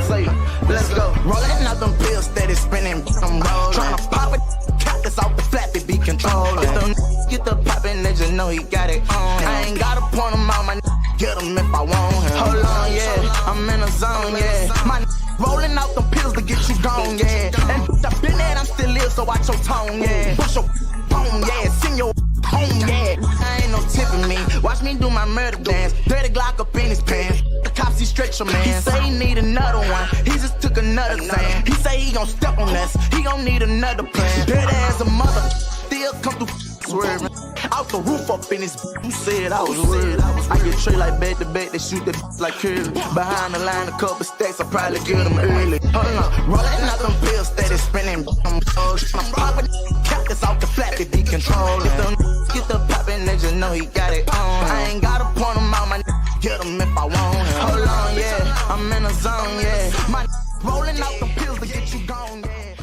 say, let's go. Rolling out them pills, steady spinning, I'm rolling. Tryna pop it, cactus off the flat, they be controlling. Get the poppin', they just know he got it on. I ain't gotta point him out, my get him if I want him. Hold on, yeah, I'm in a zone, yeah. My rolling out them pills to get you gone, yeah. And I been there, I'm still live, so watch your tone, yeah. Push your phone, yeah, send your home, yeah. I ain't no tipping me. Watch me do my murder dance. Dirty Glock up in his pants. The cops, he stretch your man. He say he need another one. He just took another fan. He say he gon' step on us. He gon' need another plan. Dirty as a mother. Still come through swerving. Out the roof up in his. Who said I was weird? I get trade like back to back. They shoot that like curly. Behind the line, a couple stacks. I probably get them early. Hold on. Rolling out them pills, steady spinning. I'm popping. Cactus off the flat, they be controlling. Get the poppin', they just know he got it on. I ain't gotta point him out, my get him if I want him. Hold on, yeah, I'm in a zone, yeah. My rolling out the pills to get you gone, yeah.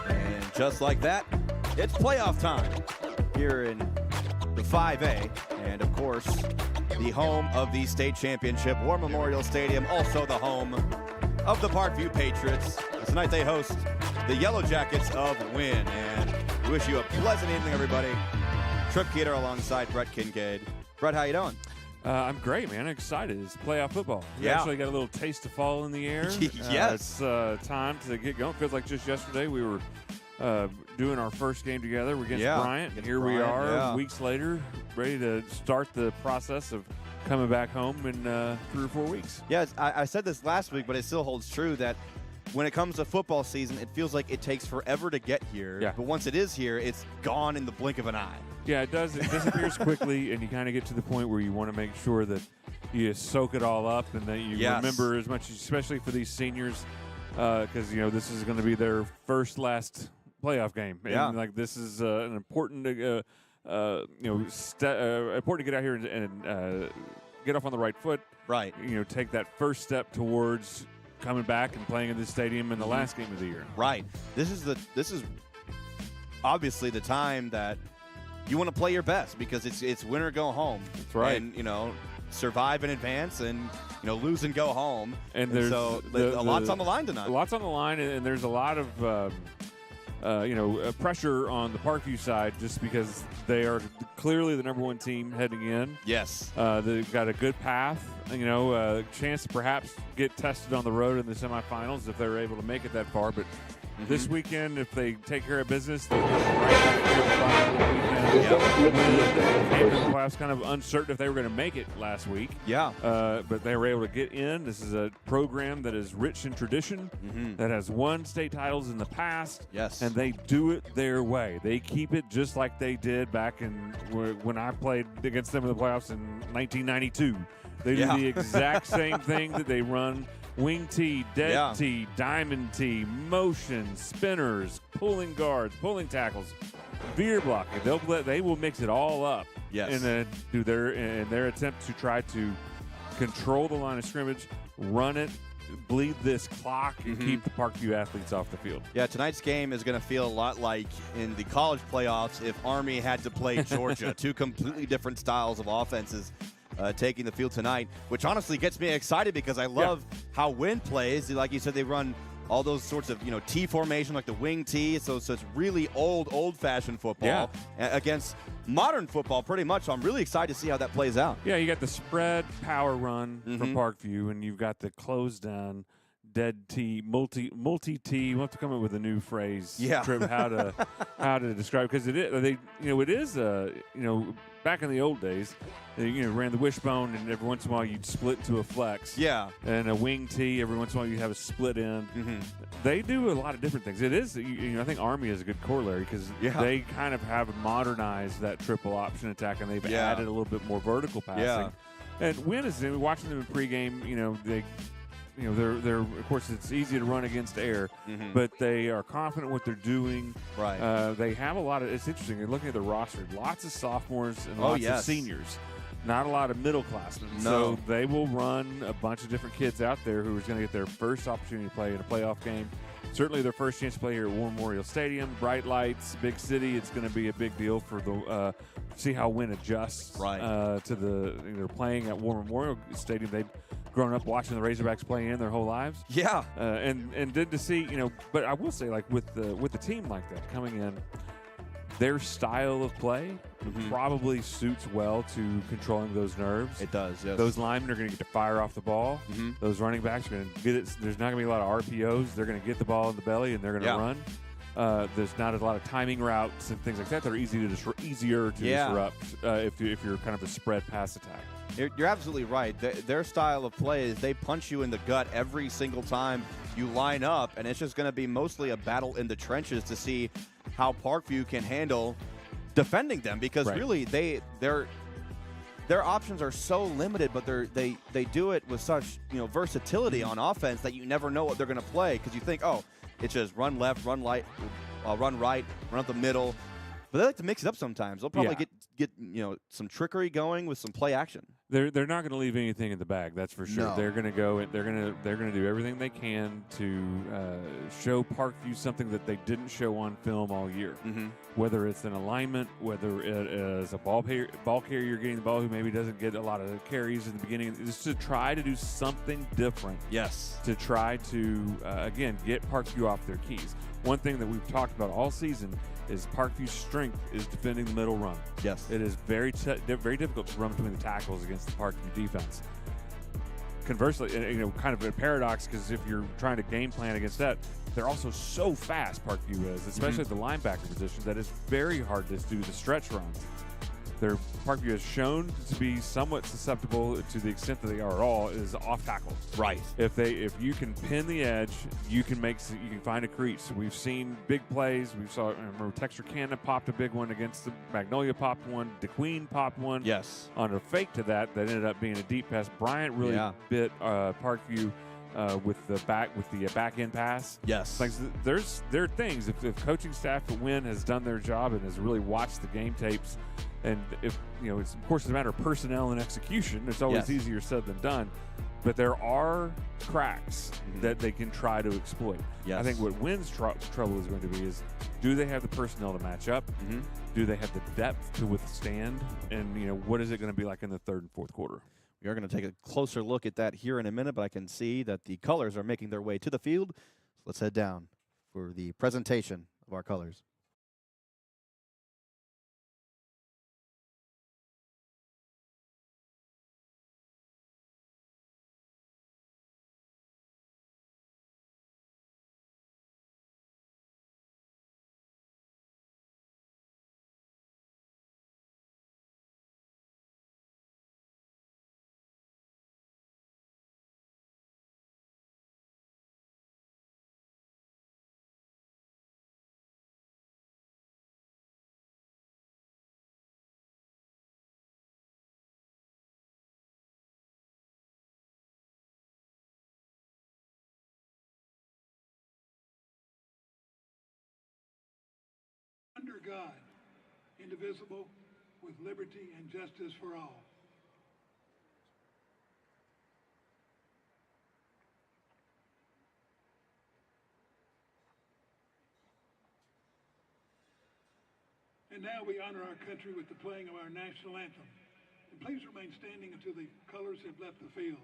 And just like that, it's playoff time here in the 5A, and of course, the home of the state championship, War Memorial Stadium, also the home of the Parkview Patriots. Tonight they host the Yellowjackets of Wynne, and we wish you a pleasant evening, everybody. Trip Keeter alongside Brett Kincaid. Brett, how you doing? I'm great, man. I'm excited. It's playoff football. We actually got a little taste of fall in the air. Yes. It's time to get going. Feels like just yesterday we were doing our first game together against Bryant. And here we are, weeks later, ready to start the process of coming back home in 3 or 4 weeks. Yes, I said this last week, but it still holds true that when it comes to football season, it feels like it takes forever to get here. Yeah. But once it is here, it's gone in the blink of an eye. Yeah, it does. It disappears quickly, and you kind of get to the point where you want to make sure that you soak it all up and that you remember as much, especially for these seniors, because, you know, this is going to be their last playoff game. And, like, this is an important, important to get out here and get off on the right foot. Right. You know, take that first step towards coming back and playing in this stadium in the last game of the year. Right. This is obviously the time that you want to play your best, because it's win or go home. That's right. And, you know, survive in advance and, you know, lose and go home. And there's so a lot's on the line tonight. A lot's on the line, and there's a lot of pressure on the Parkview side, just because they are clearly the #1 team heading in. Yes. They've got a good path, a chance to perhaps get tested on the road in the semifinals if they're able to make it that far. But this weekend, if they take care of business, they'll get right back to the final weekend. The playoffs, kind of uncertain if they were going to make it last week. Yeah. But they were able to get in. This is a program that is rich in tradition, that has won state titles in the past. Yes. And they do it their way. They keep it just like they did back in when I played against them in the playoffs in 1992. They do the exact same thing that they run. Wing tee, dead tee, diamond tee, motion, spinners, pulling guards, pulling tackles, veer blocking. They will mix it all up. Yes. And then do their attempt to try to control the line of scrimmage, run it, bleed this clock, and keep the Parkview athletes off the field. Yeah, tonight's game is going to feel a lot like in the college playoffs if Army had to play Georgia. Two completely different styles of offenses taking the field tonight, which honestly gets me excited because I love how Wynne plays. Like you said, they run all those sorts of, T formation, like the wing T. So it's really old-fashioned football against modern football pretty much. So I'm really excited to see how that plays out. Yeah, you got the spread power run from Parkview, and you've got the close down dead T, multi T. We'll have to come up with a new phrase. Yeah. Trip, how to describe, because it is back in the old days, they ran the wishbone, and every once in a while you'd split to a flex. Yeah. And a wing T, every once in a while you have a split end. They do a lot of different things. It is, I think Army is a good corollary, because they kind of have modernized that triple option attack, and they've added a little bit more vertical passing. And Wynne is watching them in pregame. They're of course it's easy to run against air, but they are confident what they're doing. Right. They have a lot of. It's interesting. You're looking at the roster. Lots of sophomores and lots of seniors. not a lot of middle-classmen. No. So they will run a bunch of different kids out there who are going to get their first opportunity to play in a playoff game. Certainly their first chance to play here at War Memorial Stadium. Bright lights, big city. It's going to be a big deal for the see how Wynne adjusts to the they're playing at War Memorial Stadium. They've grown up watching the Razorbacks play in their whole lives. Yeah, and did to see, but I will say, like with the team like that coming in, their style of play probably suits well to controlling those nerves. It does, yes. Those linemen are going to get to fire off the ball. Those running backs are going to get it. There's not going to be a lot of RPOs. They're going to get the ball in the belly, and they're going to run. There's not a lot of timing routes and things like that that are easier to disrupt if you're kind of a spread pass attack. You're absolutely right. Their style of play is they punch you in the gut every single time you line up, and it's just going to be mostly a battle in the trenches to see how Parkview can handle defending them, because really their options are so limited, but they do it with such versatility on offense that you never know what they're going to play, because you think, oh, it's just run left, run right, run up the middle. But they like to mix it up sometimes. They'll probably get some trickery going with some play action. They're not going to leave anything in the bag, that's for sure. No. They're going to go. They're going to do everything they can to show Parkview something that they didn't show on film all year. Whether it's an alignment, whether it is a ball carrier getting the ball who maybe doesn't get a lot of carries in the beginning, just to try to do something different. Yes. To try to again get Parkview off their keys. One thing that we've talked about all season is Parkview's strength is defending the middle run. Yes. It is very difficult to run between the tackles against the Parkview defense. Conversely, kind of a paradox, because if you're trying to game plan against that, they're also so fast, Parkview is, especially at the linebacker position, that it's very hard to do the stretch runs. Parkview has shown to be somewhat susceptible, to the extent that they are at all, is off tackle. Right. If you can pin the edge, you can find a crease. We've seen big plays. I remember Texarkana popped a big one against the Magnolia, popped one. DeQueen popped one. Yes. On a fake to that ended up being a deep pass. Bryant really bit Parkview with the back end pass. Yes. There are things. If coaching staff at Wynne has done their job and has really watched the game tapes, and if it's of course a matter of personnel and execution, it's always easier said than done. But there are cracks that they can try to exploit. Yes. I think what Wynne's trouble is going to be is, do they have the personnel to match up? Do they have the depth to withstand? And what is it going to be like in the third and fourth quarter? We are going to take a closer look at that here in a minute, but I can see that the colors are making their way to the field. So let's head down for the presentation of our colors. Under God, indivisible, with liberty and justice for all. And now we honor our country with the playing of our national anthem. And please remain standing until the colors have left the field.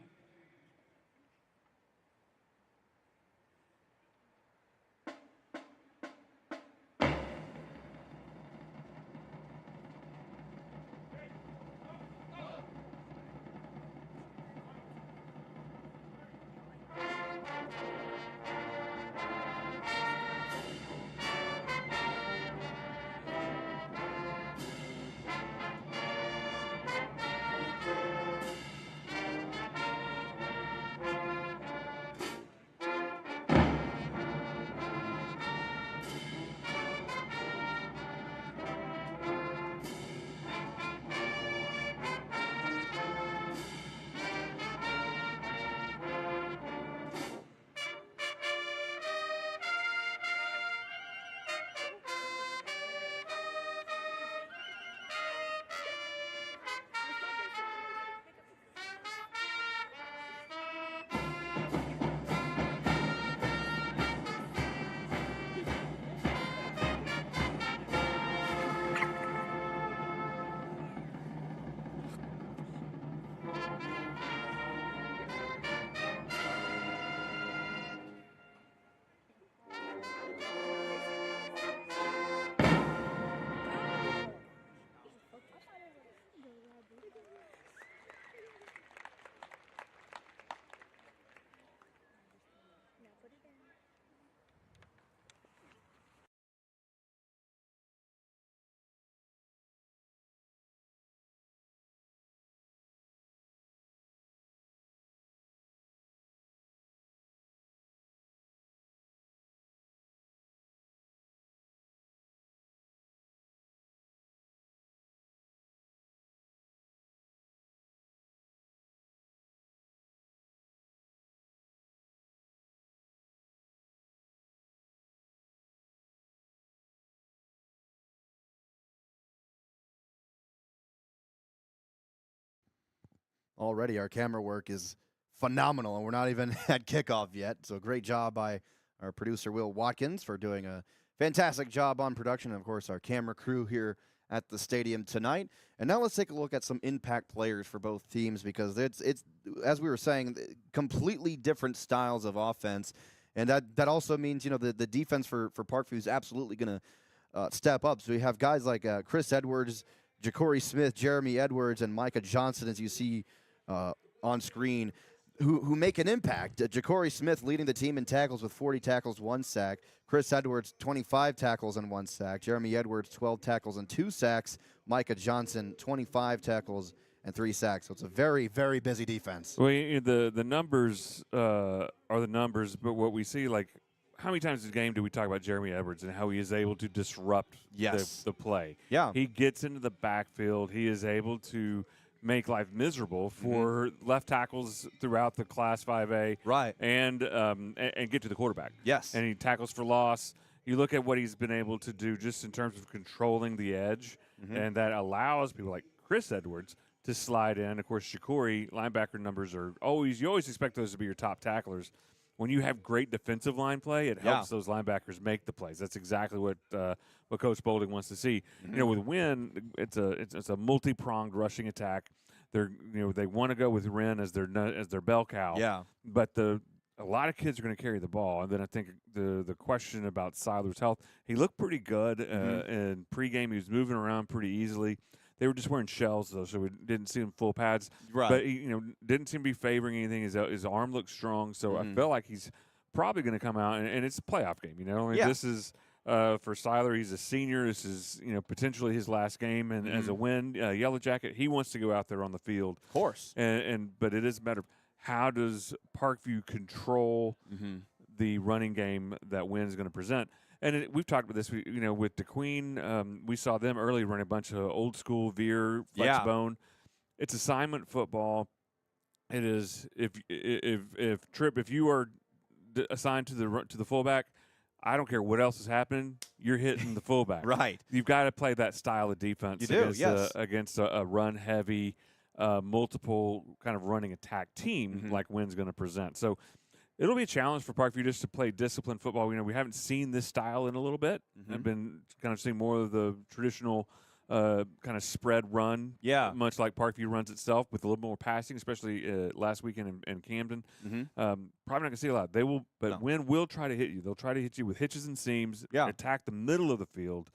already our camera work is phenomenal, and we're not even at kickoff yet. So great job by our producer, Will Watkins, for doing a fantastic job on production, and, of course, our camera crew here at the stadium tonight. And now let's take a look at some impact players for both teams, because it's as we were saying, completely different styles of offense. And that also means, the defense for Parkview is absolutely going to step up. So we have guys like Chris Edwards, Ja'Cory Smith, Jeremy Edwards, and Micah Johnson, as you see on screen, who make an impact. Ja'Cory Smith leading the team in tackles with 40 tackles, 1 sack. Chris Edwards, 25 tackles and 1 sack. Jeremy Edwards, 12 tackles and 2 sacks. Micah Johnson, 25 tackles and 3 sacks. So it's a very, very busy defense. Well, the numbers are the numbers, but what we see, like, how many times in the game do we talk about Jeremy Edwards and how he is able to disrupt the play? Yeah. He gets into the backfield. He is able to make life miserable for left tackles throughout the Class 5A. Right. And get to the quarterback. Yes. And he tackles for loss. You look at what he's been able to do just in terms of controlling the edge, and that allows people like Chris Edwards to slide in. Of course, Ja'Cory, linebacker numbers are you always expect those to be your top tacklers. When you have great defensive line play, it helps those linebackers make the plays. That's exactly what Coach Boulding wants to see. With Wynne, it's a multi-pronged rushing attack. They want to go with Wynne as their bell cow. Yeah. But a lot of kids are going to carry the ball, and then I think the question about Seiler's health, he looked pretty good in pregame. He was moving around pretty easily. They were just wearing shells, though, so we didn't see him full pads. Right. But he, didn't seem to be favoring anything. His arm looked strong, so I feel like he's probably going to come out, and it's a playoff game. This is for Seiler. He's a senior. This is potentially his last game, and as a Wynne Yellow Jacket, he wants to go out there on the field. Of course. But it is a matter of how does Parkview control the running game that Wynne's going to present. And we've talked about this, with DeQueen. We saw them early run a bunch of old school veer, flex bone. It's assignment football. It is if you are assigned to the fullback, I don't care what else is happening. You're hitting the fullback. Right. You've got to play that style of defense against a run heavy, multiple kind of running attack team like Wynne's going to present. So it'll be a challenge for Parkview just to play disciplined football. We haven't seen this style in a little bit. I've been kind of seeing more of the traditional kind of spread run, much like Parkview runs itself, with a little more passing, especially last weekend in Camden. Probably not going to see a lot. They will, but Wynne will try to hit you. They'll try to hit you with hitches and seams, attack the middle of the field,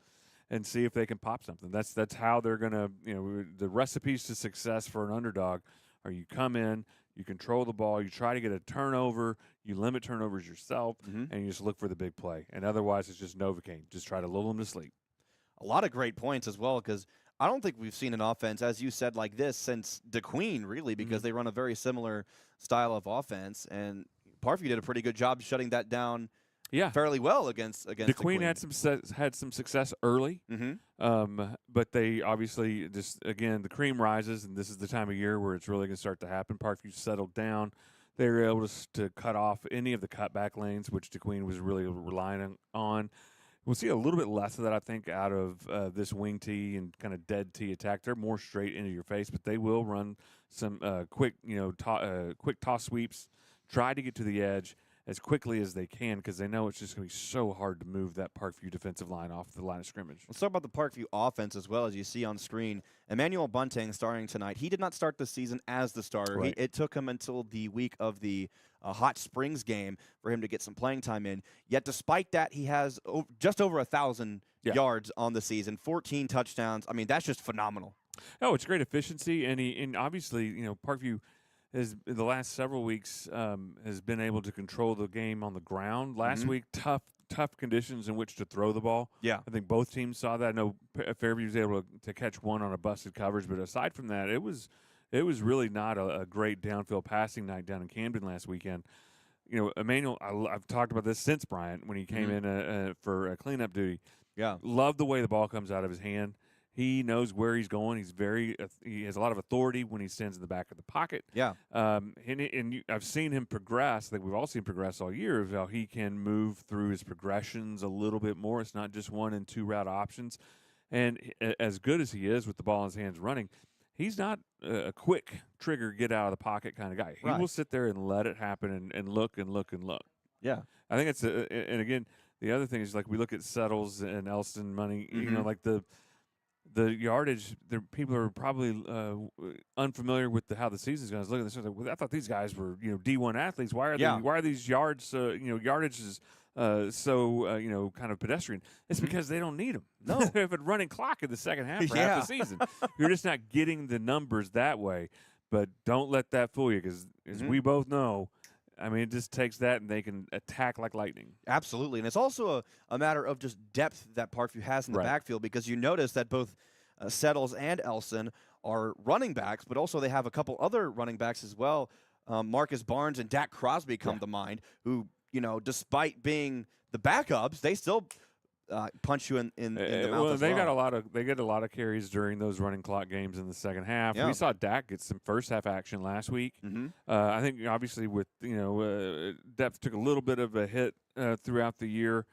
and see if they can pop something. That's how they're going to, the recipes to success for an underdog are you come in, you control the ball, you try to get a turnover, you limit turnovers yourself, and you just look for the big play. And otherwise, it's just Novocaine. Just try to lull them to sleep. A lot of great points as well, because I don't think we've seen an offense, as you said, like this since DeQueen, really, because they run a very similar style of offense. And Parkview did a pretty good job shutting that down fairly well against DeQueen. Had some success early, but they obviously just, again, the cream rises, and this is the time of year where it's really going to start to happen. Parkview settled down. They were able to cut off any of the cutback lanes, which DeQueen was really relying on. We'll see a little bit less of that, I think, out of this wing tee and kind of dead tee attack. They're more straight into your face, but they will run some quick toss sweeps, try to get to the edge as quickly as they can, because they know it's just going to be so hard to move that Parkview defensive line off the line of scrimmage. Let's talk about the Parkview offense as well. As you see on screen, Emmanuel Bunting starting tonight. He did not start the season as the starter. Right. It took him until the week of the Hot Springs game for him to get some playing time in. Yet despite that, he has just over 1,000 yards on the season, 14 touchdowns. I mean, that's just phenomenal. Oh, it's great efficiency, and obviously, Parkview has, in the last several weeks, has been able to control the game on the ground. Last week, tough conditions in which to throw the ball. Yeah. I think both teams saw that. I know Fairview was able to catch one on a busted coverage, but aside from that, it was really not a great downfield passing night down in Camden last weekend. Emmanuel, I've talked about this since Bryant when he came in for cleanup duty. Yeah. Love the way the ball comes out of his hand. He knows where he's going. He has a lot of authority when he stands in the back of the pocket. Yeah. I've seen him progress. I think we've all seen him progress all year of how he can move through his progressions a little bit more. It's not just 1 and 2 route options. And as good as he is with the ball in his hands running, he's not a quick trigger, get out of the pocket kind of guy. He will sit there and let it happen and look and look and look. Yeah. I think it's and again, the other thing is like we look at Settles and Elston money, you know, like the yardage, people are probably unfamiliar with how the season's going to look at this. Like, well, I thought these guys were, you know, D1 athletes. Why are these yards, you know, yardage is so, you know, kind of pedestrian? It's because they don't need them. No. They have a running clock in the second half for half the season. You're just not getting the numbers that way. But don't let that fool you, because as we both know, I mean, it just takes that, and they can attack like lightning. Absolutely. And it's also a matter of just depth that Parkview has in the backfield, because you notice that both Settles and Elson are running backs, but also they have a couple other running backs as well. Marcus Barnes and Dak Crosby come to mind, who, you know, despite being the backups, they still punch you in the mouth as they well. They get a lot of carries during those running clock games in the second half. We saw Dak get some first half action last week. I think obviously with, you know, depth took a little bit of a hit throughout the year,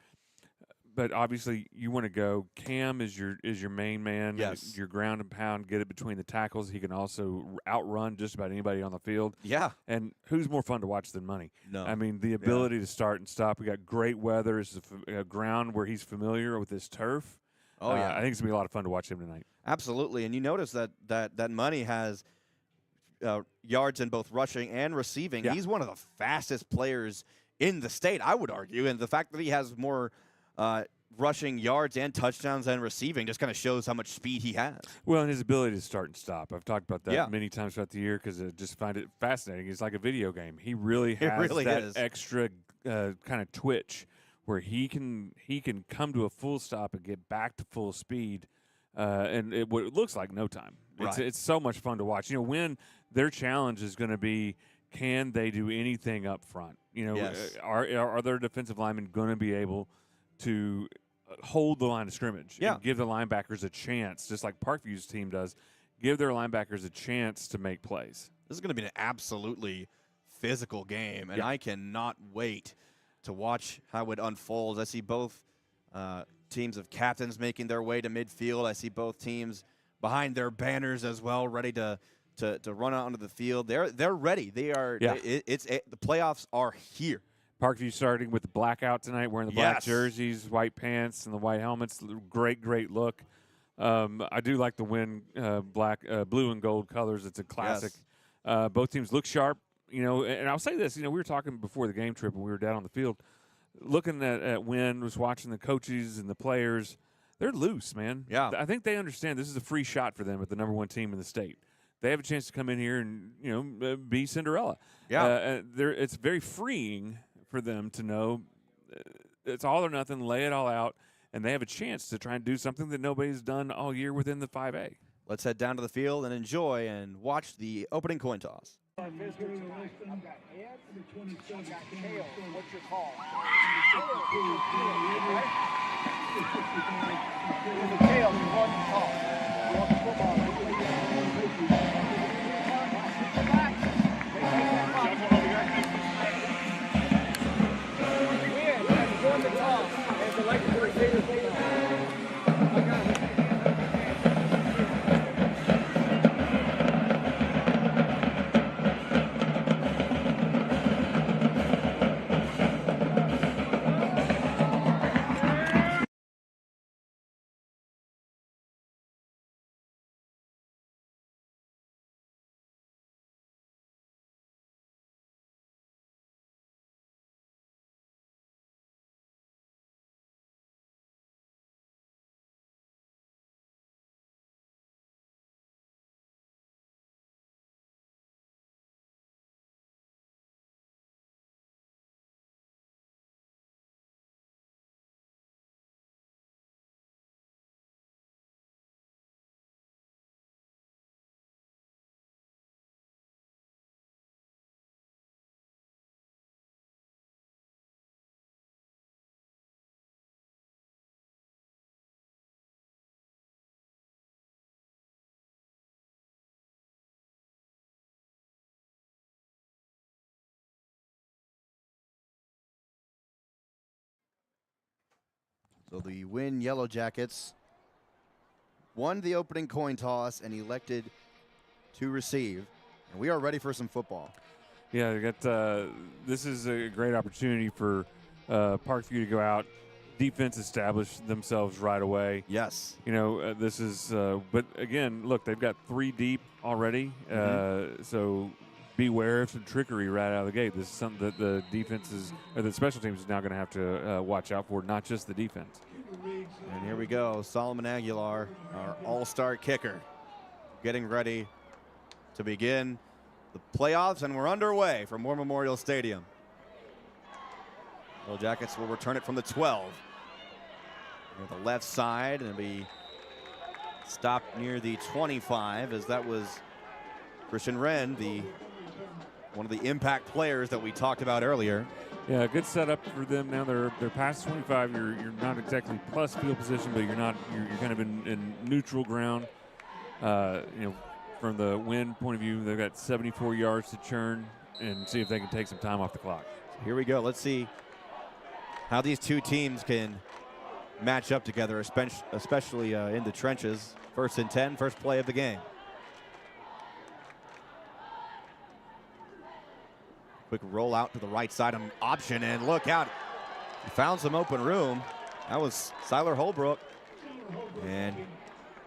but obviously you want to go. Cam is your main man. Yes. Your ground and pound, get it between the tackles. He can also outrun just about anybody on the field. Yeah. And who's more fun to watch than Money? No. I mean, the ability to start and stop. We got great weather. It's a ground where he's familiar with this turf. Oh, yeah. I think it's going to be a lot of fun to watch him tonight. Absolutely. And you notice that Money has yards in both rushing and receiving. He's one of the fastest players in the state, I would argue. And the fact that he has more rushing yards and touchdowns and receiving just kind of shows how much speed he has. Well, and his ability to start and stop. I've talked about that many times throughout the year because I just find it fascinating. It's like a video game. He really has that extra kind of twitch where he can come to a full stop and get back to full speed, and it looks like no time. It's so much fun to watch. You know, Wynne, their challenge is going to be, can they do anything up front? You know, are their defensive linemen going to be able to hold the line of scrimmage and give the linebackers a chance, just like Parkview's team does, give their linebackers a chance to make plays? This is going to be an absolutely physical game, and I cannot wait to watch how it unfolds. I see both teams of captains making their way to midfield. I see both teams behind their banners as well, ready to run out onto the field. They're ready. They are. The playoffs are here. Parkview starting with the blackout tonight, wearing the black jerseys, white pants, and the white helmets. Great look. I do like the Wynne blue and gold colors. It's a classic. Both teams look sharp. You know, and I'll say this. You know, we were talking before the game trip when we were down on the field, looking at Wynne, was watching the coaches and the players. They're loose, man. Yeah. I think they understand this is a free shot for them at the #1 team in the state. They have a chance to come in here and, you know, be Cinderella. Yeah. It's very freeing for them to know it's all or nothing, lay it all out, and they have a chance to try and do something that nobody's done all year within the 5A. Let's head down to the field and enjoy and watch the opening coin toss. I've got Ed. I've got Kale. What's your call? There's a tail. You want the call. You want the football. So the Wynne Yellowjackets won the opening coin toss and elected to receive. And we are ready for some football. Yeah, this is a great opportunity for Parkview to go out, defense establish themselves right away. Yes. This is, but again, look, they've got 3 deep already, so beware of some trickery right out of the gate. This is something that the defenses, or the special teams is now going to have to watch out for, not just the defense. And here we go, Solomon Aguilar, our all-star kicker, getting ready to begin the playoffs, and we're underway from War Memorial Stadium. Yellowjackets will return it from the 12. Near the left side, and it'll be stopped near the 25, as that was Christian Wren, one of the impact players that we talked about earlier. Yeah, good setup for them now. They're past 25. You're not exactly plus field position, but you're kind of in neutral ground. From the Wynne point of view, they've got 74 yards to churn and see if they can take some time off the clock. So here we go. Let's see how these two teams can match up together, especially in the trenches. 1st and 10, first play of the game. Quick roll out to the right side, an option, and look out. He found some open room. That was Siler Holbrook. And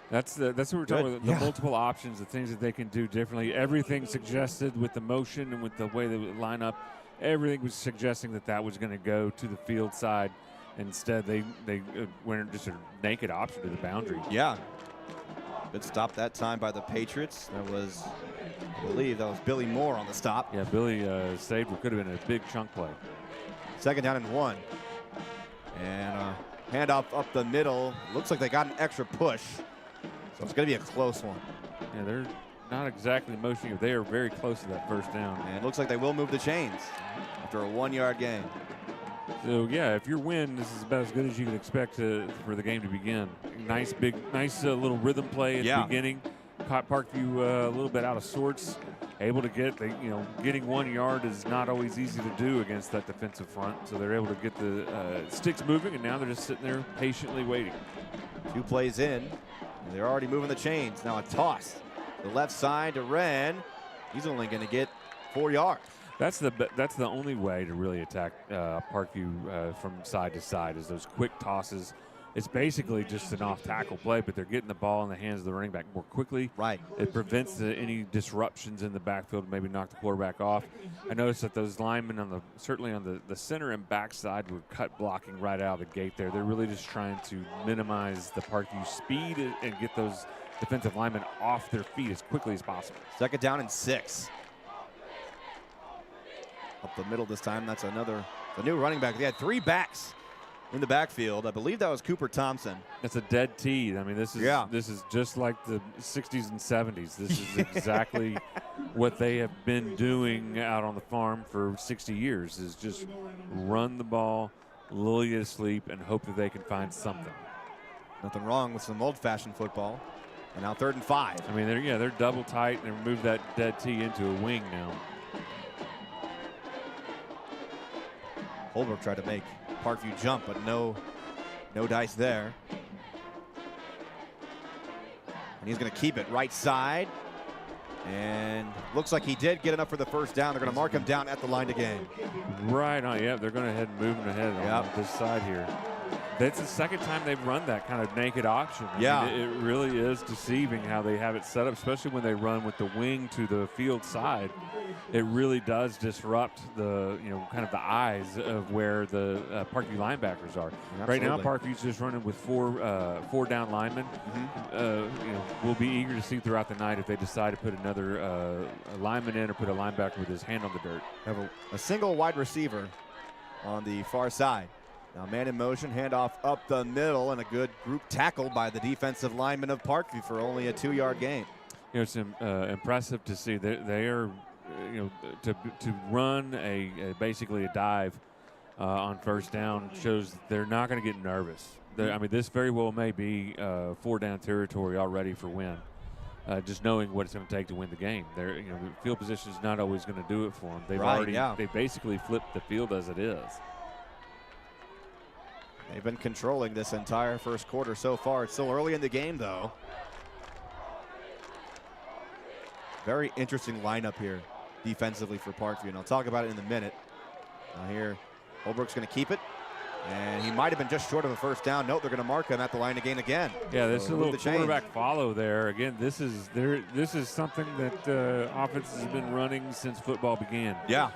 that's what we're talking about, the multiple options, the things that they can do differently. Everything suggested with the motion and with the way they would line up, everything was suggesting that was going to go to the field side. Instead, they went just a naked option to the boundary. Yeah. Good stop that time by the Patriots. That was, I believe, that was Billy Moore on the stop. Yeah, Billy saved what could have been a big chunk play. 2nd down and 1. And handoff up the middle. Looks like they got an extra push. So it's going to be a close one. Yeah, they're not exactly motioning, but they are very close to that 1st down. And it looks like they will move the chains after a 1-yard gain. So, yeah, if you're Wynne, this is about as good as you can expect for the game to begin. Nice little rhythm play at the beginning. Caught Parkview a little bit out of sorts. Able to getting 1 yard is not always easy to do against that defensive front. So they're able to get the sticks moving, and now they're just sitting there patiently waiting. 2 plays in. They're already moving the chains. Now a toss. The left side to Wren. He's only going to get 4 yards. That's the only way to really attack Parkview from side to side, is those quick tosses. It's basically just an off-tackle play, but they're getting the ball in the hands of the running back more quickly. Right. It prevents any disruptions in the backfield, maybe knock the quarterback off. I noticed that those linemen certainly on the center and backside were cut blocking right out of the gate there. They're really just trying to minimize the Parkview speed and get those defensive linemen off their feet as quickly as possible. 2nd down and 6. Up the middle this time. That's the new running back. They had 3 backs in the backfield. I believe that was Cooper Thompson. That's a dead tee. I mean, this is just like the 60s and 70s. This is exactly what they have been doing out on the farm for 60 years, is just run the ball, lull you to sleep, and hope that they can find something. Nothing wrong with some old-fashioned football. And now 3rd and 5. I mean, they're double tight and move that dead tee into a wing now. Holbrook tried to make Parkview jump, but no dice there. And he's going to keep it right side. And looks like he did get enough for the 1st down. They're going to mark him down at the line to gain. Right on. Yeah, they're going to head and move him ahead on this side here. That's the 2nd time they've run that kind of naked option. I mean, it really is deceiving how they have it set up, especially when they run with the wing to the field side. It really does disrupt the kind of the eyes of where the Parkview linebackers are. Absolutely. Right now, Parkview's just running with four down linemen. We'll be eager to see throughout the night if they decide to put another lineman in or put a linebacker with his hand on the dirt. Have a single wide receiver on the far side. Now man in motion, handoff up the middle, and a good group tackle by the defensive lineman of Parkview for only a 2-yard gain. It's impressive to see. They are, to run basically a dive on 1st down shows that they're not going to get nervous. I mean, this very well may be 4-down territory already for Wynne. Just knowing what it's going to take to win the game. The field position is not always going to do it for them. They basically flipped the field as it is. They've been controlling this entire 1st quarter so far. It's still early in the game, though. Very interesting lineup here defensively for Parkview, and I'll talk about it in a minute. Now here, Holbrook's going to keep it, and he might have been just short of a first down. Nope, they're going to mark him at the line again. Yeah, this is a move little the chains. quarterback follow there. Again, this is something that offense has been running since football began. Yeah.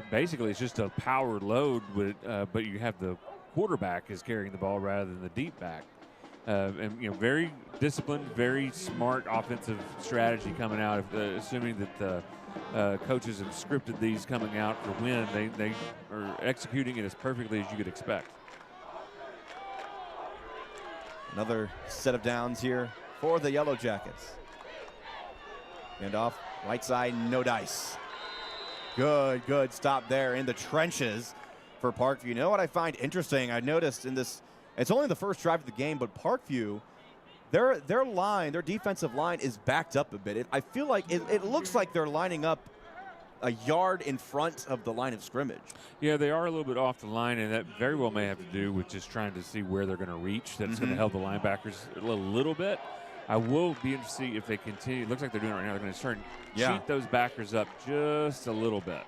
Basically, it's just a power load, but you have the quarterback is carrying the ball rather than the deep back. And very disciplined, very smart offensive strategy coming out. Assuming that the coaches have scripted these coming out for Wynne, they are executing it as perfectly as you could expect. Another set of downs here for the Yellowjackets. And off right side, no dice. Good stop there in the trenches for Parkview. You know what I find interesting? I noticed in this, it's only the first drive of the game, but Parkview, their defensive line is backed up a bit. I feel like it looks like they're lining up a yard in front of the line of scrimmage. Yeah, they are a little bit off the line, and that very well may have to do with just trying to see where they're going to reach. That's going to help the linebackers a little bit. I will be interested to see if they continue. It looks like they're doing it right now. They're going to start and cheat those backers up just a little bit.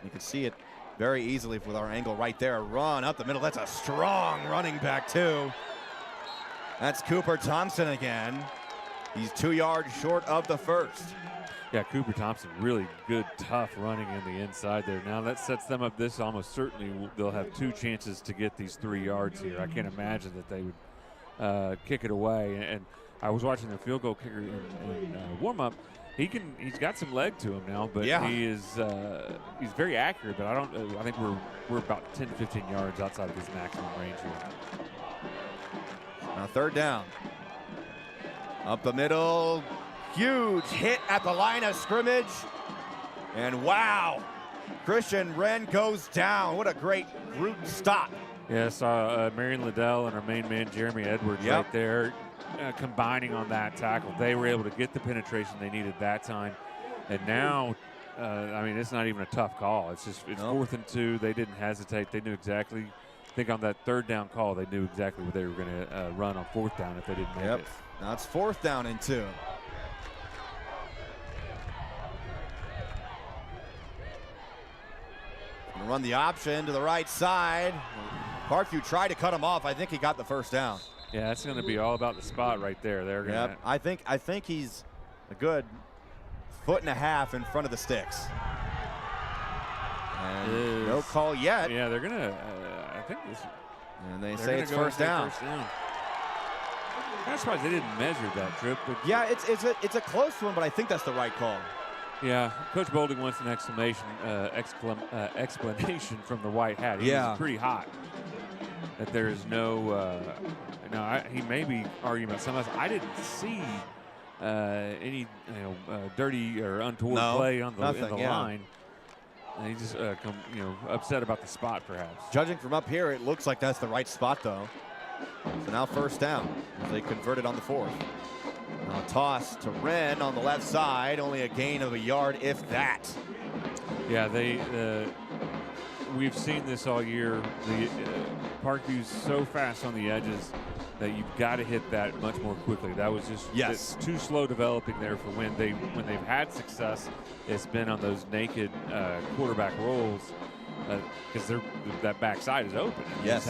You can see it very easily with our angle right there. Run up the middle. That's a strong running back, too. That's Cooper Thompson again. He's 2 yards short of the first. Yeah, Cooper Thompson, really good, tough running in the inside there. Now that sets them up. This almost certainly they'll have 2 chances to get these 3 yards here. I can't imagine that they would kick it away. And I was watching the field goal kicker in warm-up. He's got some leg to him now, but he's very accurate. But I think we're about 10 to 15 yards outside of his maximum range here. Now third down. Up the middle. Huge hit at the line of scrimmage. And wow, Christian Wren goes down. What a great route stop. Yeah, I saw Marion Liddell and our main man Jeremy Edwards right there combining on that tackle. They were able to get the penetration they needed that time. And now, it's not even a tough call. It's 4th and 2. They didn't hesitate. They knew exactly. I think on that third down call, they knew exactly what they were going to run on 4th down if they didn't make it. Now it's 4th down and 2. Gonna run the option to the right side. Parkview tried to cut him off. I think he got the first down. Yeah, that's going to be all about the spot right there. They're going I think he's a good 1.5 feet in front of the sticks. And no call yet. Yeah, they're going to. I think this. And they say it's first down. I'm surprised they didn't measure that trip. But yeah, it's a close one, but I think that's the right call. Yeah, Coach Bolding wants an explanation from the white hat. He was pretty hot that there is no. He may be arguing about something else. I didn't see any dirty or untoward play on the line. And he just upset about the spot, perhaps. Judging from up here, it looks like that's the right spot, though. So now first down. They converted on the 4th. Now a toss to Wren on the left side. Only a gain of a yard, if that. Yeah, we've seen this all year. The Parkview's so fast on the edges that you've got to hit that much more quickly. That was just it's too slow developing there for when they've had success. It's been on those naked quarterback rolls because that backside is open. And yes,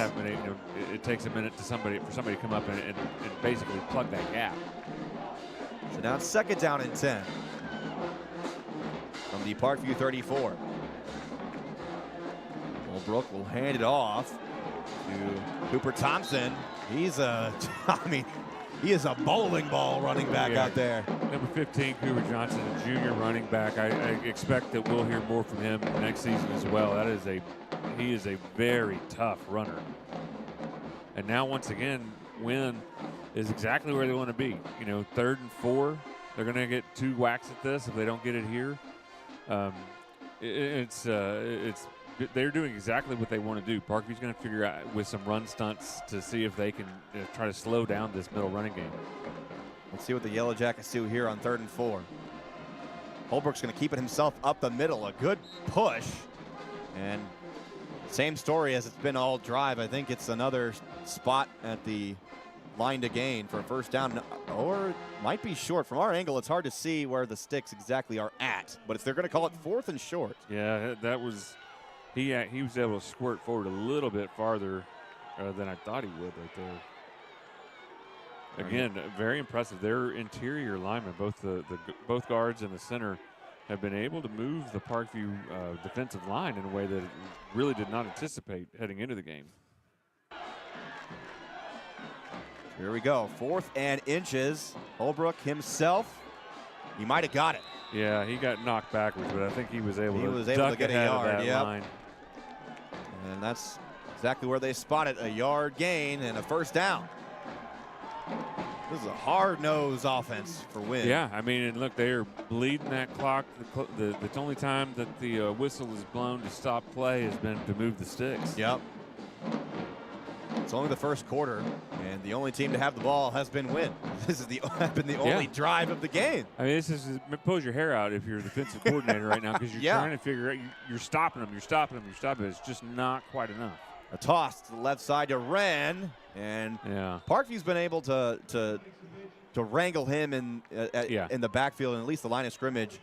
it takes a minute for somebody to come up and basically plug that gap. So now it's 2nd down and 10 from the Parkview 34. Holbrook will hand it off to Cooper Thompson. He's he is a bowling ball running back out there. Number 15, Cooper Johnson, a junior running back. I expect that we'll hear more from him next season as well. He is a very tough runner. And now once again, Wynne is exactly where they want to be. 3rd and 4. They're going to get 2 whacks at this if they don't get it here. They're doing exactly what they want to do. Parkview's going to figure out with some run stunts to see if they can try to slow down this middle running game. Let's see what the Yellowjackets do here on 3rd and 4. Holbrook's going to keep it himself up the middle. A good push. And same story as it's been all drive. I think it's another spot at the line to gain for a first down, or it might be short. From our angle, it's hard to see where the sticks exactly are at, but they're going to call it 4th and short. Yeah, that was he was able to squirt forward a little bit farther than I thought he would right there. Again, very impressive. Their interior linemen, both guards and the center, have been able to move the Parkview defensive line in a way that it really did not anticipate heading into the game. Here we go, 4th and inches. Holbrook himself, he might have got it. Yeah, he got knocked backwards, but I think he was able to get a yard. That line. And that's exactly where they spot it, a yard gain and a first down. This is a hard-nosed offense for Wynne. Yeah, I mean, and look, they are bleeding that clock. The only time that the whistle is blown to stop play has been to move the sticks. Yep. It's only the first quarter, and the only team to have the ball has been Wynne. This has been the only drive of the game. I mean, this is pulls your hair out if you're a defensive coordinator right now, because you're trying to figure out, you're stopping them. It's just not quite enough. A toss to the left side to Wren, and Parkview's been able to wrangle him in the backfield and at least the line of scrimmage.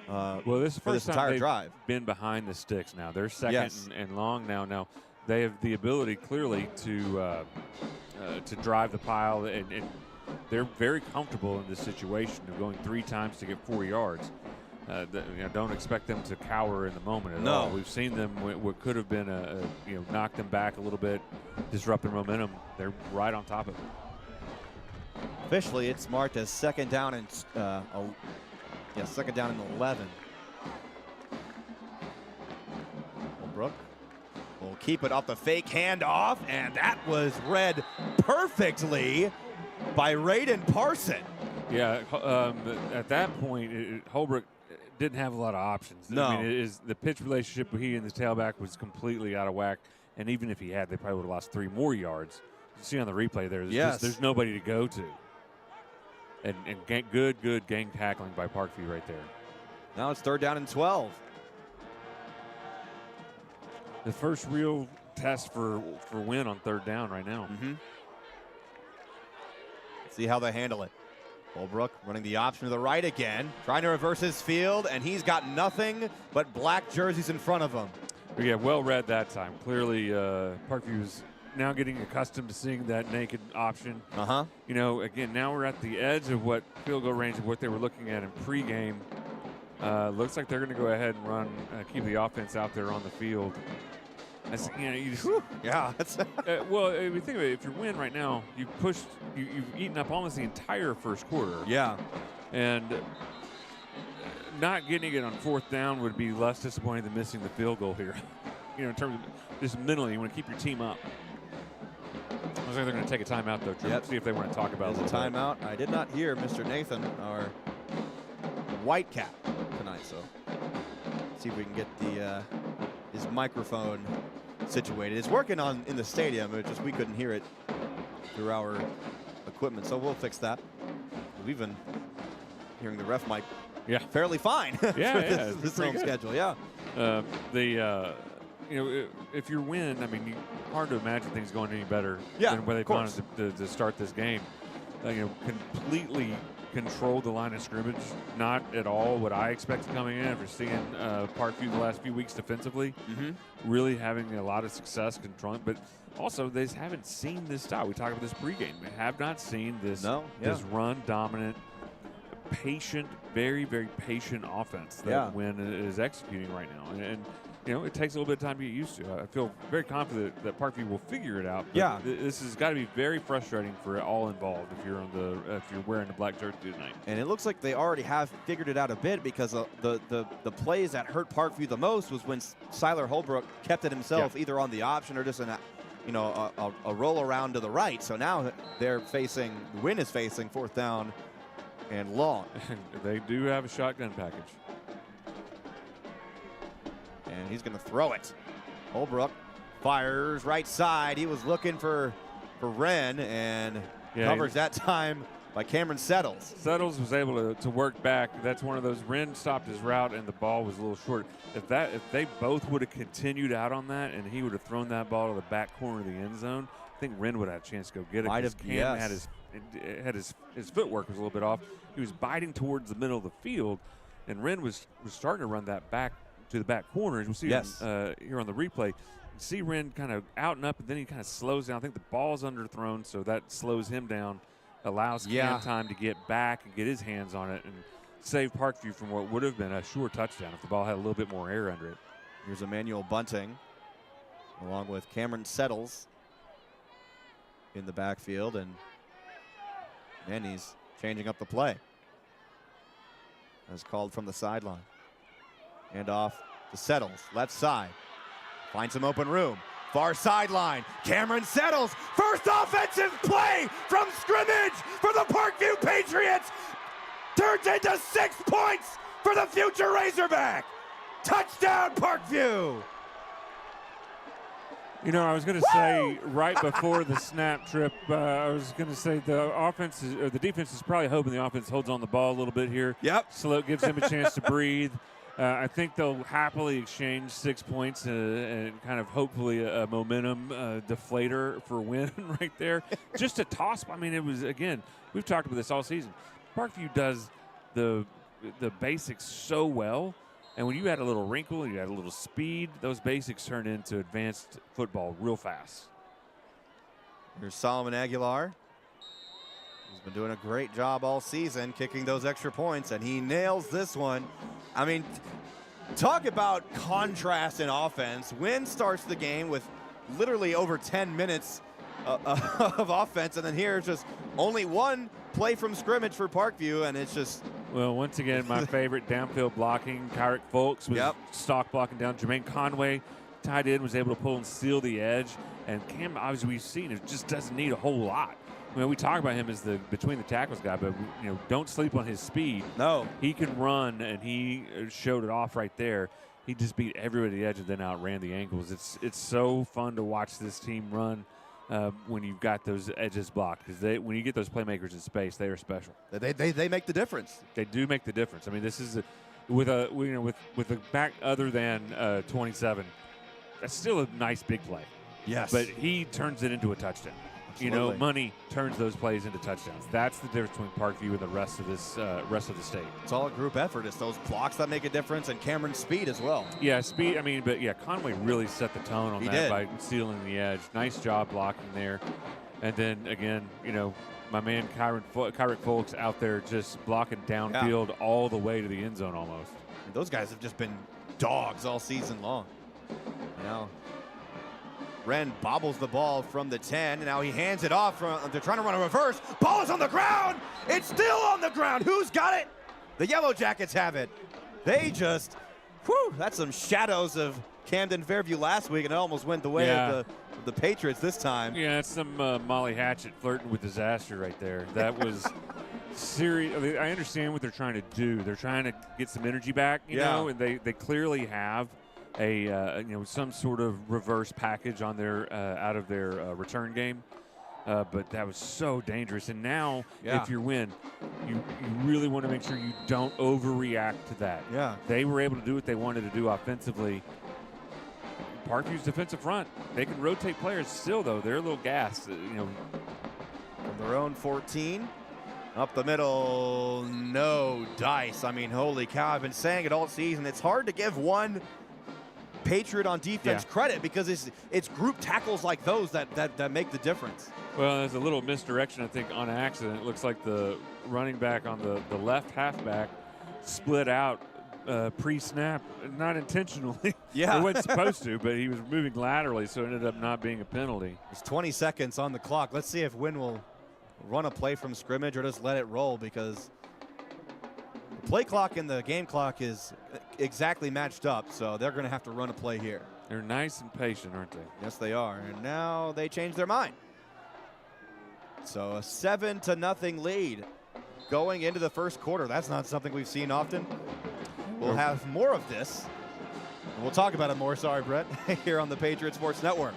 Well, this is the first time they've drive. Been behind the sticks now. They're second and long now. Now they have the ability clearly to drive the pile, and they're very comfortable in this situation of going 3 times to get 4 yards. Don't expect them to cower in the moment at all. We've seen them what could have been knock them back a little bit, disrupt their momentum. They're right on top of it. Officially, it's marked as second down and second down and 11. Holbrook will keep it off the fake handoff, and that was read perfectly by Raiden Parson. Yeah, at that point, Holbrook didn't have a lot of options. No. I mean, the pitch relationship with he and the tailback was completely out of whack, and even if he had, they probably would have lost 3 more yards. You see on the replay there's nobody to go to. And good gang tackling by Parkview right there. Now it's 3rd down and 12. The first real test for Wynne on 3rd down right now. See how they handle it. Holbrook running the option to the right again, trying to reverse his field, and he's got nothing but black jerseys in front of him. Yeah, well read that time. Clearly, Parkview's now getting accustomed to seeing that naked option. Again, now we're at the edge of what field goal range of what they were looking at in pregame. Looks like they're going to go ahead and run, keep the offense out there on the field. That's, well, if you think of it, if you're Wynne right now, you've eaten up almost the entire first quarter. Yeah. And not getting it on 4th down would be less disappointing than missing the field goal here. In terms of just mentally, you want to keep your team up. I was like they're going to take a timeout, though, Drew. See if they want to talk about it. A timeout. I did not hear Mr. Nathan, our white cap, tonight, so see if we can get his microphone situated. It's working in the stadium, it's just we couldn't hear it through our equipment, so we'll fix that. We've been hearing the ref mic fairly fine for this home schedule. If you're Wynne, I mean, hard to imagine things going any better than where they've gone to start this game. Completely control the line of scrimmage. Not at all what I expected coming in after seeing Parkview the last few weeks defensively. Really having a lot of success controlling, but also they haven't seen this style. We talked about this pregame. They have not seen this this run dominant, patient, very, very patient offense that Wynne is executing right now. And it takes a little bit of time to get used to. I feel very confident that Parkview will figure it out. This has got to be very frustrating for all involved if you're wearing the black jersey tonight. And it looks like they already have figured it out a bit, because the plays that hurt Parkview the most was when Siler Holbrook kept it himself, either on the option or just a roll around to the right. So now Wynne is facing 4th down and long. They do have a shotgun package. And he's going to throw it. Holbrook fires right side. He was looking for Wren, and covers that time by Cameron Settles. Settles was able to work back. That's one of those. Wynne stopped his route, and the ball was a little short. If they both would have continued out on that, and he would have thrown that ball to the back corner of the end zone, I think Wynne would have had a chance to go get it. Might have, Cam yes. had his footwork was a little bit off. He was biting towards the middle of the field, and Wynne was starting to run that back to the back corner. As we'll see here on the replay, you see Wynne kind of out and up, and then he kind of slows down. I think the ball's underthrown, so that slows him down, allows Cam time to get back and get his hands on it and save Parkview from what would have been a sure touchdown if the ball had a little bit more air under it. Here's Emmanuel Bunting along with Cameron Settles in the backfield, and he's changing up the play as called from the sideline. And off to Settles, left side. Finds some open room. Far sideline. Cameron Settles. First offensive play from scrimmage for the Parkview Patriots. Turns into 6 points for the future Razorback. Touchdown, Parkview. You know, I was going to say right before the snap trip, I was going to say the defense is probably hoping the offense holds on the ball a little bit here. Yep. So it gives him a chance to breathe. I think they'll happily exchange 6 points and kind of hopefully a momentum deflator for Wynne right there. Just a toss. I mean, it was, again, we've talked about this all season. Parkview does the basics so well. And when you add a little wrinkle, you add a little speed, those basics turn into advanced football real fast. Here's Solomon Aguilar. He's been doing a great job all season kicking those extra points, and he nails this one. I mean, talk about contrast in offense. Wynne starts the game with literally over 10 minutes of offense, and then here's just only one play from scrimmage for Parkview, and it's just... Well, once again, my favorite downfield blocking. Kyrick Folks was stock blocking down. Jermaine Conway, tight end, was able to pull and seal the edge. And Cam, obviously, we've seen it just doesn't need a whole lot. I mean, we talk about him as the between the tackles guy, but don't sleep on his speed. No, he can run, and he showed it off right there. He just beat everybody at the edge and then outran the angles. It's so fun to watch this team run. When you've got those edges blocked, because when you get those playmakers in space, they are special. They make the difference. They do make the difference. I mean, this is with a back other than 27. That's still a nice big play. Yes, but he turns it into a touchdown. Absolutely. Money turns those plays into touchdowns. That's the difference between Parkview and the rest of the state. It's all a group effort. It's those blocks that make a difference, and Cameron's speed as well. Yeah, speed. I mean, but yeah, Conway really set the tone on that by sealing the edge. Nice job blocking there. And then again, my man Kyrick Folks out there just blocking downfield all the way to the end zone almost. And those guys have just been dogs all season long. Wren bobbles the ball from the 10, and now he hands it off. They're trying to run a reverse. Ball is on the ground. It's still on the ground. Who's got it? The Yellowjackets have it. They just, that's some shadows of Camden Fairview last week, and it almost went the way of the Patriots this time. Yeah, it's some Molly Hatchet flirting with disaster right there. That was serious. I mean, I understand what they're trying to do. They're trying to get some energy back, you know, and they clearly have some sort of reverse package on their out of their return game, but that was so dangerous. And now, if you're Wynne, you really want to make sure you don't overreact to that. Yeah, they were able to do what they wanted to do offensively. Parkview's defensive front, they can rotate players still, though. They're a little gassed, From their own 14, up the middle, no dice. I mean, holy cow, I've been saying it all season. It's hard to give one Patriot on defense credit because it's group tackles like those that make the difference. Well, there's a little misdirection, I think, on accident. It looks like the running back on the left halfback split out pre-snap, not intentionally. Yeah. He wasn't supposed to, but he was moving laterally, so it ended up not being a penalty. There's 20 seconds on the clock. Let's see if Wynne will run a play from scrimmage or just let it roll, because the play clock and the game clock is exactly matched up, so they're going to have to run a play here. They're nice and patient, aren't they? Yes, they are, and now they change their mind. So a 7-0 lead going into the first quarter. That's not something we've seen often. We'll have more of this, and we'll talk about it more, sorry, Brett, here on the Patriot Sports Network.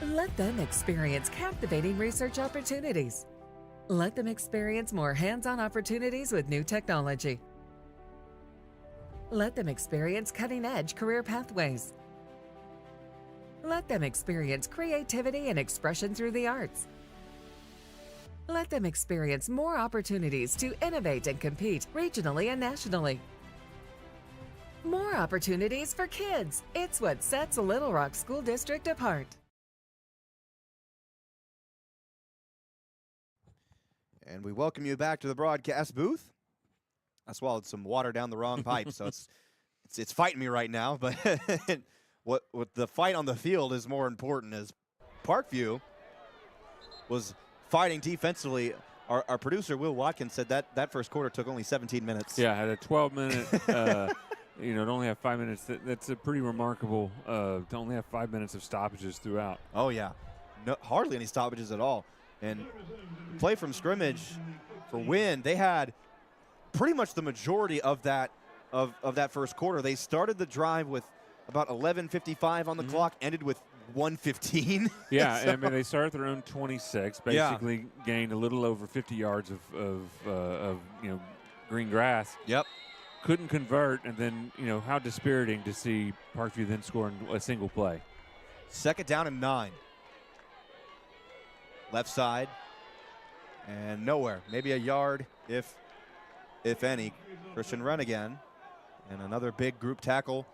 Let them experience captivating research opportunities. Let them experience more hands-on opportunities with new technology. Let them experience cutting-edge career pathways. Let them experience creativity and expression through the arts. Let them experience more opportunities to innovate and compete regionally and nationally. More opportunities for kids. It's what sets Little Rock School District apart. And we welcome you back to the broadcast booth. I swallowed some water down the wrong pipe, so it's fighting me right now. But what the fight on the field is more important. As Parkview was fighting defensively, our producer Will Watkins said that first quarter took only 17 minutes. Yeah, had a 12-minute. To only have 5 minutes. That's a pretty remarkable. To only have 5 minutes of stoppages throughout. Oh yeah, hardly any stoppages at all. And play from scrimmage for Wynne, they had pretty much the majority of that first quarter. They started the drive with about 11:55 on the clock, ended with 1:15. Yeah, so, I mean they started their own 26, basically gained a little over 50 yards of green grass. Yep. Couldn't convert, and then how dispiriting to see Parkview then scoring a single play. Second down and 9. Left side, and nowhere. Maybe a yard, if any. Christian run again, and another big group tackle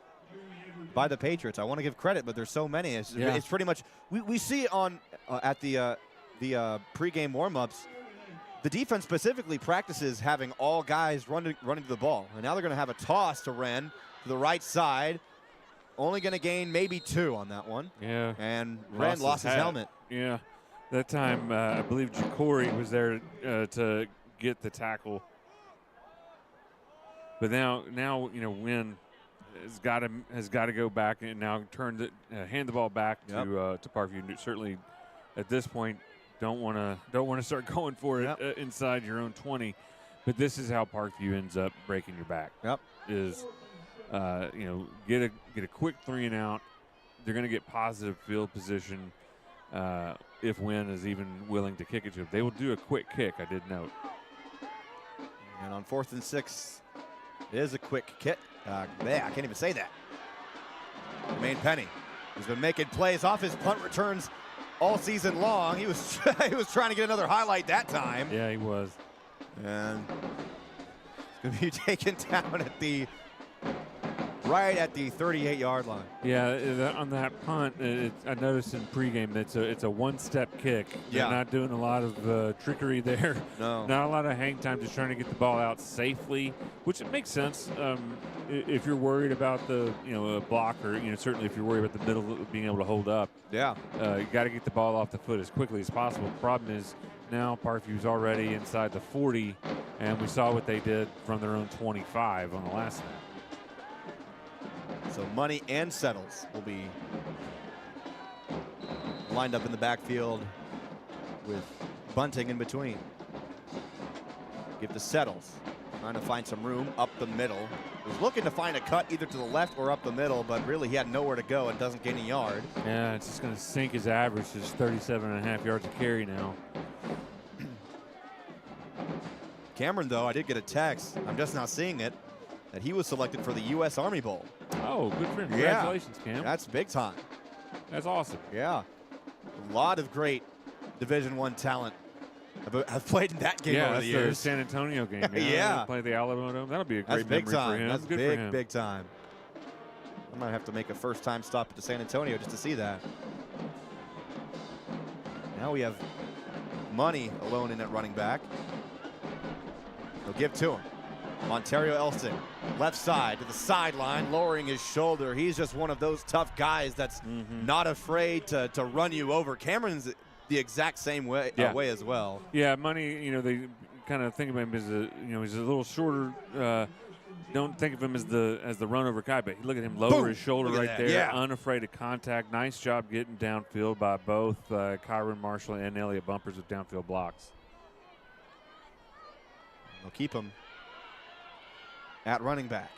by the Patriots. I want to give credit, but there's so many. It's pretty much we see it on at the pregame warm-ups. The defense specifically practices having all guys running to the ball, and now they're going to have a toss to Wren to the right side. Only going to gain maybe 2 on that one. Yeah, and Wren lost his helmet. Yeah. That time, I believe Jacory was there to get the tackle. But now Wynne has got to go back and now hand the ball back to Parkview. Certainly, at this point, don't want to start going for it inside your own 20. But this is how Parkview ends up breaking your back. Yep. Is get a quick 3 and out. They're going to get positive field position. If Wynne is even willing to kick it to him. They will do a quick kick, I did note. And on 4th and 6, it is a quick kick. I can't even say that. Jermaine Penny, who's been making plays off his punt returns all season long. He was trying to get another highlight that time. Yeah, he was. And it's going to be taken down right at the 38-yard line. Yeah, on that punt, I noticed in pregame that it's a one-step kick. They're not doing a lot of trickery there. No. Not a lot of hang time, just trying to get the ball out safely, which it makes sense if you're worried about the a block, or certainly if you're worried about the middle being able to hold up. Yeah. You got to get the ball off the foot as quickly as possible. The problem is now Parkview's already inside the 40, and we saw what they did from their own 25 on the last snap. So Money and Settles will be lined up in the backfield with Bunting in between. Give to Settles, trying to find some room up the middle. Was looking to find a cut either to the left or up the middle, but really he had nowhere to go and doesn't gain a yard. Yeah, it's just going to sink his average to 37.5 yards a carry now. Cameron, though, I did get a text, I'm just now seeing it, that he was selected for the U.S. Army Bowl. Oh, good for him. Congratulations, Cam. That's big time. That's awesome. Yeah. A lot of great Division I talent have played in that game over the years. The San Antonio game. Yeah. Play the Alamo Dome. That'll be a great big memory time. for him. That's good big, for him. big time. I might have to make a first-time stop to San Antonio just to see that. Now we have Money alone in at running back. They'll give to him. Ontario Elston, left side to the sideline, lowering his shoulder. He's just one of those tough guys that's not afraid to run you over. Cameron's the exact same way as well. Yeah, Money, they kind of think of him as he's a little shorter. Don't think of him as the run over guy, but look at him lower his shoulder right there, unafraid of contact. Nice job getting downfield by both Kyron Marshall and Elliott Bumpers with downfield blocks. They'll keep him at running back.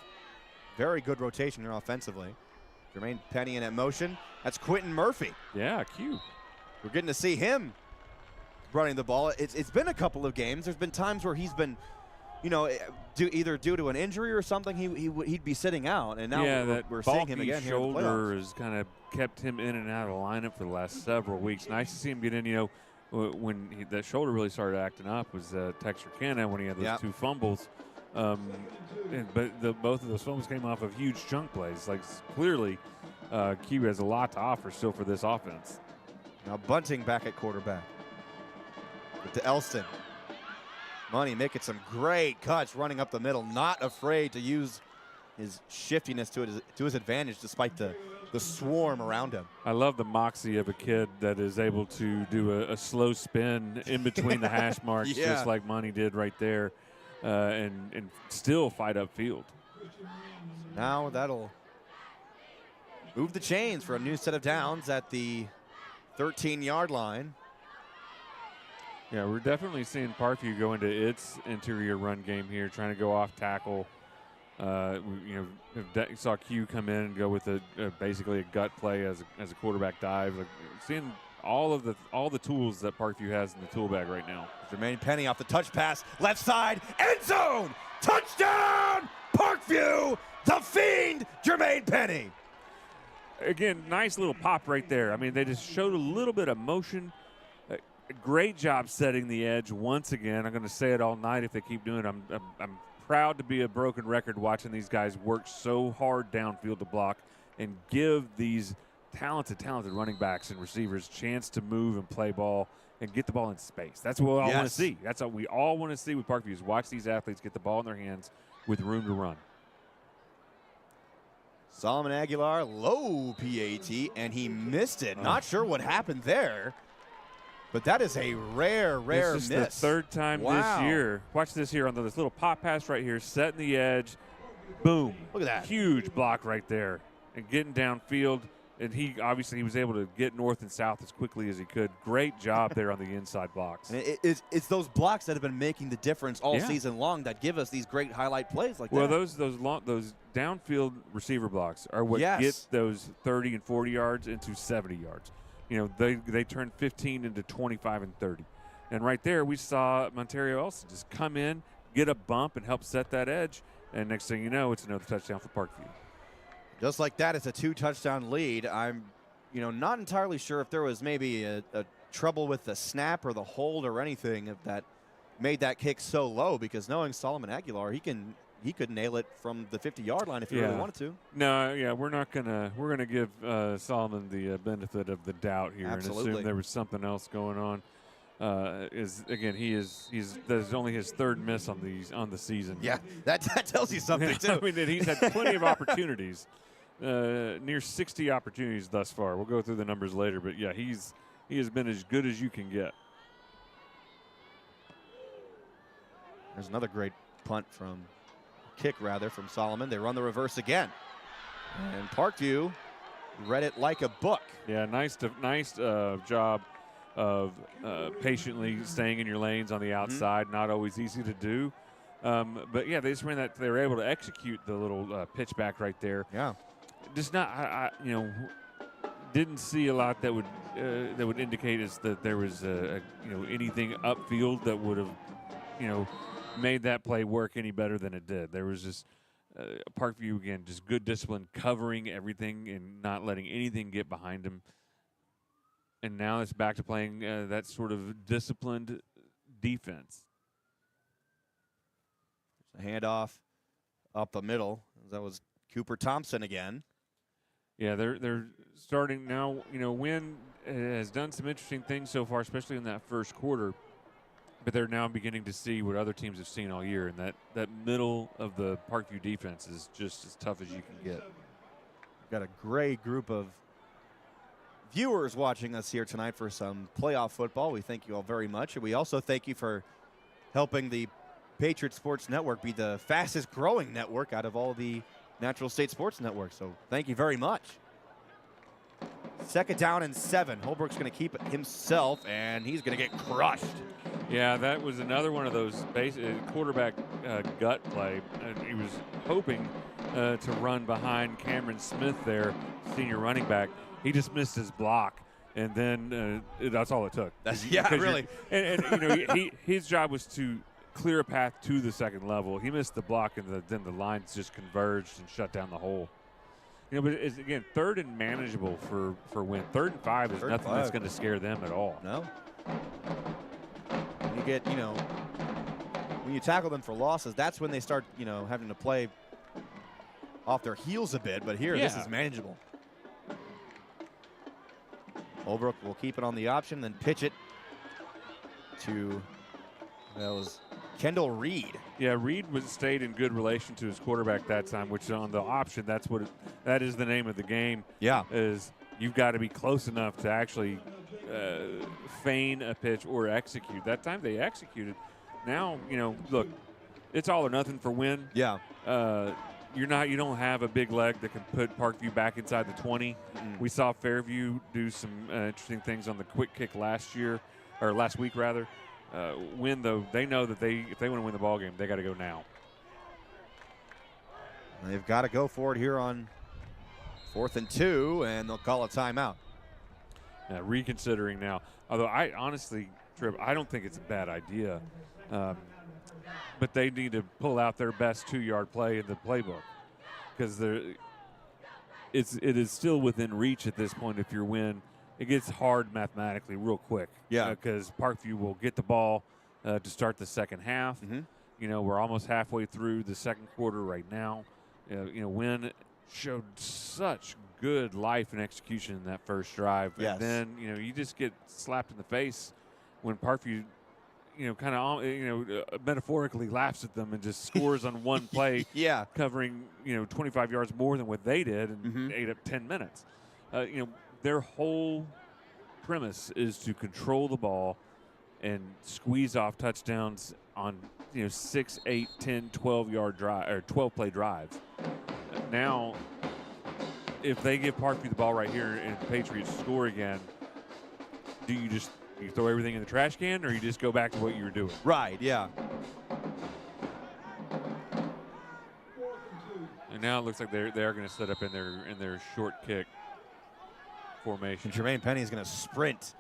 Very good rotation here offensively. Jermaine Penny in motion. That's Quentin Murphy. Yeah, cute. we're getting to see him running the ball. It's been a couple of games. There's been times where he's been, either due to an injury or something, he'd be sitting out, and now we're seeing him again here in the playoffs. Shoulder has kind of kept him in and out of the lineup for the last several weeks. Nice to see him get in. When that shoulder really started acting up was Texas Kenna when he had those 2 fumbles. But both of those fumbles came off of huge chunk plays. Like, clearly, Q has a lot to offer still for this offense. Now Bunting back at quarterback. To Elston. Money making some great cuts, running up the middle, not afraid to use his shiftiness to his advantage despite the swarm around him. I love the moxie of a kid that is able to do a slow spin in between the hash marks, just like Money did right there, and still fight upfield. Now that'll move the chains for a new set of downs at the 13-yard line. Yeah, we're definitely seeing Parkview go into its interior run game here, trying to go off tackle. Saw Q come in and go with basically a gut play as a quarterback dive. Like, seeing all the tools that Parkview has in the tool bag right now. Jermaine Penny off the touch pass, left side, end zone, touchdown, Parkview, the fiend, Jermaine Penny. Again, nice little pop right there. I mean, they just showed a little bit of motion. Great job setting the edge once again. I'm going to say it all night if they keep doing it. I'm proud to be a broken record watching these guys work so hard downfield to block and give these talented running backs and receivers chance to move and play ball and get the ball in space. That's what I want to see. That's what we all want to see with Parkview, is watch these athletes get the ball in their hands with room to run. Solomon Aguilar, low PAT, and he missed it. Not sure what happened there, but that is a rare this is miss. The third time this year. Watch this here on this little pop pass right here, setting the edge. Boom. Look at that. Huge block right there and getting downfield. And he was able to get north and south as quickly as he could. Great job there on the inside blocks. And it's those blocks that have been making the difference all season long that give us these great highlight plays like that. Well, those downfield receiver blocks are what get those 30 and 40 yards into 70 yards. They turn 15 into 25 and 30. And right there we saw Montario Elson just come in, get a bump, and help set that edge. And next thing you know, it's another touchdown for Parkview. Just like that, it's a 2-touchdown lead. I'm, not entirely sure if there was maybe a trouble with the snap or the hold or anything that made that kick so low, because knowing Solomon Aguilar, he could nail it from the 50-yard line if he really wanted to. No, we're gonna give Solomon the benefit of the doubt here and assume there was something else going on. That's only his third miss on the season. Yeah, that tells you something too. I mean, that he's had plenty of opportunities, near 60 opportunities thus far. We'll go through the numbers later, but yeah, he has been as good as you can get. There's another great kick from Solomon. They run the reverse again, and Parkview read it like a book. Yeah, nice job of patiently staying in your lanes on the outside. Not always easy to do, but yeah, they just ran that. They were able to execute the little pitch back right there. Yeah, just not. Didn't see a lot that would indicate that there was anything upfield that would have made that play work any better than it did. There was just Parkview, again, just good discipline, covering everything and not letting anything get behind him. And now it's back to playing that sort of disciplined defense. A handoff up the middle. That was Cooper Thompson again. Yeah, they're starting now. Wynne has done some interesting things so far, especially in that first quarter. But they're now beginning to see what other teams have seen all year, and that middle of the Parkview defense is just as tough as you can get. We've got a great group of viewers watching us here tonight for some playoff football. We thank you all very much, and we also thank you for helping the Patriots Sports Network be the fastest growing network out of all the Natural State Sports Networks. So thank you very much. 2nd down and 7. Holbrook's going to keep it himself, and he's going to get crushed. Yeah, that was another one of those quarterback gut play. He was hoping to run behind Cameron Smith there, senior running back. He just missed his block, and then that's all it took. Really. His job was to clear a path to the second level. He missed the block, and then the lines just converged and shut down the hole. But it's, again, 3rd and manageable for Wynne. 3rd and 5 is nothing that's going to scare them at all. No. When you get, when you tackle them for losses, that's when they start, having to play off their heels a bit. But here, this is manageable. Holbrook will keep it on the option, then pitch it to, that was Kendall Reed. Yeah, Reed stayed in good relation to his quarterback that time, which on the option, that is the name of the game. Yeah. Is you've got to be close enough to actually feign a pitch or execute. That time they executed. Now, look, it's all or nothing for Wynne. Yeah. You don't have a big leg that can put Parkview back inside the 20. We saw Fairview do some interesting things on the quick kick last week rather. Wynne, though, they know that if they want to win the ball game, they got to go now. They've got to go for it here on 4th and 2, and they'll call a timeout. Reconsidering now. Although I honestly, Trip, I don't think it's a bad idea. But they need to pull out their best 2-yard play in the playbook, because it is still within reach at this point. If you're Wynne, it gets hard mathematically real quick. Yeah. Because Parkview will get the ball to start the second half. We're almost halfway through the second quarter right now. Wynne showed such good life and execution in that first drive. Yes. And then, you just get slapped in the face when Parkview metaphorically laughs at them and just scores on one play, covering 25 yards more than what they did and ate up 10 minutes. Their whole premise is to control the ball and squeeze off touchdowns on 6, 8, 10, 12-yard drive or 12-play drives. Now, if they give Parkview the ball right here and the Patriots score again, do you just throw everything in the trash can, or you just go back to what you were doing? Right, yeah. And now it looks like they are going to set up in their short kick formation. And Jermaine Penny is going to sprint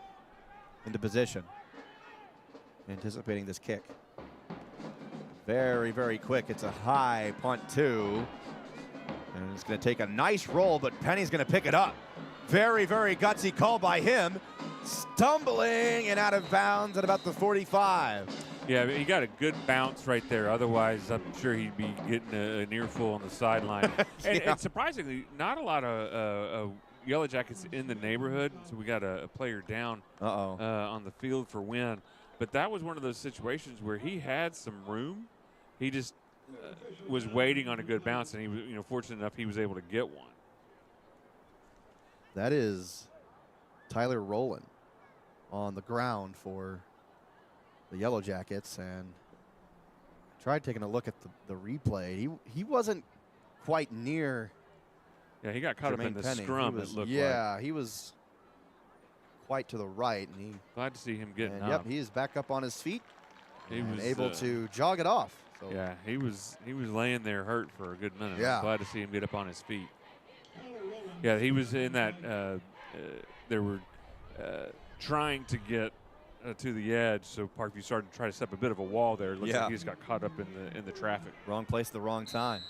into position, anticipating this kick. Very, very quick. It's a high punt, too. And it's going to take a nice roll, but Penny's going to pick it up. Very, very gutsy call by him. Stumbling and out of bounds at about the 45. Yeah, he got a good bounce right there. Otherwise, I'm sure he'd be getting an earful on the sideline. And surprisingly, not a lot of Yellowjackets in the neighborhood, so we got a player down on the field for Wynne. But that was one of those situations where he had some room. He just was waiting on a good bounce, and he was fortunate enough he was able to get one. That is Tyler Rowland on the ground for the Yellowjackets, and tried taking a look at the replay. He wasn't quite near. Yeah, he got caught up in the scrum. It looked like. He was quite to the right, and glad to see him getting up. Yep, he is back up on his feet. He was able to jog it off. So. Yeah, he was laying there hurt for a good minute. Yeah. I'm glad to see him get up on his feet. Yeah, he was in that. They were trying to get to the edge, so Parkview started to try to set up a bit of a wall there. It looks like he just got caught up in the traffic. Wrong place at the wrong time.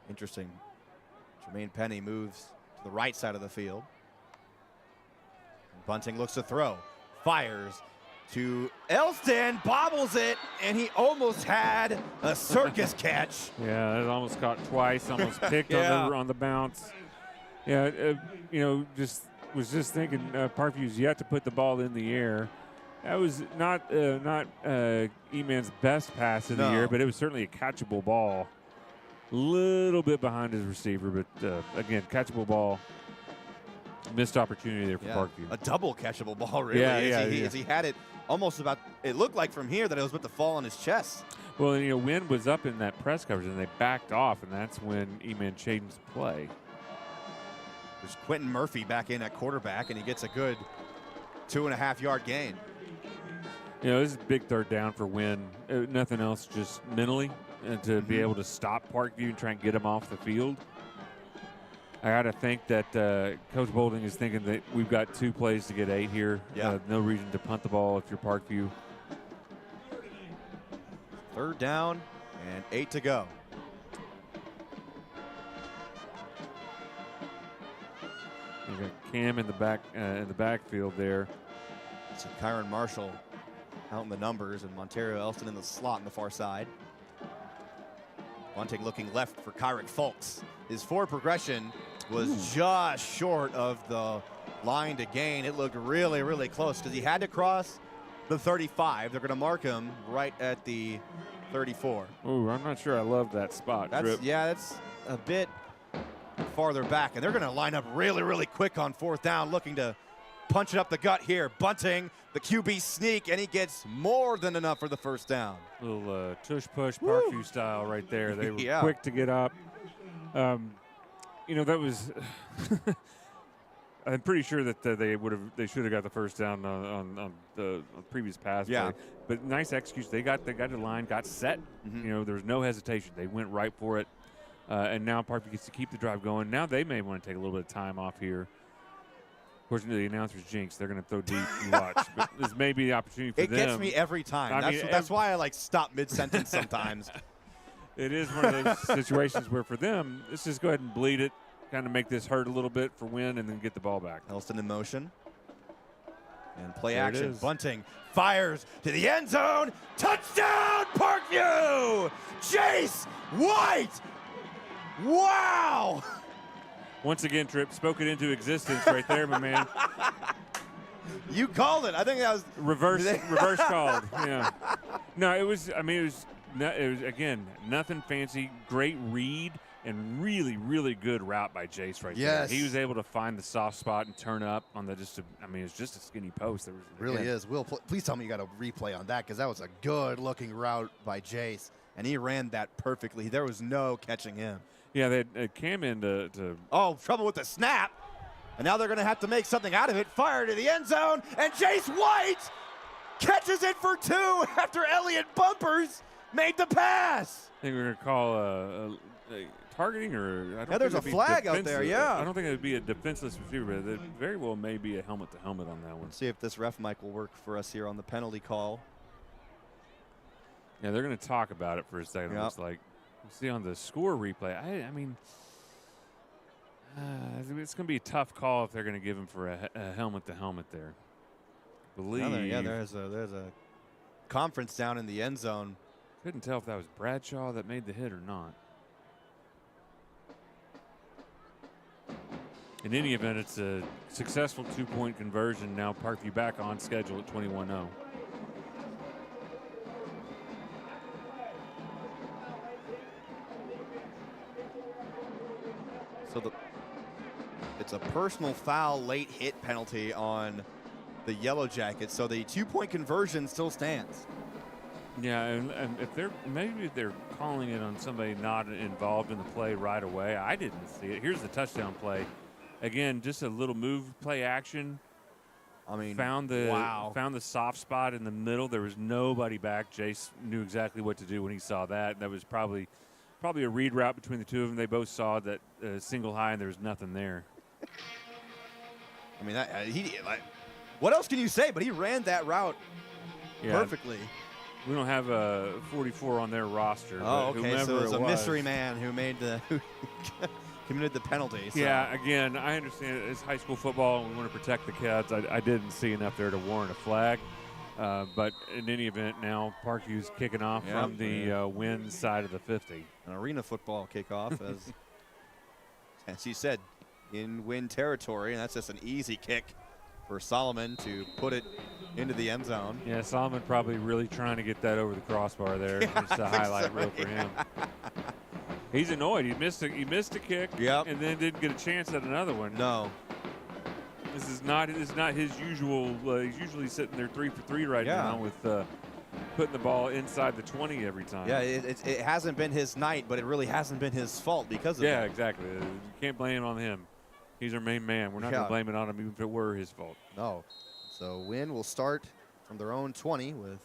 Interesting. Jermaine Penny moves to the right side of the field. Bunting looks to throw. Fires to Elston, bobbles it, and he almost had a circus catch. Yeah, it almost caught twice, almost picked on the bounce. Yeah, was just thinking Parkview's yet to put the ball in the air. That was not E-Man's best pass of the year, but it was certainly a catchable ball. Little bit behind his receiver, but again, catchable ball. Missed opportunity there for Parkview. A double catchable ball, really. As he had it almost about, it looked like from here that it was about to fall on his chest. Well, Wynne was up in that press coverage, and they backed off, and that's when E-Man changed the play. There's Quentin Murphy back in at quarterback, and he gets a good 2.5-yard gain. You know, this is a big third down for Wynne. Nothing else, just mentally, and to be able to stop Parkview and try and get them off the field. I got to think that Coach Bolding is thinking that we've got 2 plays to get 8 here. Yeah. No reason to punt the ball if you're Parkview. Third down and 8 to go. You got Cam in the backfield there. So Kyron Marshall out in the numbers, and Monterio Elston in the slot on the far side. Bunting looking left for Kyrick Fulks. His forward progression was just short of the line to gain. It looked really, really close because he had to cross the 35. They're going to mark him right at the 34. Ooh, I'm not sure I love that spot. Yeah, that's a bit farther back, and they're going to line up really, really quick on 4th down, looking to punch it up the gut here. Bunting, the QB sneak, and he gets more than enough for the 1st down. Little tush-push Parkview style right there. They were Yeah. quick to get up. You know, that was I'm pretty sure that they should have got the 1st down on the previous pass play. But nice execution. They got the line, got set. You know, there was no hesitation. They went right for it. And now Parkview gets to keep the drive going. Now they may want to take a little bit of time off here. Of course, the announcers jinx. They're going to throw deep. You watch. But this may be the opportunity for them. It gets me every time. That's why I like stop mid-sentence sometimes. It is one of those situations where for them, let's just go ahead and bleed it, kind of make this hurt a little bit for Wynne, and then get the ball back. Elston in motion. And play There it action. is. Bunting fires to the end zone. Touchdown, Parkview! Chase White! Wow! Once again, Tripp spoke it into existence right there, my man. You called it. I think that was Reverse called. Yeah. No, it was. I mean, it was again nothing fancy. Great read and really, really good route by Jace right there. He was able to find the soft spot and turn up on the it's just a skinny post. There was, really is. Will, please tell me you got a replay on that, because that was a good-looking route by Jace, and he ran that perfectly. There was no catching him. Yeah, they had Cam in to Oh, trouble with the snap. And now they're going to have to make something out of it. Fire to the end zone, and Jace White catches it for 2 after Elliott Bumpers made the pass. I think we're going to call a targeting, or I don't think there's a it'd be flag out there, defensive. I don't think it would be a defenseless receiver, but it very well may be a helmet-to-helmet on that one. Let's see if this ref mic will work for us here on the penalty call. Yeah, they're going to talk about it for a second. It looks like. See on the score replay. I mean, it's going to be a tough call if they're going to give him for a helmet-to-helmet there. There's a conference down in the end zone. Couldn't tell if that was Bradshaw that made the hit or not. In any event, it's a successful 2-point conversion. Now Parkview back on schedule at 21-0. So it's a personal foul late hit penalty on the Yellowjackets. So the 2-point conversion still stands. Yeah, and if they're calling it on somebody not involved in the play right away. I didn't see it. Here's the touchdown play. Again, just a little move, play action. I mean, found the soft spot in the middle. There was nobody back. Jace knew exactly what to do when he saw that. That was probably a read route between the two of them. They both saw that single high, and there was nothing there. I mean, what else can you say? But he ran that route perfectly. We don't have a 44 on their roster. Oh, okay. So it was a mystery man who committed the penalty. So. Yeah, again, I understand it's high school football and we want to protect the kids. I didn't see enough there to warrant a flag. But in any event, now Parkview's kicking off from the Wynne side of the 50. An arena football kickoff, as you said, in Wynne territory, and that's just an easy kick for Solomon to put it into the end zone. Yeah, Solomon probably really trying to get that over the crossbar there. Just a highlight reel for him. He's annoyed. He missed a kick, and then didn't get a chance at another one. No. This is not his usual. He's usually sitting there 3 for 3 right now with putting the ball inside the 20 every time. Yeah, it hasn't been his night, but it really hasn't been his fault because of Yeah, exactly. You can't blame it on him. He's our main man. We're not going to blame it on him even if it were his fault. No. So Wynne will start from their own 20 with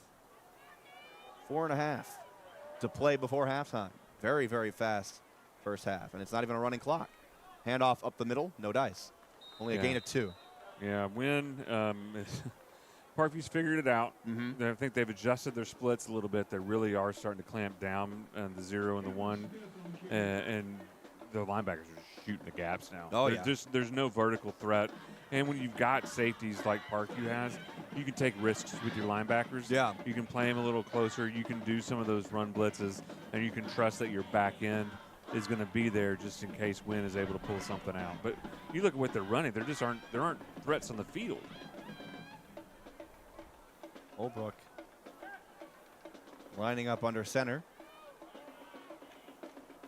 4.5 to play before halftime. Very, very fast first half, and it's not even a running clock. Handoff up the middle, no dice. Only a gain of 2. Yeah, Wynne, Parkview's figured it out. I think they've adjusted their splits a little bit. They really are starting to clamp down on the 0 and the 1, and the linebackers are shooting the gaps now. Oh, there's no vertical threat. And when you've got safeties like Parkview has, you can take risks with your linebackers. Yeah. You can play them a little closer. You can do some of those run blitzes, and you can trust that your back end is going to be there just in case Wynne is able to pull something out. But you look at what they're running, there aren't threats on the field. Holbrook lining up under center,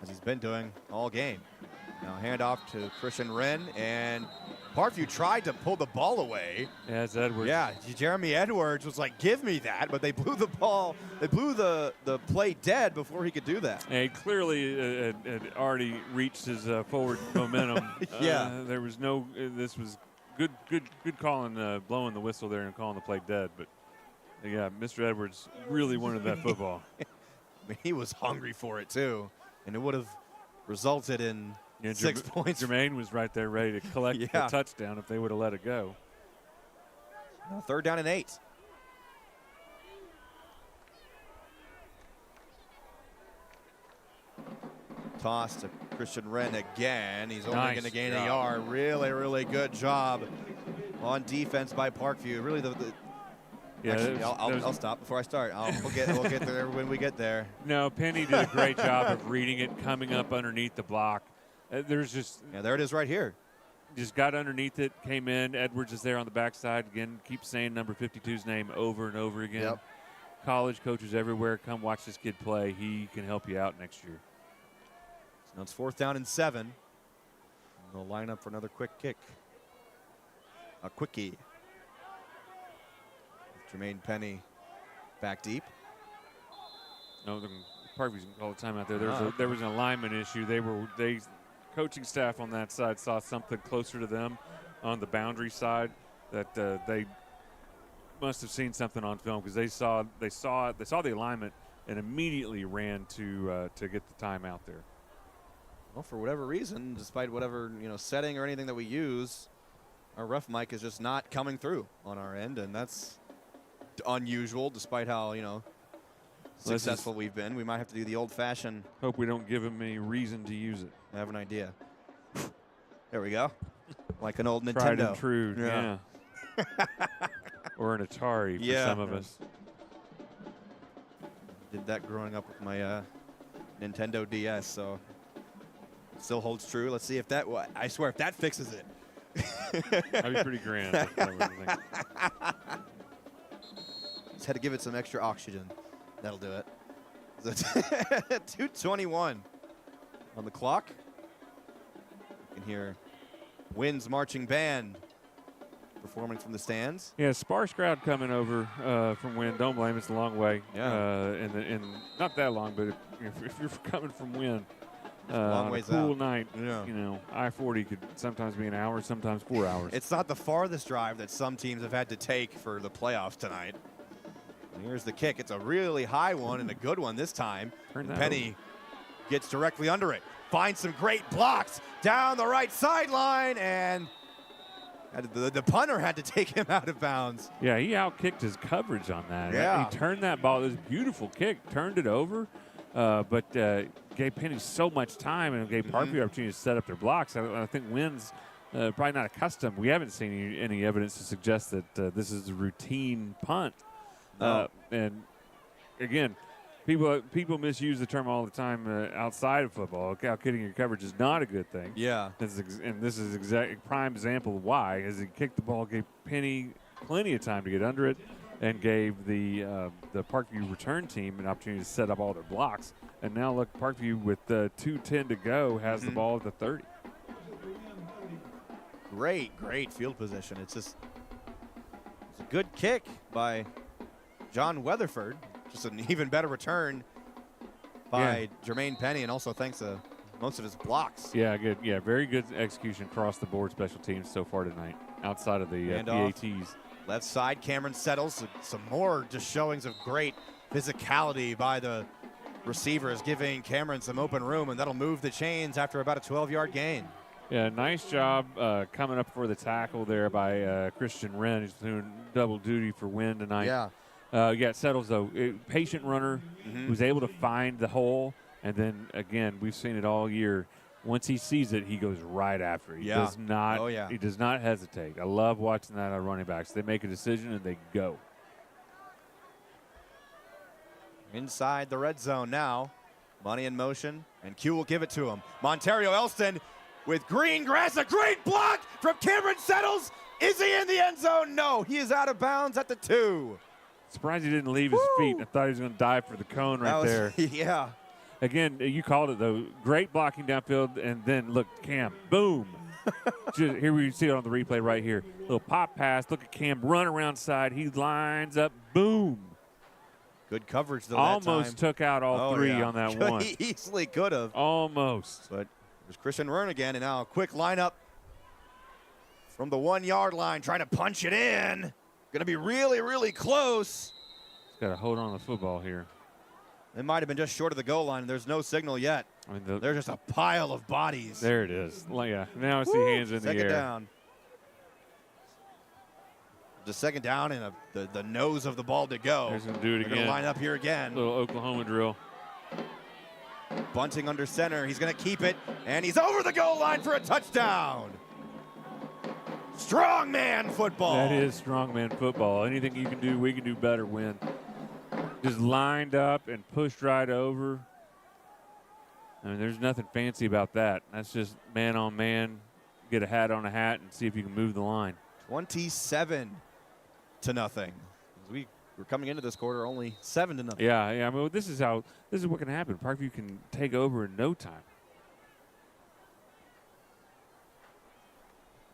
as he's been doing all game. Now handoff to Christian Wren, and Parkview tried to pull the ball away. Yeah, it's Edwards. Yeah, Jeremy Edwards was like, give me that, but they blew the ball. They blew the play dead before he could do that. And he clearly had already reached his forward momentum. Yeah. There was no, this was good calling, blowing the whistle there and calling the play dead. But yeah, Mr. Edwards really wanted that football. I mean, he was hungry for it too, and it would have resulted in 6 points. Jermaine was right there ready to collect the touchdown if they would have let it go. Now 3rd down and 8. Toss to Christian Wren again. He's only going to gain a yard. Really, really good job on defense by Parkview. Really, actually, I'll stop before I start. We'll get there when we get there. No, Penny did a great job of reading it, coming up underneath the block. There's just there it is right here. Just got underneath it, came in. Edwards is there on the backside again. Keeps saying number 52's name over and over again. Yep. College coaches everywhere, come watch this kid play. He can help you out next year. So now it's 4th down and 7. And they'll line up for another quick kick. A quickie. Jermaine Penny back deep. No, the Parkview's all the time out there. There was an alignment issue. Coaching staff on that side saw something closer to them on the boundary side that they must have seen something on film, because they saw the alignment and immediately ran to get the time out there. Well, for whatever reason, despite whatever setting or anything that we use, our ref mic is just not coming through on our end, and that's unusual. Despite how successful we've been, we might have to do the old-fashioned. Hope we don't give him any reason to use it. I have an idea. There we go. Like an old Nintendo. Tried and true, yeah. Or an Atari for some of us. Did that growing up with my Nintendo DS, so it still holds true. Let's see if that. I swear, if that fixes it. That'd be pretty grand. Just had to give it some extra oxygen. That'll do it. 2:21 on the clock. You can hear Wynne's marching band performing from the stands. Yeah, sparse crowd coming over from Wynne. Don't blame, it's a long way. Yeah. And not that long, but if you're coming from Wynne, long ways on a cool out. night, I-40 could sometimes be an hour, sometimes 4 hours. It's not the farthest drive that some teams have had to take for the playoffs tonight. And here's the kick. It's a really high one and a good one this time. Penny gets directly under it. Finds some great blocks down the right sideline, and the punter had to take him out of bounds. Yeah, he outkicked his coverage on that. Yeah. He turned that ball. It was a beautiful kick. Turned it over, but gave Penny so much time and gave Parkview opportunity to set up their blocks. I think Wynne's probably not accustomed. We haven't seen any evidence to suggest that this is a routine punt. No. And again, people misuse the term all the time outside of football. Outkidding your coverage is not a good thing. Yeah. And this is exact prime example of why. As he kicked the ball, gave Penny plenty of time to get under it, and gave the Parkview return team an opportunity to set up all their blocks. And now look, Parkview with 2:10 to go has the ball at the 30. Great field position. It's a good kick by John Weatherford. Just an even better return by Jermaine Penny, and also thanks to most of his blocks. Yeah, good. Yeah, very good execution across the board, special teams so far tonight, outside of the PATs. Left side, Cameron settles. Some more just showings of great physicality by the receivers, giving Cameron some open room, and that'll move the chains after about a 12-yard gain. Yeah, nice job coming up for the tackle there by Christian Wren. He's doing double duty for Wynne tonight. Yeah. Yeah, it settles, though. Patient runner who's able to find the hole, and then, again, we've seen it all year. Once he sees it, he goes right after it. He does not, he does not hesitate. I love watching that on running backs. They make a decision, and they go. Inside the red zone now. Money in motion, and Q will give it to him. Montario Elston with green grass, a great block from Cameron Settles. Is he in the end zone? No, he is out of bounds at the 2. Surprised he didn't leave his feet. I thought he was going to dive for the cone right there. Yeah. Again, you called it, though. Great blocking downfield, and then, look, Cam, boom. Here we see it on the replay right here. Little pop pass. Look at Cam run around side. He lines up, boom. Good coverage, though, Almost took out all three on that one. He easily could have. Almost. But there's Christian Wern again, and now a quick lineup from the 1-yard line, trying to punch it in. Going to be really, really close. He's got to hold on to the football here. It might have been just short of the goal line. There's no signal yet. I mean, there's just a pile of bodies. There it is. Yeah, now I see hands in the air. Second down. The second down and the nose of the ball to go. He's going to do it again. Going to line up here again. Little Oklahoma drill. Bunting under center. He's going to keep it, and he's over the goal line for a touchdown. Strongman football. That is strongman football. Anything you can do, we can do better. Win. Just lined up and pushed right over. I mean, there's nothing fancy about that. That's just man on man. Get a hat on a hat and see if you can move the line. 27-0. We were coming into this quarter only 7-0. Yeah. I mean, this is what can happen. Parkview can take over in no time.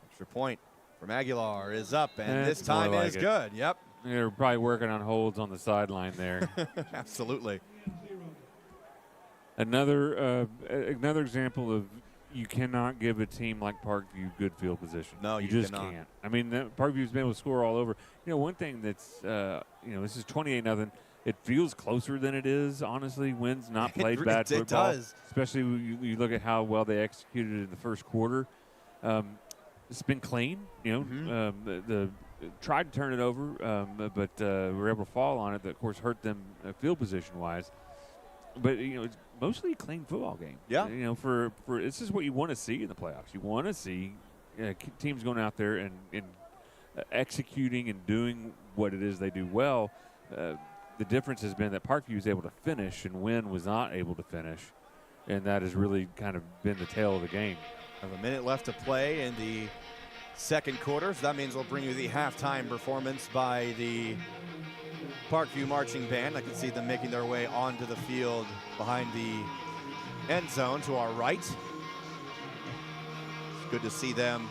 Extra point from Aguilar is up, and this time is good. Yep. They're probably working on holds on the sideline there. Absolutely. Another example of you cannot give a team like Parkview good field position. No, you just can't. I mean, Parkview's been able to score all over. You know, one thing that's this is 28-0. It feels closer than it is. Honestly, Wynne's not played bad football. It does. Especially when you look at how well they executed in the first quarter. It's been clean. You know, the tried to turn it over, but were able to fall on it. That, of course, hurt them field position-wise. But, you know, it's mostly a clean football game. Yeah. You know, for this is what you want to see in the playoffs. You want to see teams going out there and executing and doing what it is they do well. The difference has been that Parkview was able to finish and Wynne was not able to finish. And that has really kind of been the tail of the game. Have a minute left to play in the second quarter, so that means we'll bring you the halftime performance by the Parkview marching band. I can see them making their way onto the field behind the end zone to our right. It's good to see them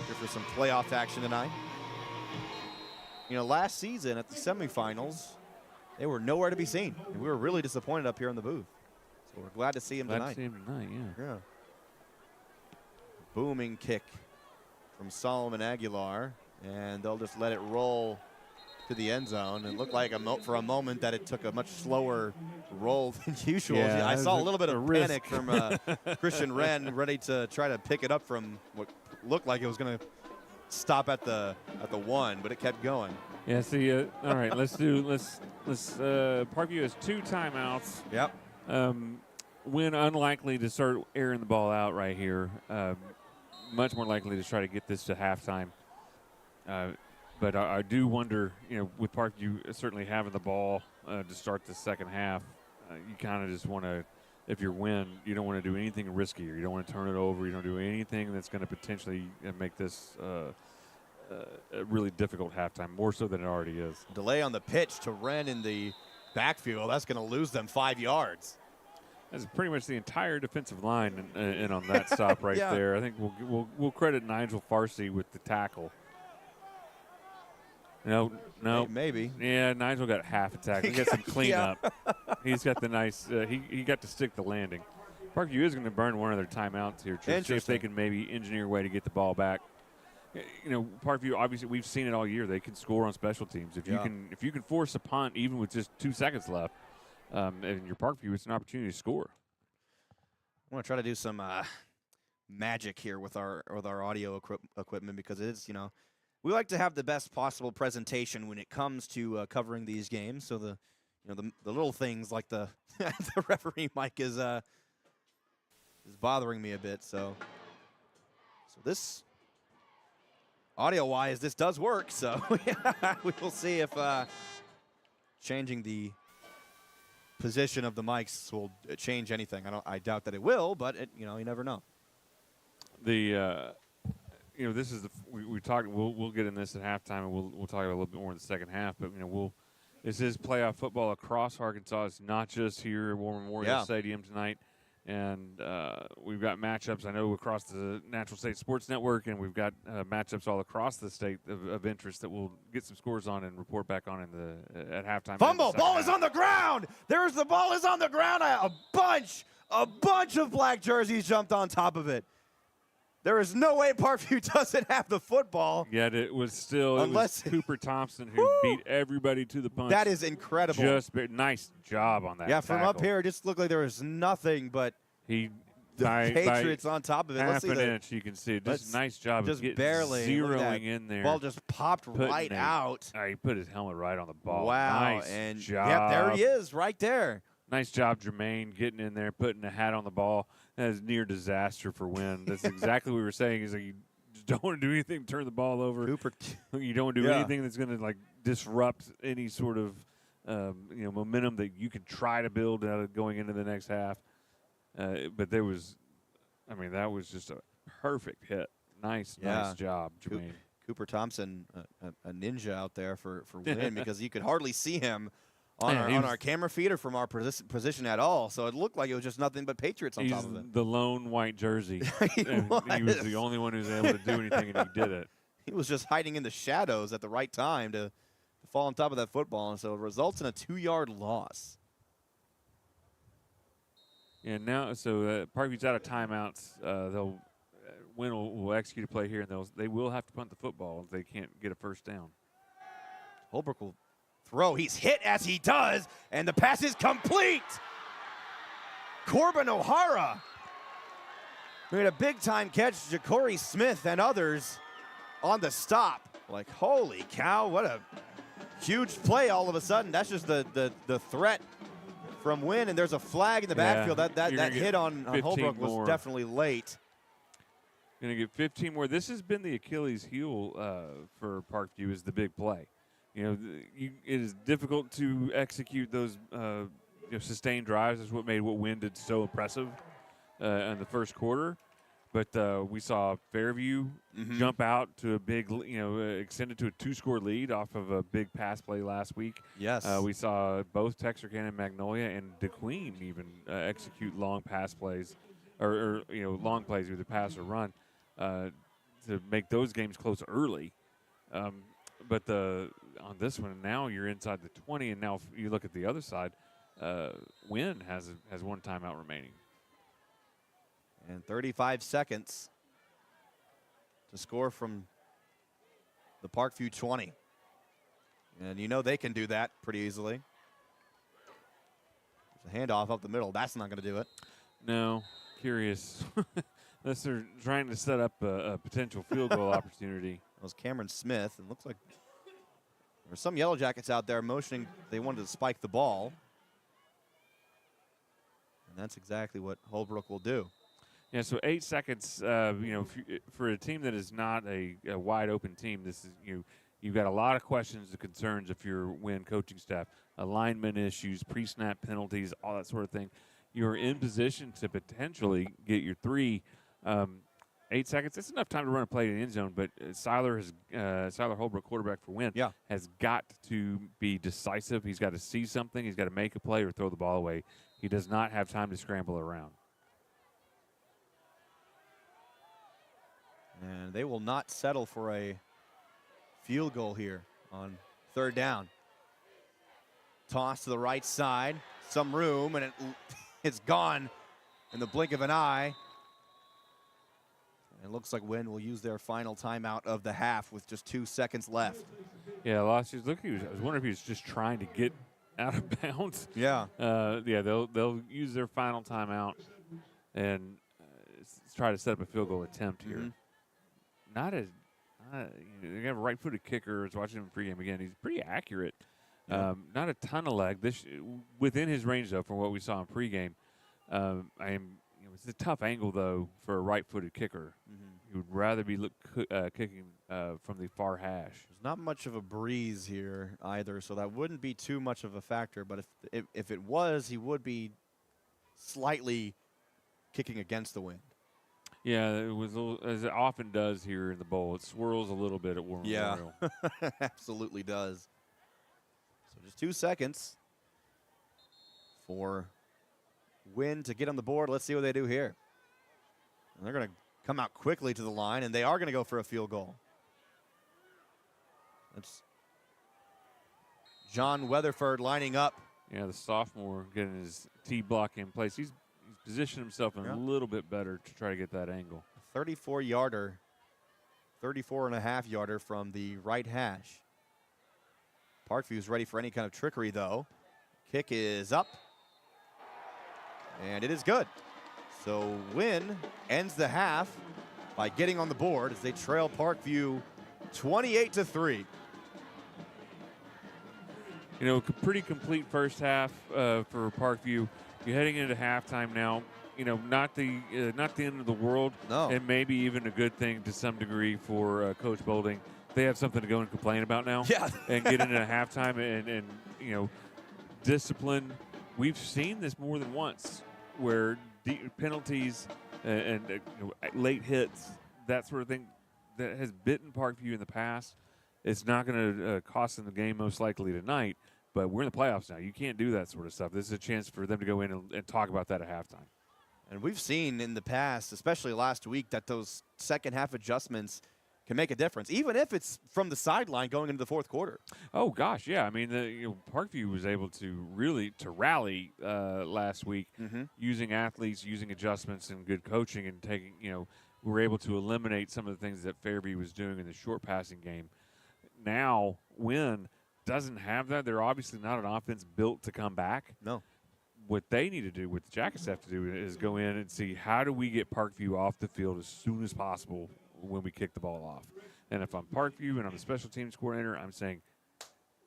here for some playoff action tonight. You know, last season at the semifinals, they were nowhere to be seen. And we were really disappointed up here in the booth. So we're glad to see them tonight. Glad to see him tonight, yeah. Booming kick from Solomon Aguilar, and they'll just let it roll to the end zone. It looked like for a moment that it took a much slower roll than usual. Yeah, I saw a little bit of panic from Christian Wren, ready to try to pick it up from what looked like it was going to stop at the 1, but it kept going. Yeah. See. All right. Parkview has 2 timeouts. Yep. Wynne unlikely to start airing the ball out right here. Much more likely to try to get this to halftime. But I do wonder, you know, with Parkview certainly having the ball to start the second half, you kind of just want to, if you're Wynne, you don't want to do anything riskier. You don't want to turn it over. You don't do anything that's going to potentially make this a really difficult halftime, more so than it already is. Delay on the pitch to Wren in the backfield. That's going to lose them 5 yards. That's pretty much the entire defensive line in on that stop right there. I think we'll credit Nigel Farsi with the tackle. No. Maybe. Yeah, Nigel got half a tackle. He got some cleanup. He's got the nice. He got to stick the landing. Parkview is going to burn one of their timeouts here, to see if they can maybe engineer a way to get the ball back. You know, Parkview, obviously, we've seen it all year. They can score on special teams. If you can force a punt even with just 2 seconds left, in your Parkview, it's an opportunity to score. I want to try to do some magic here with our audio equipment, because it is, we like to have the best possible presentation when it comes to covering these games. So the little things like the the referee mic is bothering me a bit. So this audio-wise, this does work. So we will see if changing the position of the mics will change anything. I doubt that it will, but you never know. This is we talked. We'll get in this at halftime, and we'll talk about a little bit more in the second half. But this is playoff football across Arkansas. It's not just here at War Memorial Stadium tonight. And we've got matchups, I know, across the Natural State Sports Network, and we've got matchups all across the state of interest that we'll get some scores on and report back on at halftime. Fumble! Ball is on the ground! The ball is on the ground! A bunch of black jerseys jumped on top of it. There is no way Parkview doesn't have the football. Yet it was Cooper Thompson who beat everybody to the punch. That is incredible. Nice job on that. Yeah, from up here, it just looked like there was nothing but the Patriots on top of it. Half an inch, you can see. Just nice job just of barely zeroing in there. Ball just popped right out. He put his helmet right on the ball. Wow. Nice job. Yep, there he is right there. Nice job, Jermaine, getting in there, putting a hat on the ball. That is near disaster for Wynne. That's exactly what we were saying. Is you just don't want to do anything to turn the ball over. You don't want to do anything that's going to disrupt any sort of momentum that you could try to build going into the next half. But that was just a perfect hit. Nice job, Jermaine. Cooper Thompson, a ninja out there for Wynne, because you could hardly see him on our camera feed or from our position at all. So it looked like it was just nothing but Patriots on top of it. The lone white jersey. He was the only one who was able to do anything, and he did it. He was just hiding in the shadows at the right time to fall on top of that football, and so it results in a 2-yard loss. And now, so Parkview's out of timeouts. Wynne will execute a play here, and they will have to punt the football if they can't get a first down. Holbrook will throw. He's hit as he does, and the pass is complete. Corbin O'Hara made a big-time catch. Ja'Cory Smith and others on the stop. Like, holy cow, what a huge play all of a sudden. That's just the threat from Wynne, and there's a flag in the backfield. That hit on Holbrook was definitely late. Going to get 15 more. This has been the Achilles heel for Parkview, is the big play. It is difficult to execute those sustained drives. That's what made what Wynne did so impressive in the first quarter. But we saw Fairview jump out to a big, extended to a 2-score lead off of a big pass play last week. Yes. We saw both Texarkana and Magnolia and DeQueen even execute long pass plays, or long plays, either pass or run, to make those games close early. But on this one, now you're inside the 20, and now if you look at the other side, Wynne has one timeout remaining. And 35 seconds to score from the Parkview 20. And they can do that pretty easily. There's a handoff up the middle. That's not going to do it. No, curious. Unless they're trying to set up a potential field goal opportunity. It was Cameron Smith. It looks like there were some Yellowjackets out there motioning they wanted to spike the ball. And that's exactly what Holbrook will do. Yeah, so 8 seconds, for a team that is not a wide-open team, this is you've got a lot of questions and concerns if you're Wynne coaching staff. Alignment issues, pre-snap penalties, all that sort of thing. You're in position to potentially get your 3. 8 seconds, it's enough time to run a play in the end zone, but Siler Holbrook, quarterback for Wynne, has got to be decisive. He's got to see something. He's got to make a play or throw the ball away. He does not have time to scramble around. And they will not settle for a field goal here on 3rd down. Toss to the right side, some room, and it's gone in the blink of an eye. And it looks like Wynne will use their final timeout of the half with just 2 seconds left. Yeah, Lost. I was wondering if he was just trying to get out of bounds. Yeah. Yeah, they'll use their final timeout and try to set up a field goal attempt here. They're gonna have a right-footed kicker. I was watching him pregame again. He's pretty accurate. Yeah. Not a ton of lag. Within his range though, from what we saw in pregame. It's a tough angle though for a right-footed kicker. He would rather be kicking from the far hash. There's not much of a breeze here either, so that wouldn't be too much of a factor. But if it was, he would be slightly kicking against the wind. Yeah, it was as it often does here in the bowl. It swirls a little bit at War Memorial. Absolutely does. So just 2 seconds for Wynne to get on the board. Let's see what they do here. And they're going to come out quickly to the line, and they are going to go for a field goal. That's John Weatherford lining up. Yeah, the sophomore getting his tee block in place. He's positioned himself in a little bit better to try to get that angle. 34-yarder, 34.5-yarder from the right hash. Parkview's ready for any kind of trickery, though. Kick is up, and it is good. So Wynne ends the half by getting on the board as they trail Parkview 28-3. You know, pretty complete first half for Parkview. You're heading into halftime now. You know, not the end of the world. No. And maybe even a good thing to some degree for Coach Bolding. They have something to go and complain about now. Yeah. And get into halftime and you know, discipline. We've seen this more than once where penalties and late hits, that sort of thing, that has bitten Parkview in the past. It's not going to cost them the game most likely tonight. But we're in the playoffs now. You can't do that sort of stuff. This is a chance for them to go in and talk about that at halftime. And we've seen in the past, especially last week, that those second half adjustments can make a difference, even if it's from the sideline going into the fourth quarter. Oh, gosh, yeah. I mean, Parkview was able to really rally last week using athletes, using adjustments and good coaching and taking, we were able to eliminate some of the things that Fairview was doing in the short passing game. Now, Wynne doesn't have that. They're obviously not an offense built to come back. No. What they need to do, what the Jackets have to do, is go in and see how do we get Parkview off the field as soon as possible when we kick the ball off. And if I'm Parkview and I'm the special teams coordinator, I'm saying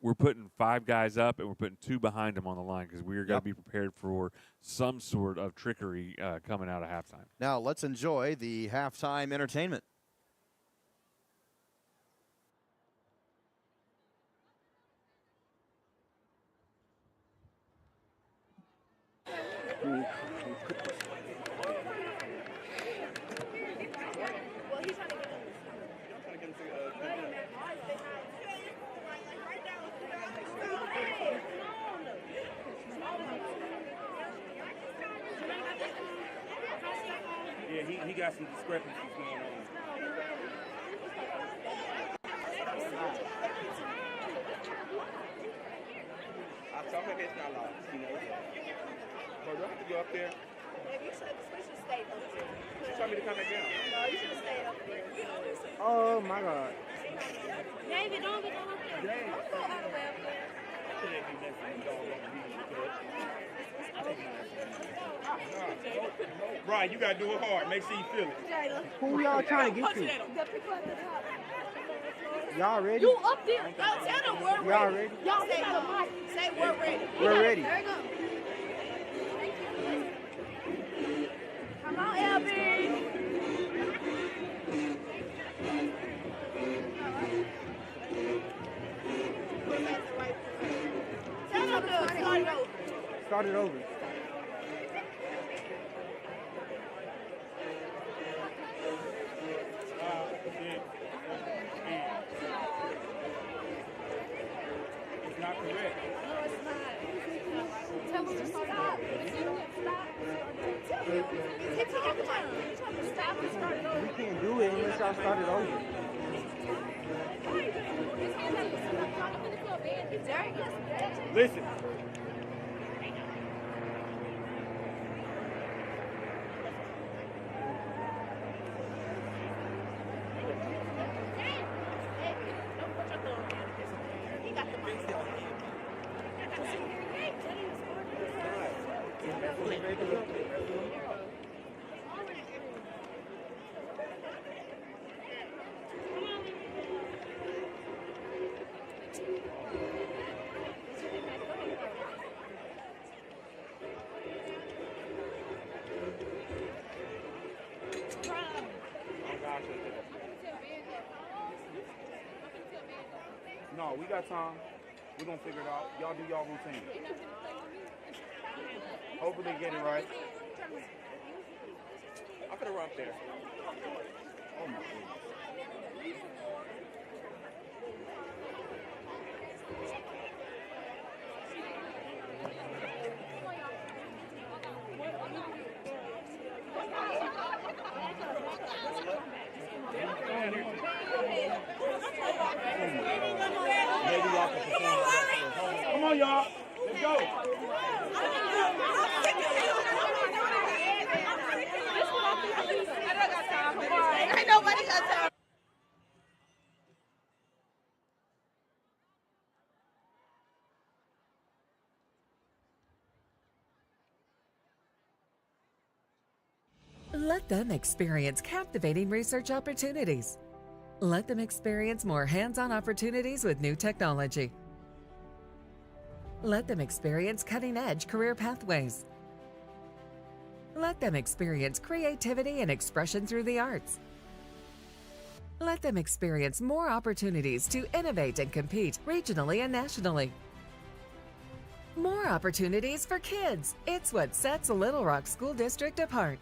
we're putting 5 guys up and we're putting 2 behind them on the line because we're going to be prepared for some sort of trickery coming out of halftime. Now let's enjoy the halftime entertainment. Yeah, he got some discrepancies going on. I told him it's not lost, But do I have to go up there? Maybe you should stay up there. She told me to come back down. No, you should have stayed up there. Oh my God. David, don't go up there. Dang. Don't go all the way up there. Right, you gotta do it hard. Make sure you feel it. Who y'all trying to get to? Y'all ready? You up there. Y'all tell them we're ready. Y'all ready? Y'all say the mic. Say we're ready. We're ready. There you go. Come on, Elby. Tell them to start it over. Start it over. It's not correct. No, it's not. Tell them to stop. Tell them. Take your time. Tell them to stop and start it over. We can't do it unless y'all start it over. Listen. No, we got time. We're going to figure it out. Y'all do y'all routine. Hopefully get it right. I'm going to run up there. Oh, my goodness. Come on, y'all. Let's go. Ain't nobody got time. Let them experience captivating research opportunities. Let them experience more hands-on opportunities with new technology. Let them experience cutting-edge career pathways. Let them experience creativity and expression through the arts. Let them experience more opportunities to innovate and compete regionally and nationally. More opportunities for kids. It's what sets Little Rock School District apart.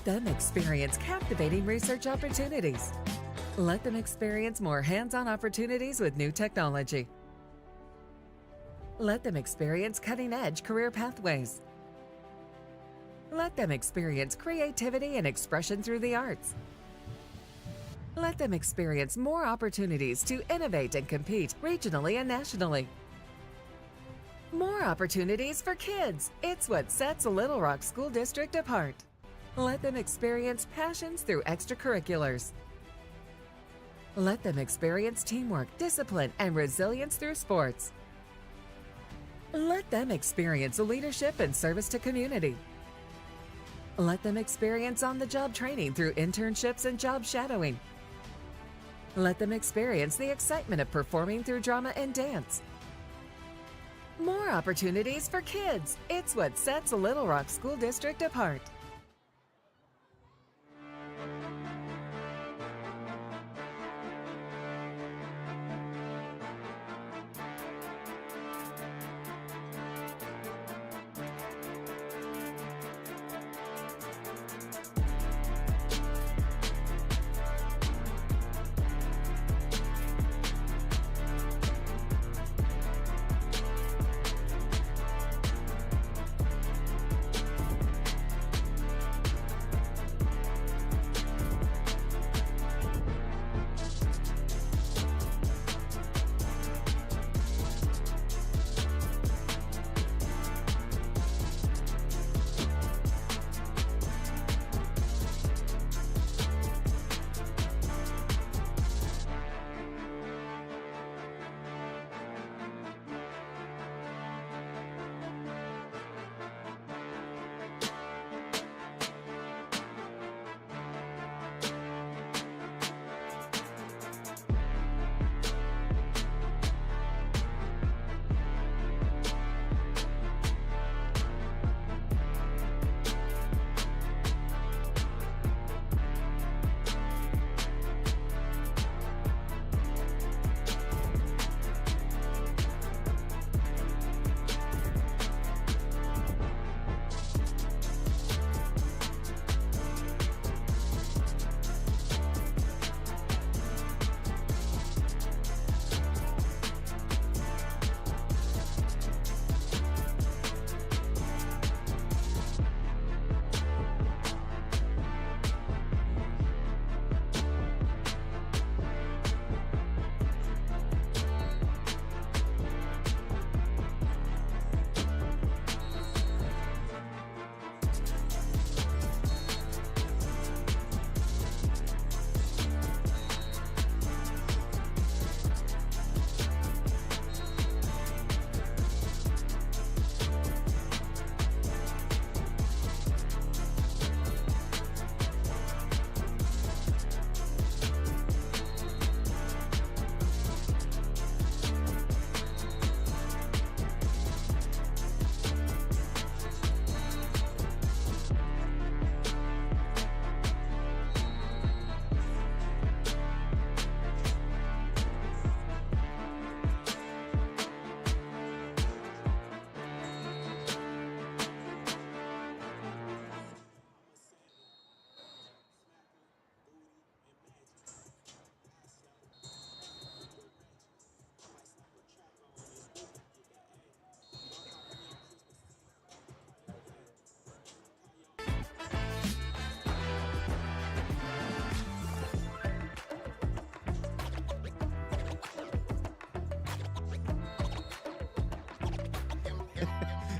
Let them experience captivating research opportunities. Let them experience more hands-on opportunities with new technology. Let them experience cutting-edge career pathways. Let them experience creativity and expression through the arts. Let them experience more opportunities to innovate and compete regionally and nationally. More opportunities for kids. It's what sets Little Rock School District apart. Let them experience passions through extracurriculars. Let them experience teamwork, discipline, and resilience through sports. Let them experience leadership and service to community. Let them experience on-the-job training through internships and job shadowing. Let them experience the excitement of performing through drama and dance. More opportunities for kids. It's what sets Little Rock School District apart.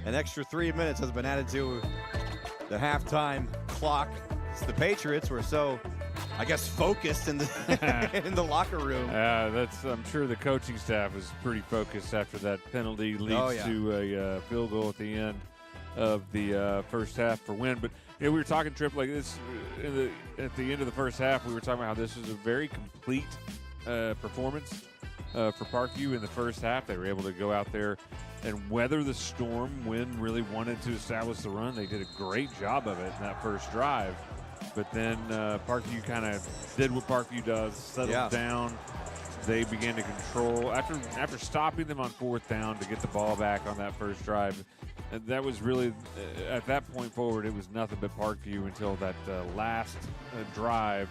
An extra 3 minutes has been added to the halftime clock. The Patriots were so, I guess, focused in the in the locker room. I'm sure the coaching staff was pretty focused after that penalty leads to a field goal at the end of the first half for Wynne. But we were talking, Trip, like this at the end of the first half. We were talking about how this was a very complete performance for Parkview in the first half. They were able to go out there and weather the storm. Wynne really wanted to establish the run. They did a great job of it in that first drive. But then Parkview kind of did what Parkview does, settled down. They began to control. After stopping them on fourth down to get the ball back on that first drive, that was really, at that point forward, it was nothing but Parkview until that last drive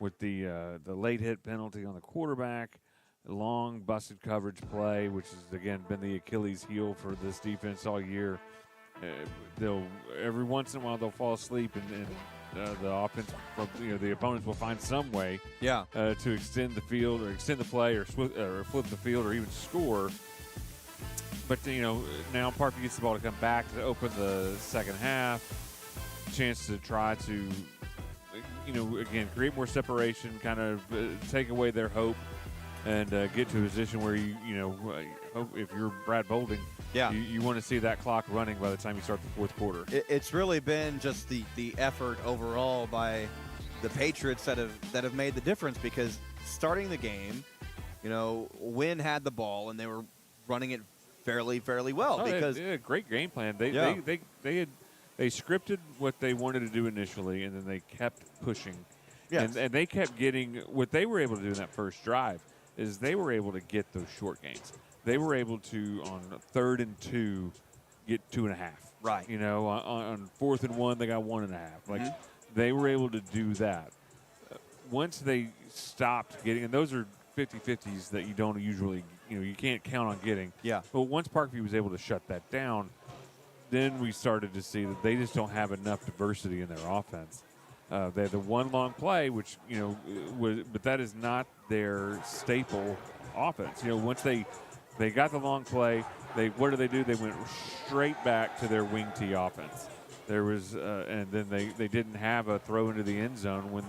with the late hit penalty on the quarterback, long busted coverage play, which has, again, been the Achilles heel for this defense all year. They'll every once in a while they'll fall asleep and the offense, the opponents will find some way to extend the field or extend the play or flip the field or even score. But, now Parkview gets the ball to come back to open the second half. Chance to try to, again, create more separation, kind of take away their hope and get to a position where hope if you're Brad Bolding, Yeah. You want to see that clock running by the time you start the fourth quarter. It's really been just the effort overall by the Patriots that have made the difference, because starting the game, Wynne had the ball and they were running it fairly well. Because they had a great game plan. They scripted what they wanted to do initially, and then they kept pushing. Yes. And they kept getting what they were able to do in that first drive is they were able to get those short gains. They were able to, on 3rd and 2, get 2.5. Right. On 4th and 1, they got 1.5. Like they were able to do that. Once they stopped getting, and those are 50-50s that you don't usually, you can't count on getting. Yeah. But once Parkview was able to shut that down, then we started to see that they just don't have enough diversity in their offense. They had the one long play, which, but that is not their staple offense. Once they got the long play, what did they do? They went straight back to their wing tee offense. There was, and then they didn't have a throw into the end zone when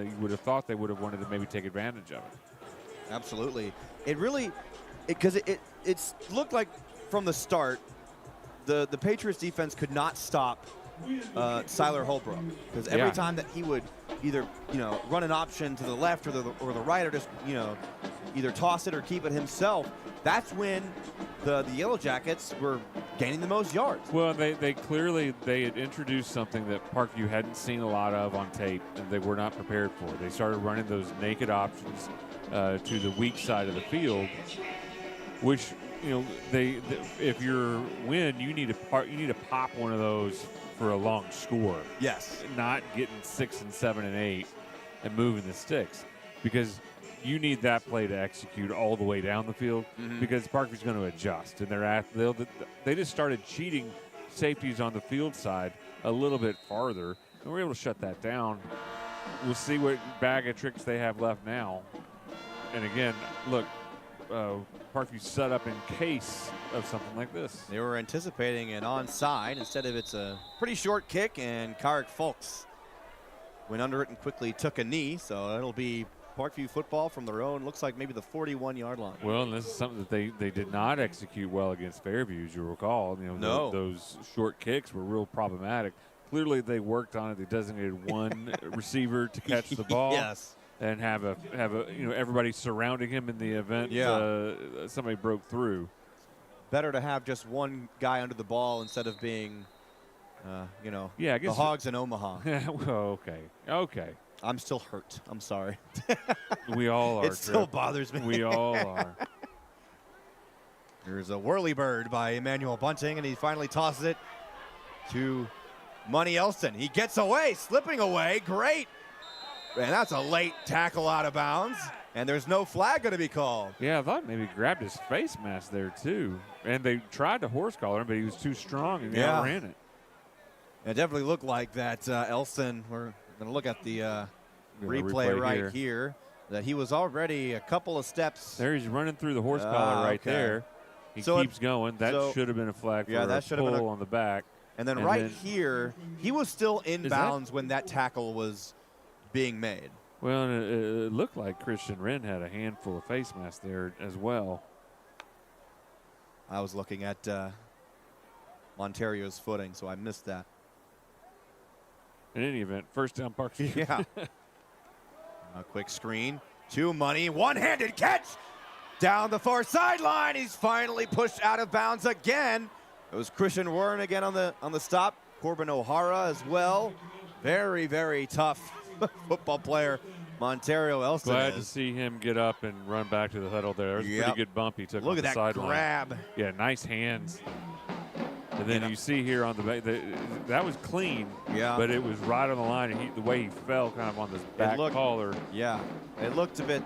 you would have thought they would have wanted to maybe take advantage of it. Absolutely. It really, because it looked like from the start, the Patriots defense could not stop Siler Holbrook, because every time that he would either run an option to the left or the right, or just either toss it or keep it himself, that's when the Yellowjackets were gaining the most yards. Well, they clearly had introduced something that Parkview hadn't seen a lot of on tape, and they were not prepared for. They started running those naked options to the weak side of the field, which if you're Wynne, you need to pop one of those for a long score. Yes. Not getting 6 and 7 and 8 and moving the sticks, because you need that play to execute all the way down the field, because Parkview's going to adjust, and they just started cheating safeties on the field side a little bit farther, and we're able to shut that down. We'll see what bag of tricks they have left now. And again, look, Parkview set up in case of something like this. They were anticipating an onside. Instead of, it's a pretty short kick, and Carrick Folks went under it and quickly took a knee. So it'll be Parkview football from their own, looks like maybe the 41-yard line. Well, and this is something that they did not execute well against Fairview, as you recall. No. Those short kicks were real problematic. Clearly they worked on it. They designated one receiver to catch the ball. Yes. And have a everybody surrounding him in the event somebody broke through. Better to have just one guy under the ball instead of being, I guess the Hogs in Omaha. Well, okay. I'm still hurt. I'm sorry. We all are. It still bothers me. We all are. There's a whirly bird by Emmanuel Bunting, and he finally tosses it to Money Elston. He gets away, slipping away. Great. And that's a late tackle out of bounds, and there's no flag going to be called. Yeah, I thought maybe grabbed his face mask there too. And they tried to horse collar him, but he was too strong and outran it. It definitely looked like that Elston, we're going to look at the replay right here, that he was already a couple of steps. There he's running through the horse collar there. He keeps going. That should have been a flag for a pull on the back. And then here, he was still in bounds when that tackle was being made. Well, it looked like Christian Wren had a handful of face masks there as well. I was looking at Monterio's footing, so I missed that. In any event, first down Parkview. Yeah. A quick screen to Money. One-handed catch down the far sideline. He's finally pushed out of bounds again. It was Christian Wern again on the stop. Corbin O'Hara as well. Very, very tough football player Monterio Elston. Glad to see him get up and run back to the huddle there. It was a pretty good bump he took on the sideline. Look at that grab. Yeah, nice hands. And then you see here on the back, that was clean, but it was right on the line. And the way he fell kind of on this back collar. Yeah, it looked a bit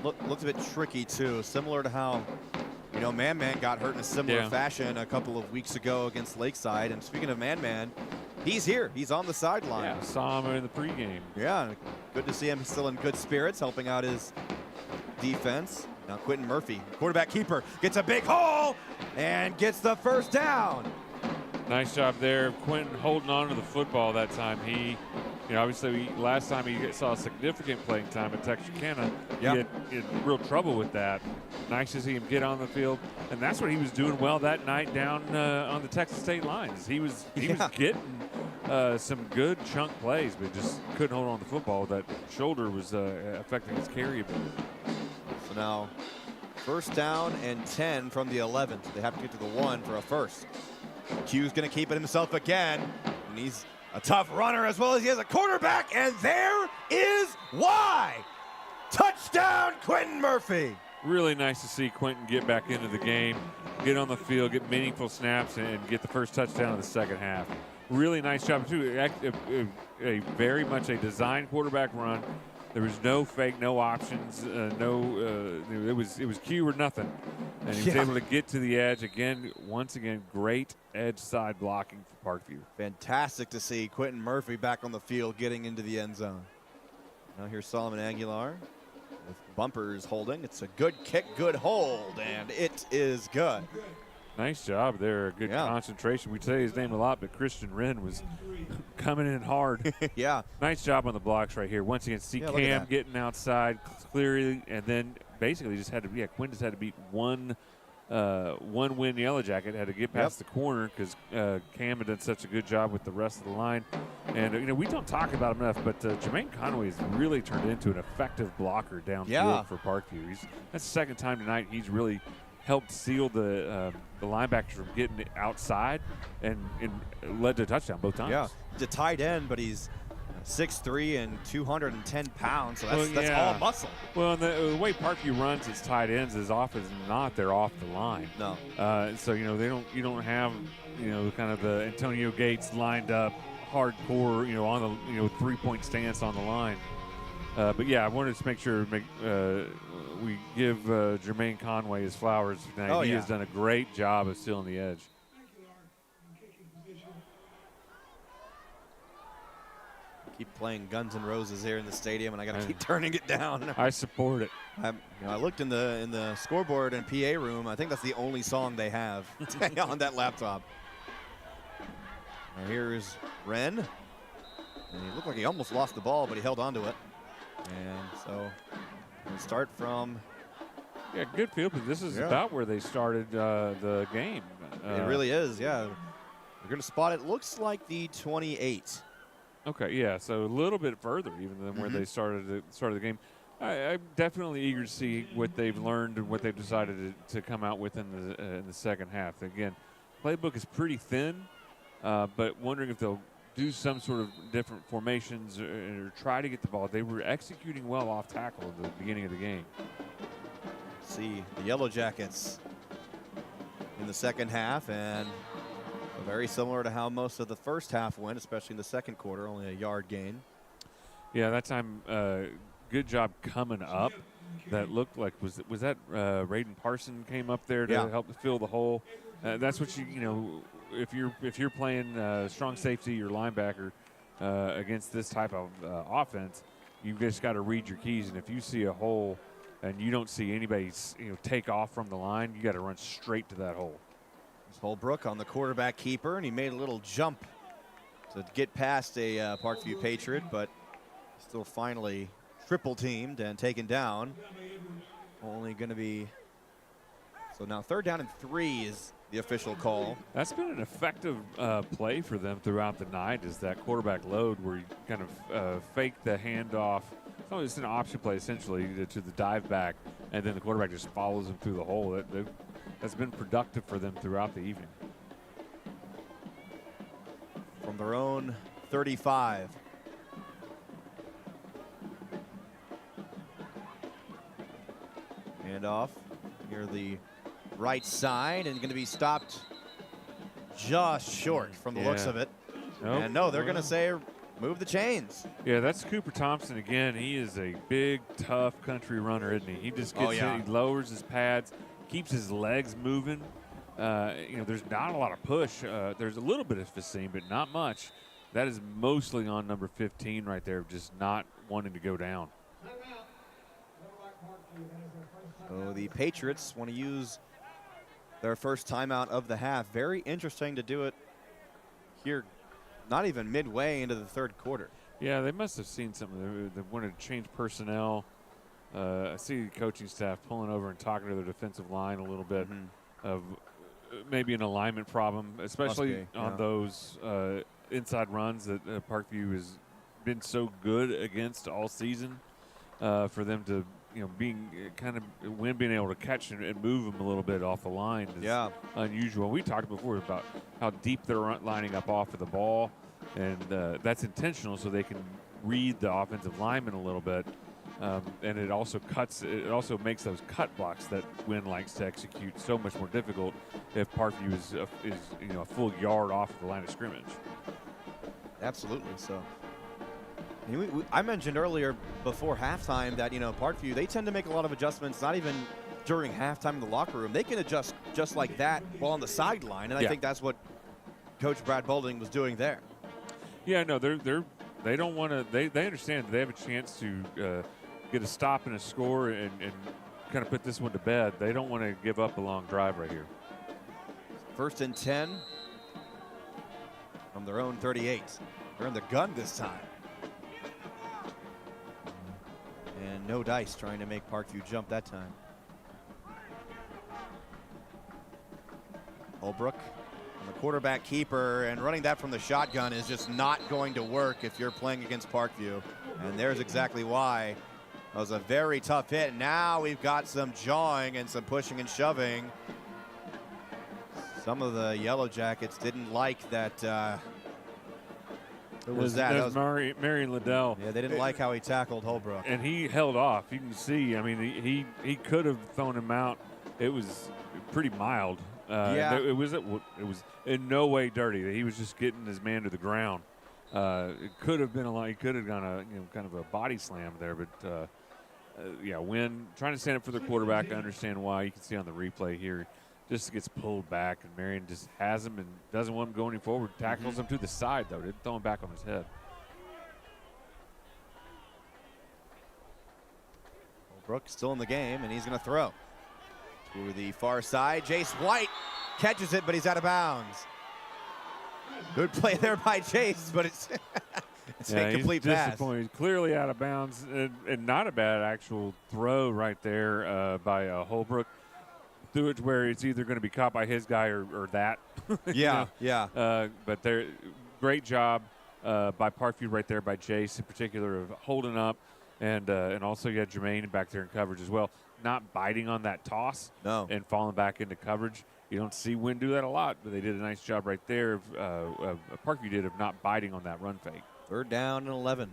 looked a bit tricky too, similar to how Man got hurt in a similar fashion a couple of weeks ago against Lakeside. And speaking of Man, he's here. He's on the sideline. Yeah, saw him in the pregame. Yeah, good to see him still in good spirits, helping out his defense. Now Quentin Murphy, quarterback keeper, gets a big hole and gets the first down. Nice job there. Quentin holding on to the football that time. He You know, obviously, last time he saw significant playing time at Texarkana, he had real trouble with that. Nice to see him get on the field, and that's what he was doing well that night down on the Texas State lines. He was getting some good chunk plays, but just couldn't hold on to the football. That shoulder was affecting his carry ability. So now, first down and 10 from the 11. So they have to get to the 1 for a first. Q's going to keep it himself again, and he's a tough runner as well as he has a quarterback, and there is why. Touchdown, Quentin Murphy. Really nice to see Quentin get back into the game, get on the field, get meaningful snaps, and get the first touchdown of the second half. Really nice job, too. A very much a designed quarterback run. There was no fake, no options, it was Q or nothing. And he was able to get to the edge. Once again, great edge side blocking for Parkview. Fantastic to see Quentin Murphy back on the field getting into the end zone. Now here's Solomon Aguilar with bumpers holding. It's a good kick, good hold, and it is good. Nice job there. Good concentration. We say his name a lot, but Christian Wynne was coming in hard. Nice job on the blocks right here. Once again, see Cam getting outside clearly, and then basically just had to, Quinn just had to beat one Wynne Yellowjacket, had to get past the corner because Cam had done such a good job with the rest of the line. And, we don't talk about him enough, but Jermaine Conway has really turned into an effective blocker downfield for Parkview. That's the second time tonight he's really helped seal the linebackers from getting outside and led to a touchdown both times. Yeah, he's a tight end, but he's 6'3" and 210 pounds, so that's all muscle. Well, and the way Parkview runs its tight ends is often not they're off the line. No. So you don't have kind of the Antonio Gates lined up hardcore on the 3-point stance on the line. But yeah, I wanted to make sure we give Jermaine Conway his flowers tonight. He has done a great job of sealing the edge. Keep playing Guns N' Roses here in the stadium, and I got to keep turning it down. I support it. I looked in the scoreboard and PA room. I think that's the only song they have on that laptop. Now here's Wren, and he looked like he almost lost the ball, but he held on to it. And so we'll start from. Yeah, good field, but this is about where they started the game. It really is, yeah. We're going to spot it. Looks like the 28. Okay, yeah, so a little bit further even than where they started the game. I'm definitely eager to see what they've learned and what they've decided to come out with in the second half. Again, playbook is pretty thin, but wondering if they'll do some sort of different formations or try to get the ball. They were executing well off tackle at the beginning of the game. See the Yellowjackets in the second half, and very similar to how most of the first half went, especially in the second quarter, only a yard gain. Yeah, that time, good job coming up. That looked like was that Raiden Parson came up there to help fill the hole. That's what if you're playing strong safety or linebacker against this type of offense, you've just got to read your keys. And if you see a hole and you don't see anybody take off from the line, you got to run straight to that hole. Holbrook on the quarterback keeper, and he made a little jump to get past a Parkview Patriot, but still finally triple teamed and taken down. Only going to be, so now 3rd down and 3 is the official call. That's been an effective play for them throughout the night, is that quarterback load where you kind of fake the handoff. It's an option play essentially to the dive back, and then the quarterback just follows him through the hole. That's been productive for them throughout the evening. From their own 35. Handoff near the right side, and going to be stopped just short from the looks of it. Nope. And no, they're going to say move the chains. Yeah, that's Cooper Thompson again. He is a big, tough country runner, isn't he? He just gets in, he lowers his pads, keeps his legs moving. There's not a lot of push. There's a little bit of seam, but not much. That is mostly on number 15 right there, just not wanting to go down. So the Patriots want to use their first timeout of the half. Very interesting to do it here, not even midway into the third quarter. Yeah, they must have seen something. They wanted to change personnel. I see the coaching staff pulling over and talking to their defensive line a little bit of maybe an alignment problem, especially on those inside runs that Parkview has been so good against all season. For them to, being Wynne being able to catch and move them a little bit off the line is unusual. We talked before about how deep they're lining up off of the ball, and that's intentional so they can read the offensive lineman a little bit. And it also makes those cut blocks that Wynne likes to execute so much more difficult if Parkview is a full yard off of the line of scrimmage. Absolutely. So I mentioned earlier before halftime that Parkview, they tend to make a lot of adjustments, not even during halftime in the locker room. They can adjust just like that while on the sideline, and I think that's what Coach Brad Boulding was doing there. Yeah, no, they don't want to. They understand that they have a chance to get a stop and a score and kind of put this one to bed. They don't want to give up a long drive right here. 1st and 10 from their own 38. They're in the gun this time. And no dice trying to make Parkview jump that time. Holbrook on the quarterback keeper, and running that from the shotgun is just not going to work if you're playing against Parkview. And there's exactly why. That was a very tough hit. Now we've got some jawing and some pushing and shoving. Some of the Yellowjackets didn't like that. Who was that? That was Marion Liddell. Yeah, they didn't like how he tackled Holbrook. And he held off. You can see, I mean, he could have thrown him out. It was pretty mild. It was in no way dirty. He was just getting his man to the ground. It could have been he could have gone kind of a body slam there, but Wynne trying to stand up for the quarterback. I understand why. You can see on the replay here, just gets pulled back, and Marion just has him and doesn't want him going forward. Tackles him to the side, though. Didn't throw him back on his head. Holbrook still in the game, and he's going to throw to the far side. Jace White catches it, but he's out of bounds. Good play there by Jace, but it's an incomplete pass. Disappointed. Clearly out of bounds, and not a bad actual throw right there by Holbrook. Threw it to where it's either going to be caught by his guy or that. But great job by Parkview right there, by Jace in particular, of holding up, and also you had Jermaine back there in coverage as well, not biting on that toss and falling back into coverage. You don't see Wynne do that a lot, but they did a nice job right there. Parkview did of not biting on that run fake. 3rd down and 11.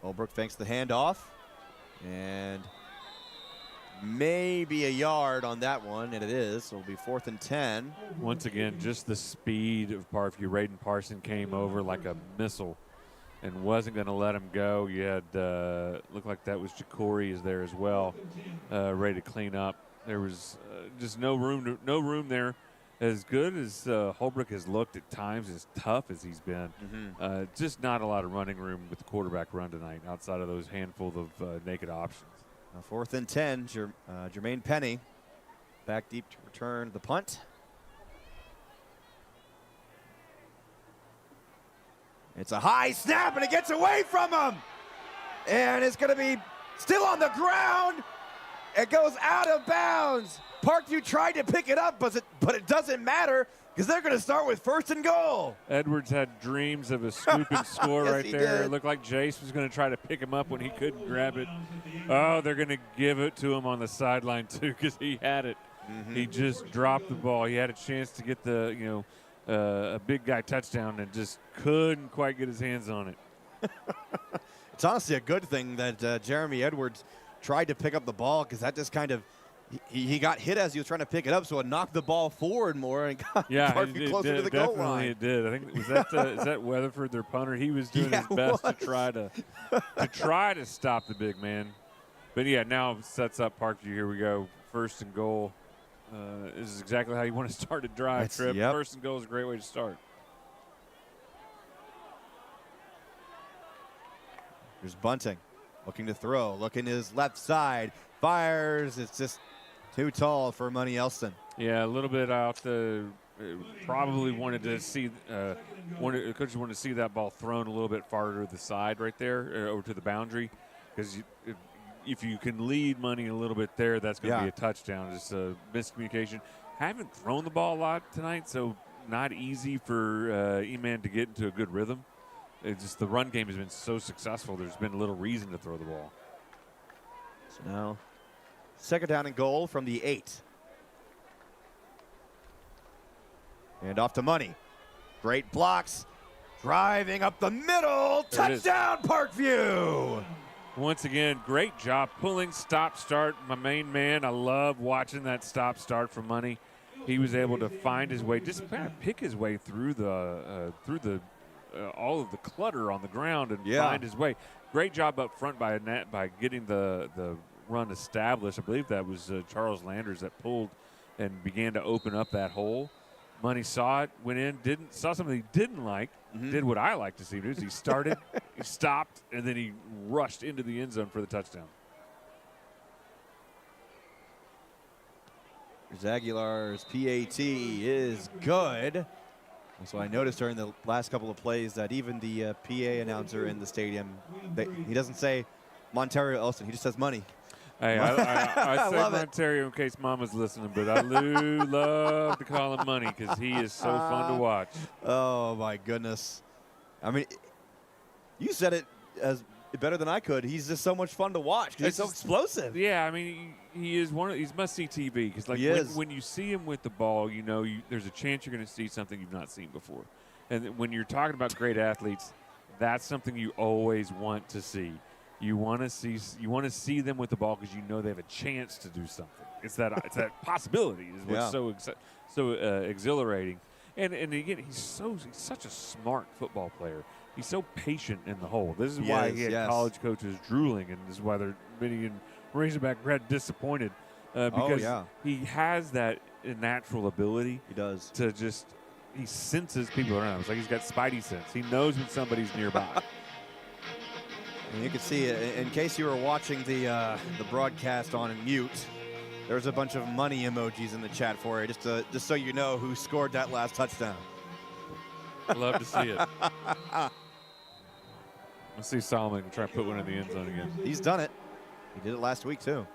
Holbrook fakes the handoff, and maybe a yard on that one, and it is. So it'll be 4th and 10. Once again, just the speed of Parkview. Raiden Parson came over like a missile and wasn't going to let him go. You had looked like that was Jacory is there as well, ready to clean up. There was just no room there. As good as Holbrook has looked at times, as tough as he's been, just not a lot of running room with the quarterback run tonight outside of those handful of naked options. 4th and 10, Jermaine Penny back deep to return the punt. It's a high snap, and it gets away from him. And it's going to be still on the ground. It goes out of bounds. Parkview tried to pick it up, but it doesn't matter because they're going to start with 1st and goal. Edwards had dreams of a scoop and score yes, right there. It looked like Jace was going to try to pick him up when he couldn't grab it. Oh, they're going to give it to him on the sideline too because he had it. He just dropped the ball. He had a chance to get the a big guy touchdown and just couldn't quite get his hands on it. It's honestly a good thing that Jeremy Edwards tried to pick up the ball because that just kind of he got hit as he was trying to pick it up, so it knocked the ball forward more and got Parkview closer to the goal line. It did. I think was that is that Weatherford, their punter? He was doing his best to try to stop the big man. But yeah, now sets up Parkview. Here we go, 1st and goal. This is exactly how you want to start a drive, Trip. 1st and goal is a great way to start. There's Bunting looking to throw, looking to his left side, fires. It's just Too tall for Money Elston. Yeah, a little bit out the. Probably wanted to see. Coaches wanted to see that ball thrown a little bit farther to the side, right there, over to the boundary, because if you can lead Money a little bit there, that's going to be a touchdown. Just miscommunication. Haven't thrown the ball a lot tonight, so not easy for E-Man to get into a good rhythm. It's just the run game has been so successful. There's been little reason to throw the ball. So now, 2nd down and goal from the 8. And off to Money. Great blocks. Driving up the middle. Touchdown, Parkview. Once again, great job pulling stop start. My main man, I love watching that stop start for Money. He was able to find his way, just kind of pick his way through the all of the clutter on the ground and find his way. Great job up front by getting the run established. I believe that was Charles Landers that pulled and began to open up that hole. Money saw it, went in, saw something he didn't like, did what I like to see him do. He started, he stopped, and then he rushed into the end zone for the touchdown. Aguilar's PAT is good. So I noticed during the last couple of plays that even the PA announcer in the stadium, he doesn't say Montario Elston, he just says Money. Hey, I say Montario in case Mama's listening, but I love to call him Money because he is so fun to watch. Oh, my goodness. I mean, you said it as better than I could. He's just so much fun to watch because he's so explosive. Yeah, I mean, he is he's must-see TV because like when you see him with the ball, you know there's a chance you're going to see something you've not seen before. And when you're talking about great athletes, that's something you always want to see. You want to see them with the ball because you know they have a chance to do something. It's that possibility is what's so exhilarating. And again, he's such a smart football player. He's so patient in the hole. This is why he had college coaches drooling, and this is why many in Razorback Red disappointed because he has that natural ability. He does to he senses people around. It's like he's got spidey sense. He knows when somebody's nearby. And you can see, in case you were watching the broadcast on mute, there's a bunch of Money emojis in the chat for you, just so you know who scored that last touchdown. Love to see it. Let's see Solomon try to put one in the end zone again. He's done it. He did it last week, too.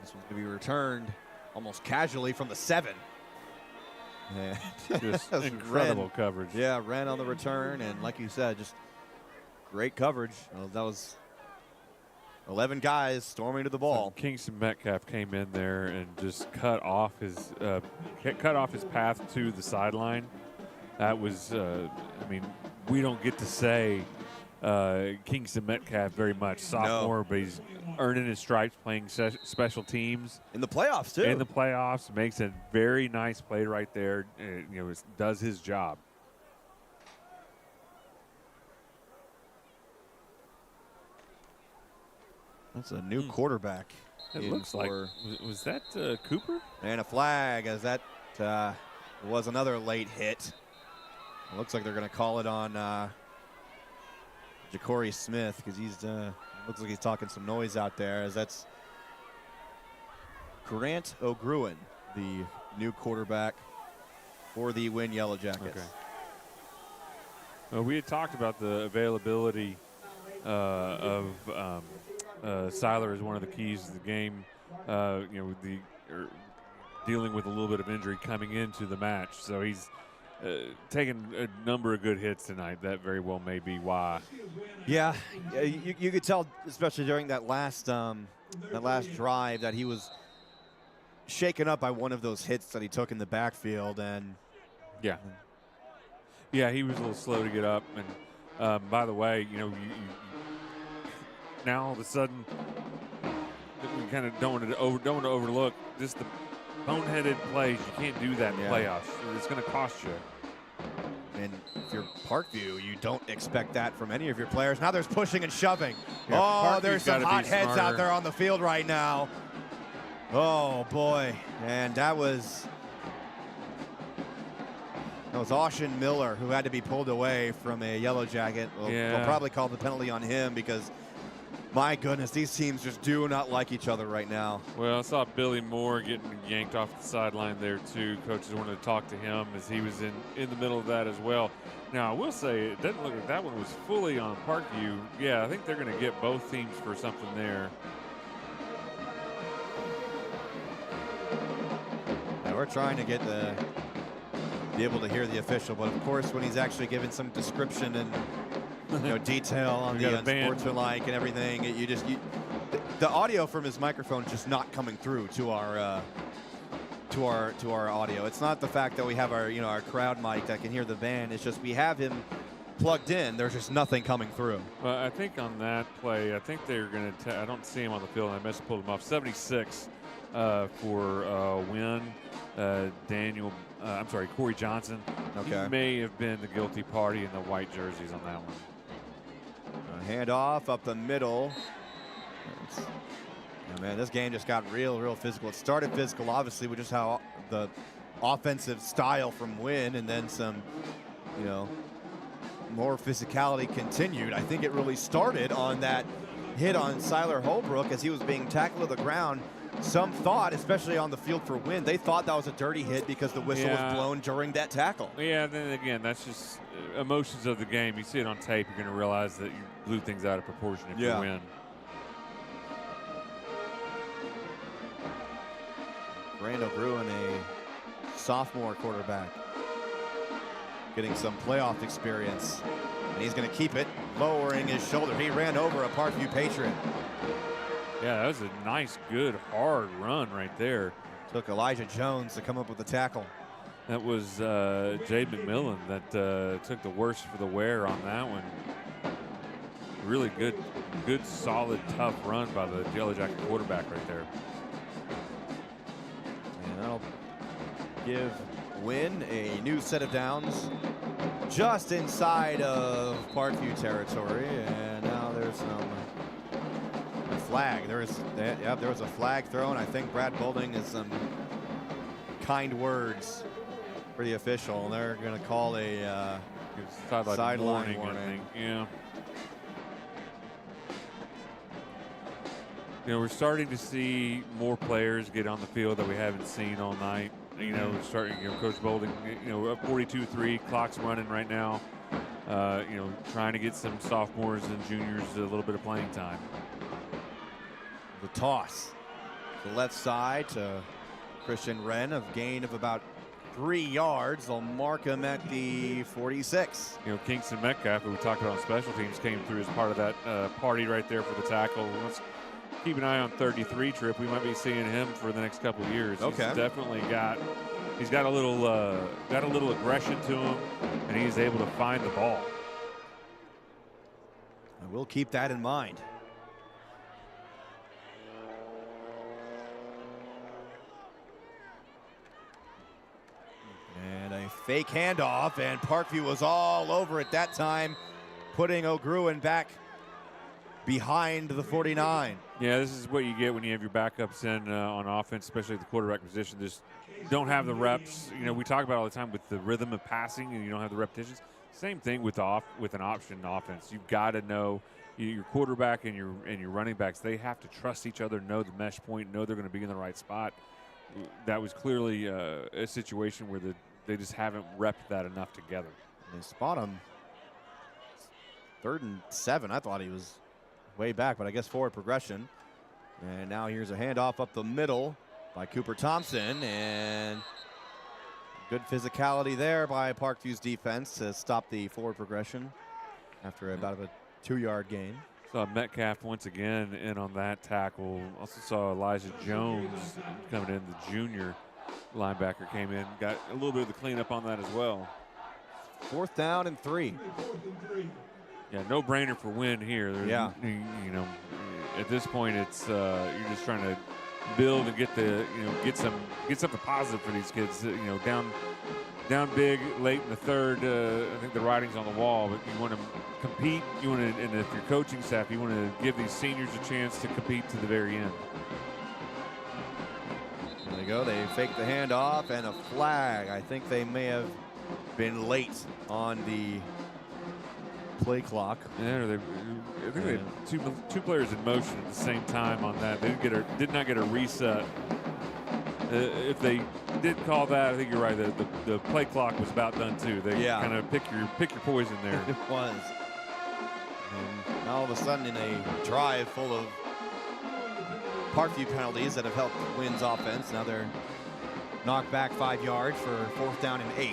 This one's going to be returned almost casually from the 7. Yeah. Just incredible coverage. Yeah, ran on the return, and like you said, just great coverage. That was 11 guys storming to the ball. So Kingston Metcalf came in there and just cut off his path to the sideline. That was, I mean, we don't get to say Kingston Metcalf very much. Sophomore, but he's earning his stripes playing special teams. In the playoffs, too. In the playoffs. Makes a very nice play right there. Does his job. That's a new quarterback. It looks like. Was that Cooper? And a flag as that was another late hit. It looks like they're going to call it on Ja'Cory Smith because he's looks like he's talking some noise out there, as that's Grant O'Gruen, the new quarterback for the Wynne Yellowjackets. Okay. Well, we had talked about the availability of Seiler as one of the keys to the game. With dealing with a little bit of injury coming into the match, so he's taken a number of good hits tonight. That very well may be why. Yeah, you could tell, especially during that last drive, that he was shaken up by one of those hits that he took in the backfield, and yeah, he was a little slow to get up. And by the way, you now all of a sudden we kind of don't want to overlook just the boneheaded plays. You can't do that in the playoffs. It's going to cost you. And if you're Parkview, you don't expect that from any of your players. Now there's pushing and shoving. Yeah, there's some hot heads out there on the field right now. Oh, boy. And that was That was Austin Miller who had to be pulled away from a yellow jacket. They'll probably call the penalty on him because, my goodness, these teams just do not like each other right now. Well, I saw Billy Moore getting yanked off the sideline there too. Coaches wanted to talk to him as he was in the middle of that as well. Now, I will say it doesn't look like that one was fully on Parkview. Yeah, I think they're going to get both teams for something there. Now we're trying to get be able to hear the official, but of course, when he's actually given some description and detail on the unsportsmanlike and everything, the audio from his microphone is just not coming through to our audio. It's not the fact that we have our crowd mic that can hear the band. It's just we have him plugged in. There's just nothing coming through. Well, I think on that play, I think they're going to. I don't see him on the field. I must have pulled him off. 76 for Wynne. Corey Johnson. Okay. He may have been the guilty party in the white jerseys on that one. Handoff up the middle. Man, this game just got real physical. It started physical, obviously, with just how the offensive style from Wynne, and then some, more physicality continued. I think it really started on that hit on Siler Holbrook as he was being tackled to the ground. Some thought, especially on the field for Wynne, they thought that was a dirty hit because the whistle was blown during that tackle. Yeah, then again, that's just emotions of the game. You see it on tape, you're going to realize that you blew things out of proportion if you win. Randall Gruen, a sophomore quarterback, getting some playoff experience, and he's going to keep it, lowering his shoulder. He ran over a Parkview Patriot. Yeah, that was a nice, good, hard run right there. Took Elijah Jones to come up with the tackle. That was Jade McMillan that took the worst for the wear on that one. Really good, solid, tough run by the Yellowjacket quarterback right there. And that'll give Wynne a new set of downs just inside of Parkview territory. And now there's some flag. There was a flag thrown. I think Brad Boulding has some kind words for the official. They're going to call a sideline warning. Yeah. We're starting to see more players get on the field that we haven't seen all night. We're starting, Coach Boulding, up 42-3, clock's running right now. Trying to get some sophomores and juniors a little bit of playing time. The toss to the left side to Christian Wren, of gain of about 3 yards. They'll mark him at the 46. Kingston Metcalf, who we talked about on special teams, came through as part of that party right there for the tackle. Let's keep an eye on 33 Trip. We might be seeing him for the next couple of years. Okay. He's definitely got a little aggression to him, and he's able to find the ball. And we'll keep that in mind. And a fake handoff, and Parkview was all over it that time, putting O'Gruen back behind the 49. Yeah, this is what you get when you have your backups in on offense, especially at the quarterback position. Just don't have the reps. We talk about it all the time with the rhythm of passing, and you don't have the repetitions. Same thing with an option offense. You've got to know your quarterback and your running backs. They have to trust each other, know the mesh point, know they're going to be in the right spot. That was clearly a situation where they just haven't repped that enough together. They spot him 3rd and 7. I thought he was way back, but I guess forward progression. And now here's a handoff up the middle by Cooper Thompson, and good physicality there by Parkview's defense to stop the forward progression after about a 2-yard gain. Saw Metcalf once again in on that tackle. Also saw Elijah Jones coming in, the junior linebacker came in, got a little bit of the cleanup on that as well. 4th down and 3. Yeah, no brainer for Wynne here. Yeah. At this point, it's you're just trying to build and get something positive for these kids. Down big late in the 3rd. I think the writing's on the wall, but you want to compete. And if you're coaching staff, you want to give these seniors a chance to compete to the very end. There they go. They fake the handoff and a flag. I think they may have been late on the play clock. Yeah, I think they had two players in motion at the same time on that. They did not get a reset. If they did call that, I think you're right. The play clock was about done too. They kind of pick your poison there. It was. And all of a sudden, in a drive full of Parkview penalties that have helped Wynne's offense, now they're knocked back 5 yards for 4th down and 8.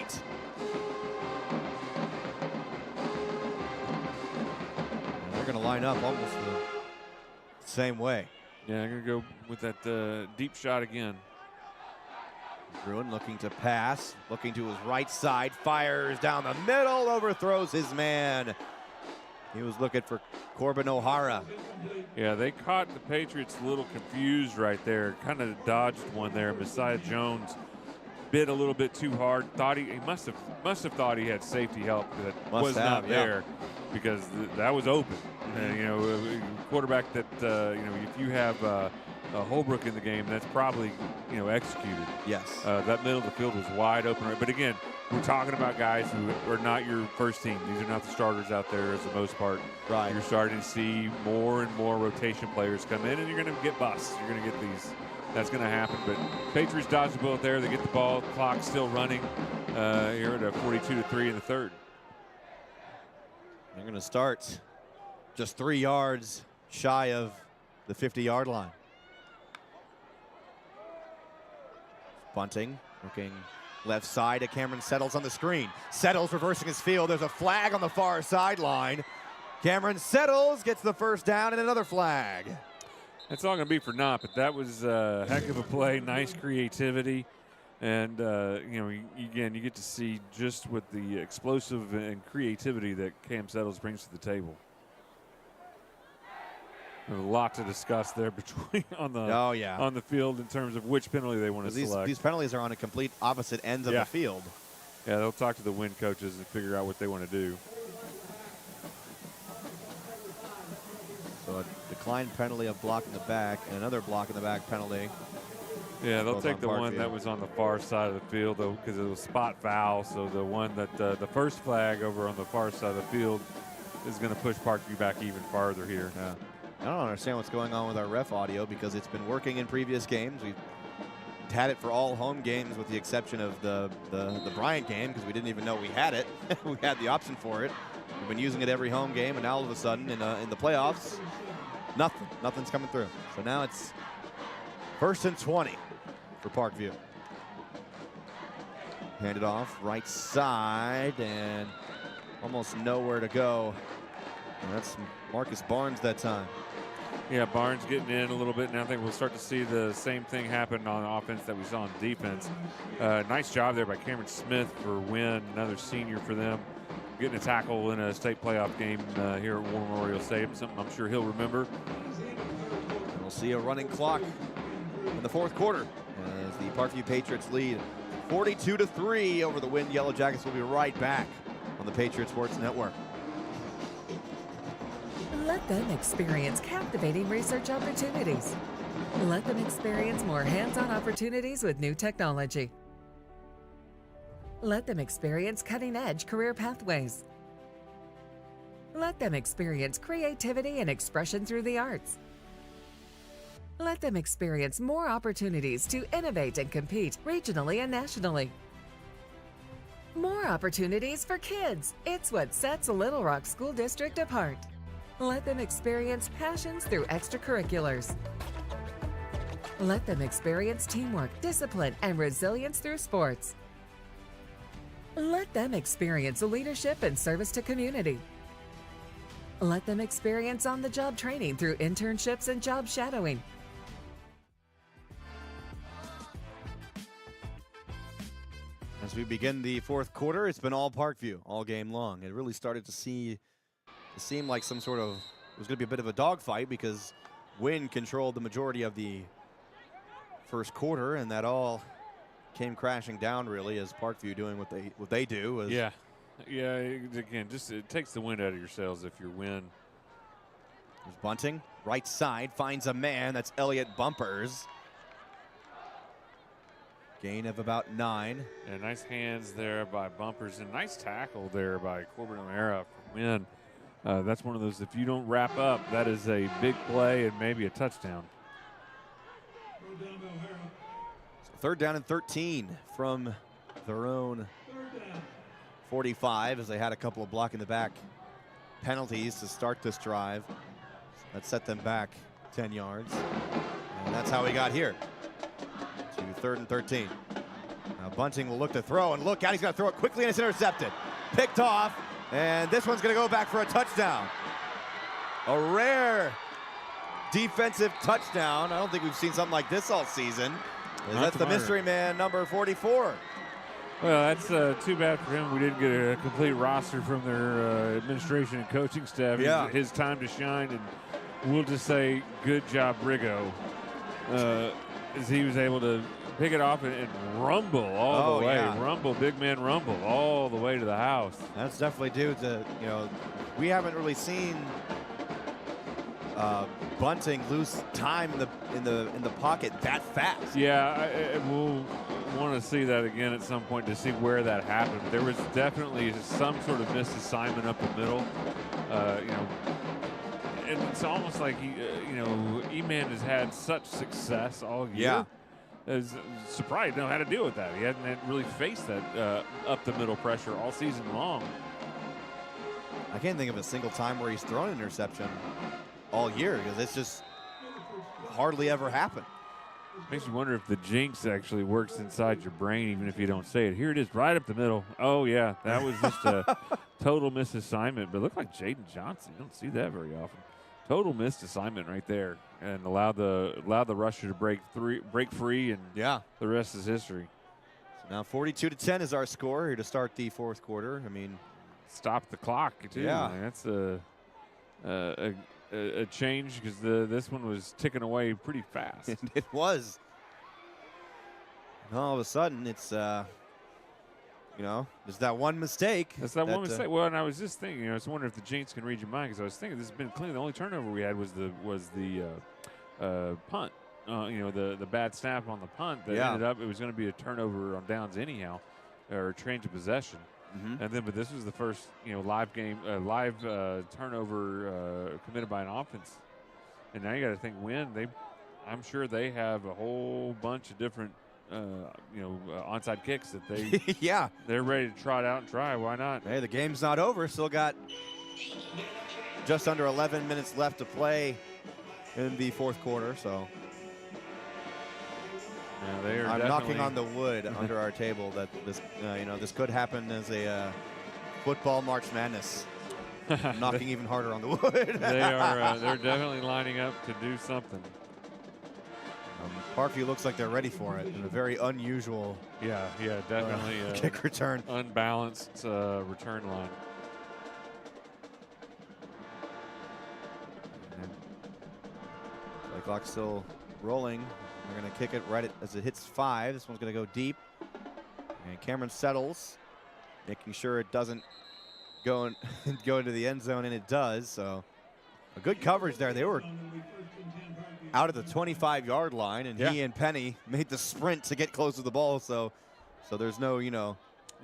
And they're going to line up almost the same way. Yeah, I'm going to go with that deep shot again. Bruin looking to pass, looking to his right side, fires down the middle, overthrows his man. He was looking for Corbin O'Hara. Yeah, they caught the Patriots a little confused right there. Kind of dodged one there. Messiah Jones bit a little bit too hard. Thought he must have thought he had safety help that was not there because that was open. And, you know, quarterback that if you have Holbrook in the game, that's probably executed. Yes. That middle of the field was wide open. But again, we're talking about guys who are not your first team. These are not the starters out there as the most part. Right. You're starting to see more and more rotation players come in, and you're going to get busts. You're going to get these. That's going to happen. But Patriots dodge the bullet there. They get the ball. Clock still running here at a 42-3 in the third. They're going to start just 3 yards shy of the 50-yard line. Bunting looking left side at Cameron Settles on the screen. Settles reversing his field. There's a flag on the far sideline. Cameron Settles gets the first down and another flag. That's all going to be for naught, but that was a heck of a play. Nice creativity. And, again, you get to see just what the explosive and creativity that Cam Settles brings to the table. There's a lot to discuss there between on the field in terms of which penalty they want to select. These penalties are on a complete opposite ends of the field. Yeah, they'll talk to the Wynne coaches and figure out what they want to do. So a decline penalty of block in the back and another block in the back penalty. Yeah, they'll take the one that was on the far side of the field, though, because it was spot foul. So the one that the first flag over on the far side of the field is going to push Parkview back even farther here. Yeah. I don't understand what's going on with our ref audio because it's been working in previous games. We've had it for all home games with the exception of the Bryant game because we didn't even know we had it. We had the option for it. We've been using it every home game, and now all of a sudden in the playoffs, nothing's coming through. So now it's 1st and 20 for Parkview. Handed off right side and almost nowhere to go. And that's Marcus Barnes that time. Yeah, Barnes getting in a little bit, and I think we'll start to see the same thing happen on offense that we saw on defense. Nice job there by Cameron Smith for Wynne, another senior for them, getting a tackle in a state playoff game here at War Memorial Stadium, something I'm sure he'll remember. And we'll see a running clock in the 4th quarter as the Parkview Patriots lead 42-3 over the Wynne Yellowjackets. We'll be right back on the Patriot Sports Network. Let them experience captivating research opportunities. Let them experience more hands-on opportunities with new technology. Let them experience cutting-edge career pathways. Let them experience creativity and expression through the arts. Let them experience more opportunities to innovate and compete regionally and nationally. More opportunities for kids. It's what sets Little Rock School District apart. Let them experience passions through extracurriculars. Let them experience teamwork, discipline, and resilience through sports. Let them experience leadership and service to community. Let them experience on-the-job training through internships and job shadowing. As we begin the 4th quarter, it's been all Parkview all game long. It really started to seem like some sort of, it was going to be a bit of a dogfight because Wynne controlled the majority of the 1st quarter, and that all came crashing down really as Parkview doing what they do. Yeah. Again, just it takes the wind out of your sails if you're Wynne. There's Bunting, right side, finds a man. That's Elliott Bumpers. Gain of about 9. And nice hands there by Bumpers, and nice tackle there by Corbin O'Hara for Wynne. That's one of those, if you don't wrap up, that is a big play and maybe a touchdown. So 3rd down and 13 from their own 45, as they had a couple of block in the back penalties to start this drive. That set them back 10 yards. And that's how we got here to 3rd and 13. Now Bunting will look to throw, and look out, he's going to throw it quickly, and it's intercepted. Picked off, and this one's going to go back for a touchdown. A rare defensive touchdown. I don't think we've seen something like this all season. That's the mystery man, number 44. Well, that's too bad for him. We didn't get a complete roster from their administration and coaching staff. Yeah. His time to shine, and we'll just say good job, Rigo, as he was able to pick it off and rumble all the way. Yeah. Rumble, big man rumble all the way to the house. That's definitely due to, we haven't really seen Bunting lose time in the pocket that fast. Yeah, we'll want to see that again at some point to see where that happened. There was definitely some sort of missed assignment up the middle. And it's almost like E-Man has had such success all year. Yeah. I was surprised to know how to deal with that. He hadn't really faced that up the middle pressure all season long. I can't think of a single time where he's thrown an interception all year, because it's just hardly ever happened. Makes you wonder if the jinx actually works inside your brain, even if you don't say it. Here it is, right up the middle. Oh, yeah, that was just a total misassignment. But it looked like Jaden Johnson. You don't see that very often. Total missed assignment right there, and allowed the rusher to break free, and the rest is history. So now 42-10 is our score here to start the 4th quarter. I mean, stop the clock too. Yeah, I mean, that's a change, because this one was ticking away pretty fast. It was. And all of a sudden, it's there's that one mistake. That's that one mistake. Well, and I was just thinking, I was wondering if the jinx can read your mind, because I was thinking this has been clean. The only turnover we had was the punt. The bad snap on the punt that ended up, it was going to be a turnover on downs anyhow, or a change of possession. Mm-hmm. And then, but this was the first, live turnover committed by an offense. And now you got to think, Wynne, I'm sure they have a whole bunch of different, onside kicks that they're ready to trot out and try. Why not? Hey, the game's not over. Still got just under 11 minutes left to play in the 4th quarter. So I'm knocking on the wood under our table that this could happen as a football March Madness. I'm knocking even harder on the wood. They're definitely lining up to do something. Parkview looks like they're ready for it in a very unusual definitely kick return. Unbalanced return line. Play clock still rolling. They're going to kick it right as it hits 5. This one's going to go deep. And Cameron settles, making sure it doesn't go into the end zone, and it does. So a good coverage there. They were out at the 25-yard line, and he and Penny made the sprint to get close to the ball. So there's no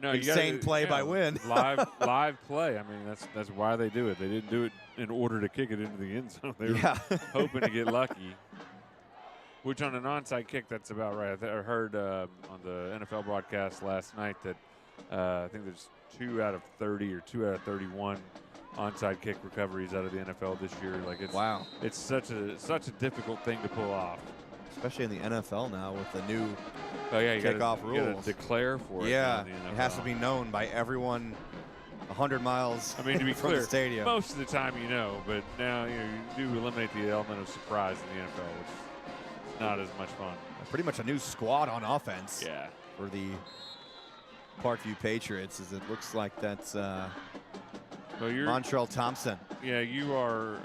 insane play by Wynne. live play. I mean, that's why they do it. They didn't do it in order to kick it into the end zone. They were hoping to get lucky. Which on an onside kick, that's about right. I heard on the NFL broadcast last night that I think there's 2 out of 30 or 2 out of 31 onside kick recoveries out of the NFL this year. Like it's such a difficult thing to pull off, especially in the NFL now with the new kickoff rules. You gotta declare for it. Yeah, it has to be known by everyone 100 miles. I mean, to be from clear, the stadium. Most of the time but now you do eliminate the element of surprise in the NFL, which is not as much fun. Pretty much a new squad on offense. Yeah. For the Parkview Patriots, as it looks like that's Montreal Thompson. Yeah, you are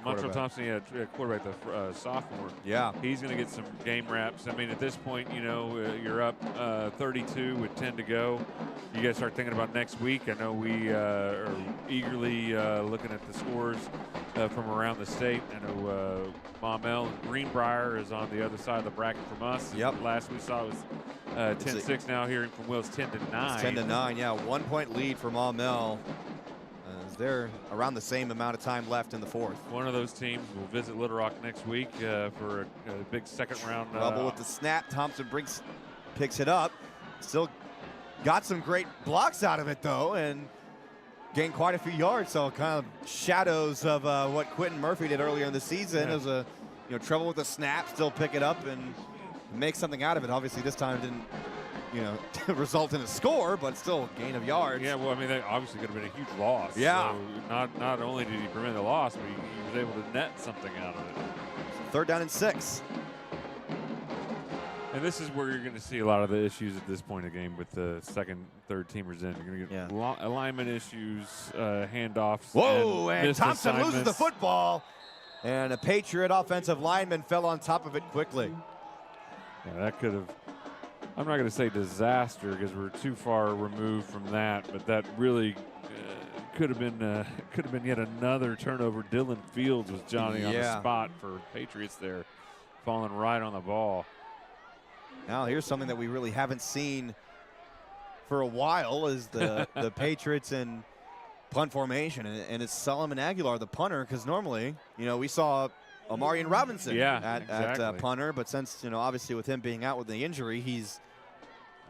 Montreal Thompson, quarterback, the sophomore. Yeah. He's going to get some game reps. I mean, at this point, you're up 32 with 10 to go. You guys start thinking about next week. I know we are eagerly looking at the scores from around the state. I know Maumelle and Greenbrier is on the other side of the bracket from us. Yep. Last we saw was 10-6 now here from Will's 10-9. 10-9, yeah. 1 point lead for Maumelle. They're around the same amount of time left in the fourth. One of those teams will visit Little Rock next week for a big second round. Rubble with the snap. Thompson picks it up. Still got some great blocks out of it, though, and gained quite a few yards. So kind of shadows of what Quentin Murphy did earlier in the season. Yeah. It was trouble with the snap, still pick it up and make something out of it. Obviously, this time didn't result in a score, but still a gain of yards. Yeah, well, I mean, that obviously could have been a huge loss. Yeah. So not only did he prevent the loss, but he was able to net something out of it. Third down and 6. And this is where you're going to see a lot of the issues at this point of the game with the second, third teamers in. You're going to get alignment issues, handoffs. Whoa, and Thompson assignments. loses the football. And a Patriot offensive lineman fell on top of it quickly. Yeah, that could have, I'm not going to say disaster because we're too far removed from that, but that really could have been yet another turnover. Dylan Fields was Johnny on the spot for Patriots there, falling right on the ball. Now here's something that we really haven't seen for a while is the Patriots in punt formation, and it's Solomon Aguilar, the punter, because normally, we saw Amarian Robinson at punter, but since, obviously with him being out with the injury, he's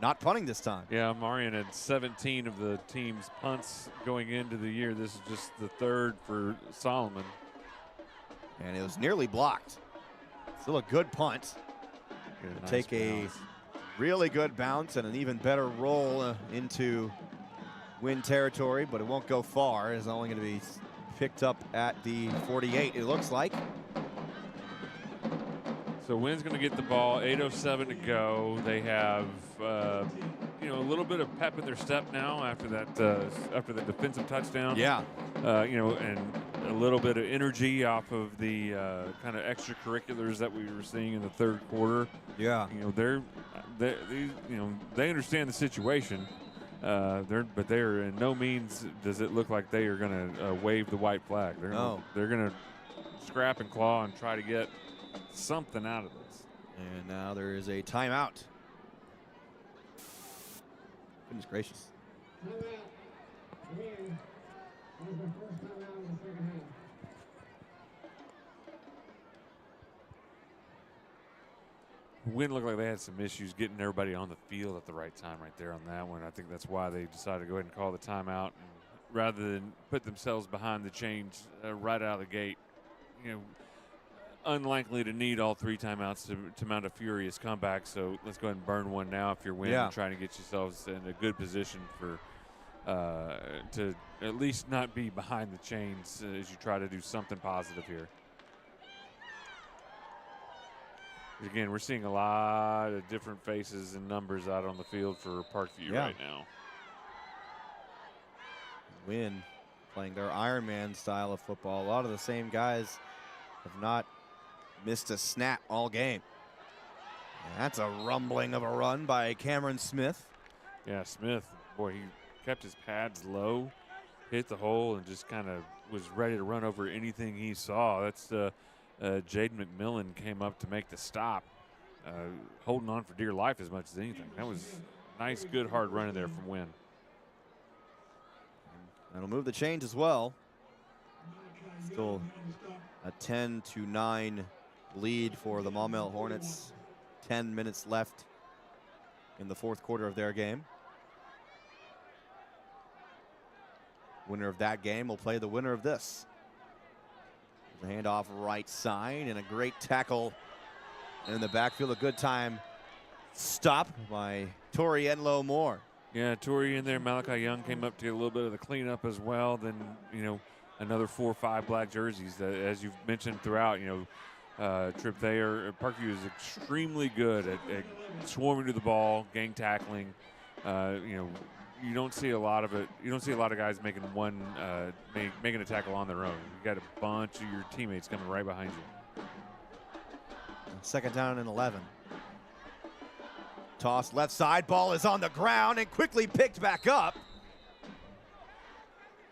not punting this time. Yeah, Amarian had 17 of the team's punts going into the year. This is just the third for Solomon. And it was nearly blocked. Still a good punt. Nice Take bounce. a really good bounce and an even better roll into Wynne territory, but it won't go far. It's only going to be picked up at the 48, it looks like. So Wynne's going to get the ball, 8:07 to go. They have, a little bit of pep in their step now after the defensive touchdown. Yeah. And a little bit of energy off of the kind of extracurriculars that we were seeing in the third quarter. Yeah. They understand the situation. But they're in no means does it look like they are going to wave the white flag. They're going to scrap and claw and try to get something out of this. And now there is a timeout. Goodness gracious. Wynne looked like they had some issues getting everybody on the field at the right time right there on that one. I think that's why they decided to go ahead and call the timeout. And rather than put themselves behind the chains right out of the gate, unlikely to need all 3 timeouts to mount a furious comeback. So let's go ahead and burn one now if you're Wynne and trying to get yourselves in a good position for to at least not be behind the chains as you try to do something positive here. Again, we're seeing a lot of different faces and numbers out on the field for Parkview right now. Wynne playing their Iron Man style of football. A lot of the same guys have not missed a snap all game. And that's a rumbling of a run by Cameron Smith. Yeah, Smith, boy, he kept his pads low, hit the hole, and just kind of was ready to run over anything he saw. That's Jaden McMillan came up to make the stop, holding on for dear life as much as anything. That was nice, good, hard running there from Wynne. That'll move the chains as well. Still a 10-9 lead for the Maumelle Hornets. 10 minutes left in the fourth quarter of their game. Winner of that game will play the winner of this. The handoff right side and a great tackle in the backfield. A good time stop by Tori Enlow Moore. Yeah, Tori in there. Malachi Young came up to get a little bit of the cleanup as well. Then, another 4 or 5 black jerseys that, as you've mentioned throughout, Trip Thayer, Parkview is extremely good at swarming to the ball, gang tackling. You don't see a lot of it. You don't see a lot of guys making making a tackle on their own. You got a bunch of your teammates coming right behind you. Second down and 11. Toss left side, ball is on the ground and quickly picked back up.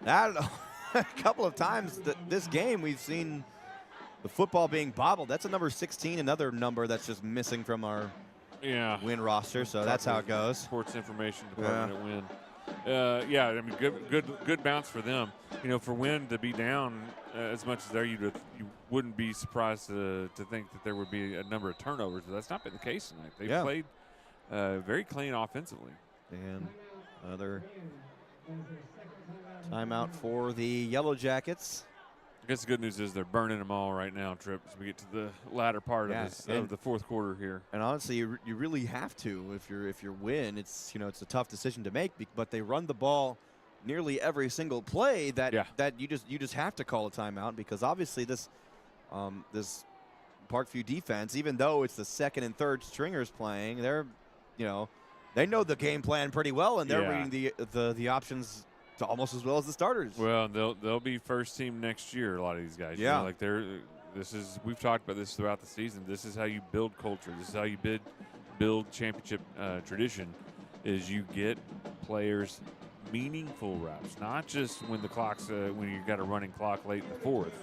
That a couple of times this game we've seen the football being bobbled. That's a number 16, another number that's just missing from our Wynne roster, so that's how it goes. Sports information department at Wynne. Yeah, I mean, good bounce for them. You know, for Wynne to be down as much as there, you wouldn't be surprised to think that there would be a number of turnovers, but that's not been the case tonight. They played very clean offensively. And another timeout for the Yellowjackets. I guess the good news is they're burning them all right now, Tripp, as we get to the latter part of the fourth quarter here. And honestly, you really have to if you're Wynne. It's it's a tough decision to make, but they run the ball nearly every single play that you just have to call a timeout, because obviously this Parkview defense, even though it's the second and third stringers playing, they know the game plan pretty well, and they're reading the options almost as well as the starters. Well, they'll be first team next year. A lot of these guys, we've talked about this throughout the season. This is how you build culture. This is how you build championship tradition. Is you get players meaningful reps, not just when the clock's when you got a running clock late in the fourth.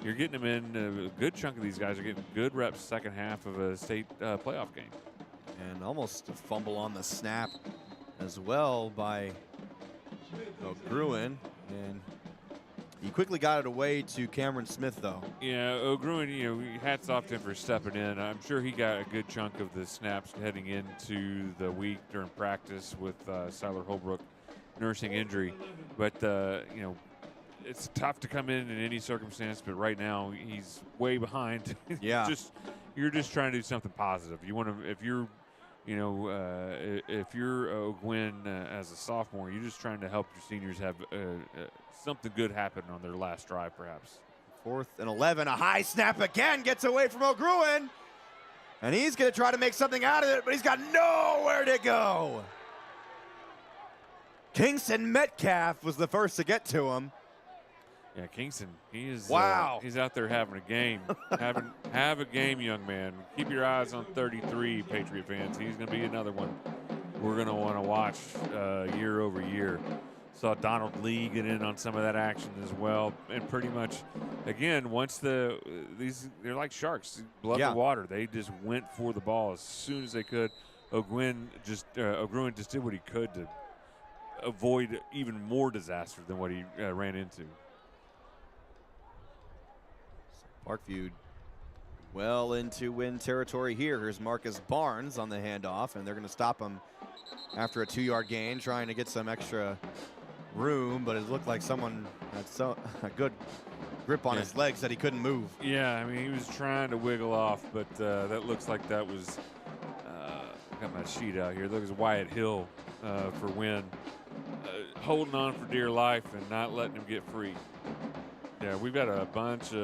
You're getting them in. A good chunk of these guys are getting good reps second half of a state playoff game. And almost a fumble on the snap as well by O'Gruen, and he quickly got it away to Cameron Smith, though. Yeah, O'Gruen, hats off to him for stepping in. I'm sure he got a good chunk of the snaps heading into the week during practice with Siler Holbrook nursing injury. But, it's tough to come in any circumstance, but right now he's way behind. Yeah. You're just trying to do something positive. You want to, if you're Wynne as a sophomore, you're just trying to help your seniors have something good happen on their last drive, perhaps. 4th and 11, a high snap again, gets away from O'Gruen, and he's going to try to make something out of it, but he's got nowhere to go. Kingston Metcalf was the first to get to him. Yeah, Kingston, he's out there having a game. Have a game, young man. Keep your eyes on 33, Patriot fans. He's going to be another one we're going to want to watch year over year. Saw Donald Lee get in on some of that action as well, and pretty much, again, once they're like sharks, blood the water. They just went for the ball as soon as they could. O'Gruen just did what he could to avoid even more disaster than what he ran into. Parkview well into Wynne territory here. Here's Marcus Barnes on the handoff, and they're going to stop him after a 2-yard gain, trying to get some extra room, but it looked like someone had a good grip on his legs that he couldn't move. Yeah, I mean, he was trying to wiggle off, but that looks like that was I got my sheet out here. Look, it's Wyatt Hill for Wynne, holding on for dear life and not letting him get free. Yeah, we've got a bunch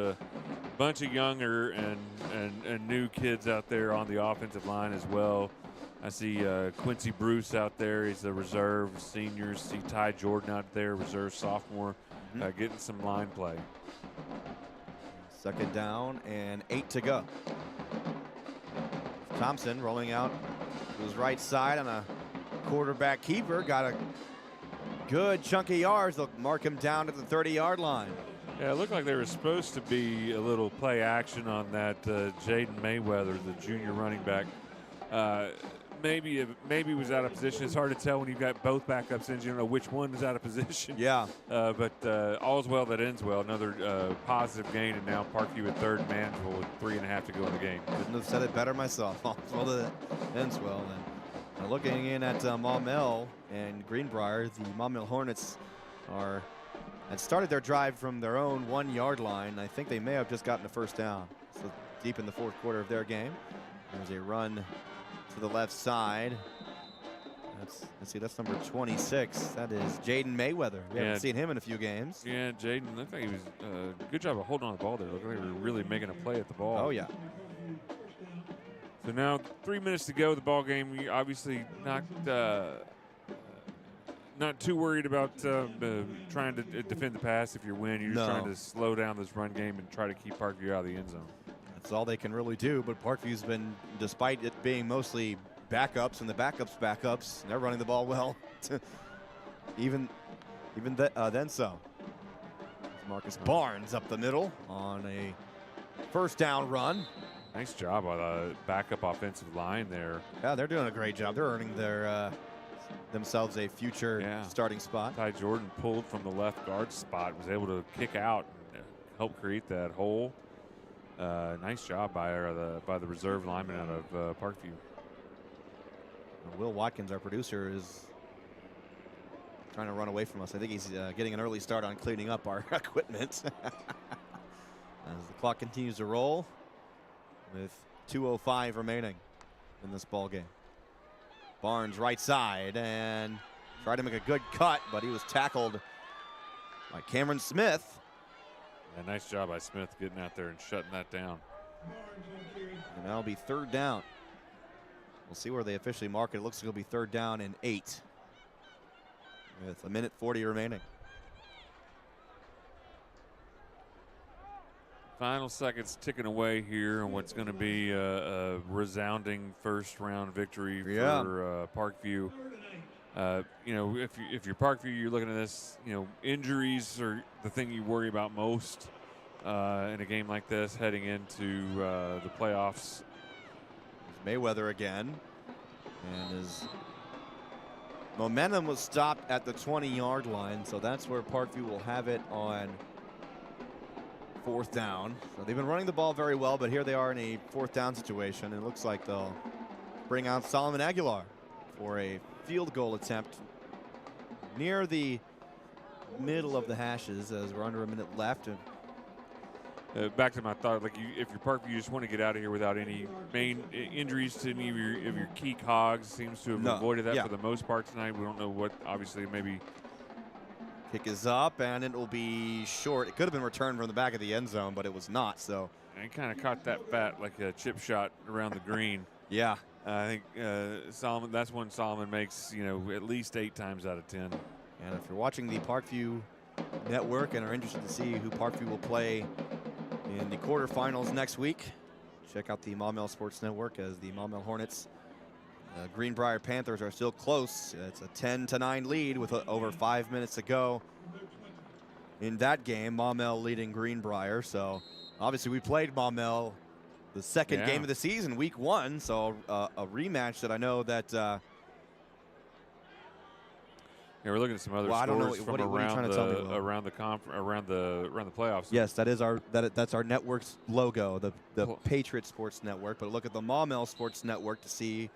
of younger and new kids out there on the offensive line as well. I see Quincy Bruce out there. He's the reserve senior. See Ty Jordan out there, reserve sophomore, getting some line play. 2nd down and 8 to go. Thompson rolling out to his right side on a quarterback keeper. Got a good chunk of yards. They'll mark him down to the 30-yard line. Yeah, it looked like there was supposed to be a little play action on that Jaden Mayweather, the junior running back. Maybe he was out of position. It's hard to tell when you've got both backups in. You don't know which one is out of position. Yeah. But all's well that ends well. Another positive gain, and now Parkview at third, manageable with 3.5 to go in the game. Couldn't have said it better myself. All's well that ends well. And looking in at Maumelle and Greenbrier, the Maumelle Hornets had started their drive from their own 1-yard line. I think they may have just gotten the first down. So deep in the 4th quarter of their game. There's a run to the left side. That's number 26. That is Jaden Mayweather. We haven't seen him in a few games. Yeah, Jaden looked like he was good job of holding on to the ball there. Looked like they were really making a play at the ball. Oh, yeah. So now 3 minutes to go. The ball game. We obviously not too worried about trying to defend the pass. If you're Wynne, you're just trying to slow down this run game and try to keep Parkview out of the end zone. That's all they can really do, but Parkview's been, despite it being mostly backups and the backups, they're running the ball well. even then so. Marcus Barnes up the middle on a 1st down run. Nice job by the backup offensive line there. Yeah, they're doing a great job. They're earning their themselves a future starting spot. Ty Jordan pulled from the left guard spot, was able to kick out and help create that hole. Nice job by the reserve lineman out of Parkview. Will Watkins, our producer, is trying to run away from us. I think he's getting an early start on cleaning up our equipment. As the clock continues to roll with 2:05 remaining in this ball game. Barnes right side and tried to make a good cut, but he was tackled by Cameron Smith. Yeah, nice job by Smith getting out there and shutting that down. And that'll be 3rd down. We'll see where they officially mark it. It looks like it'll be 3rd down and 8 with 1:40 remaining. Final seconds ticking away here on what's going to be a resounding first-round victory for Parkview. You know, if you're Parkview, you're looking at this. You know, injuries are the thing you worry about most in a game like this, heading into the playoffs. Mayweather again, and his momentum was stopped at the 20-yard line, so that's where Parkview will have it on 4th down. So they've been running the ball very well, but here they are in a 4th down situation. It looks like they'll bring out Solomon Aguilar for a field goal attempt near the middle of the hashes as we're under a minute left. Back to my thought, like if you're Parkview, you just want to get out of here without any main injuries to any of your key cogs. Seems to have avoided that for the most part tonight. We don't know what, obviously, maybe. Kick is up, and it will be short. It could have been returned from the back of the end zone, but it was not. So he kind of caught that bat like a chip shot around the green. Yeah. I think Solomon. That's one Solomon makes, you know, at least 8 times out of 10. And if you're watching the Parkview Network and are interested to see who Parkview will play in the quarterfinals next week, check out the Maumelle Sports Network as the Maumelle Hornets, Greenbrier Panthers are still close. It's a 10-9 lead with over 5 minutes to go in that game. Maumelle leading Greenbrier. So obviously we played Maumelle the second game of the season, week 1. So a rematch that I know that. Yeah, we're looking at some other I don't know scores from around the playoffs. Yes, that is that's our network's logo, the Patriots Sports Network. But look at the Maumelle Sports Network to see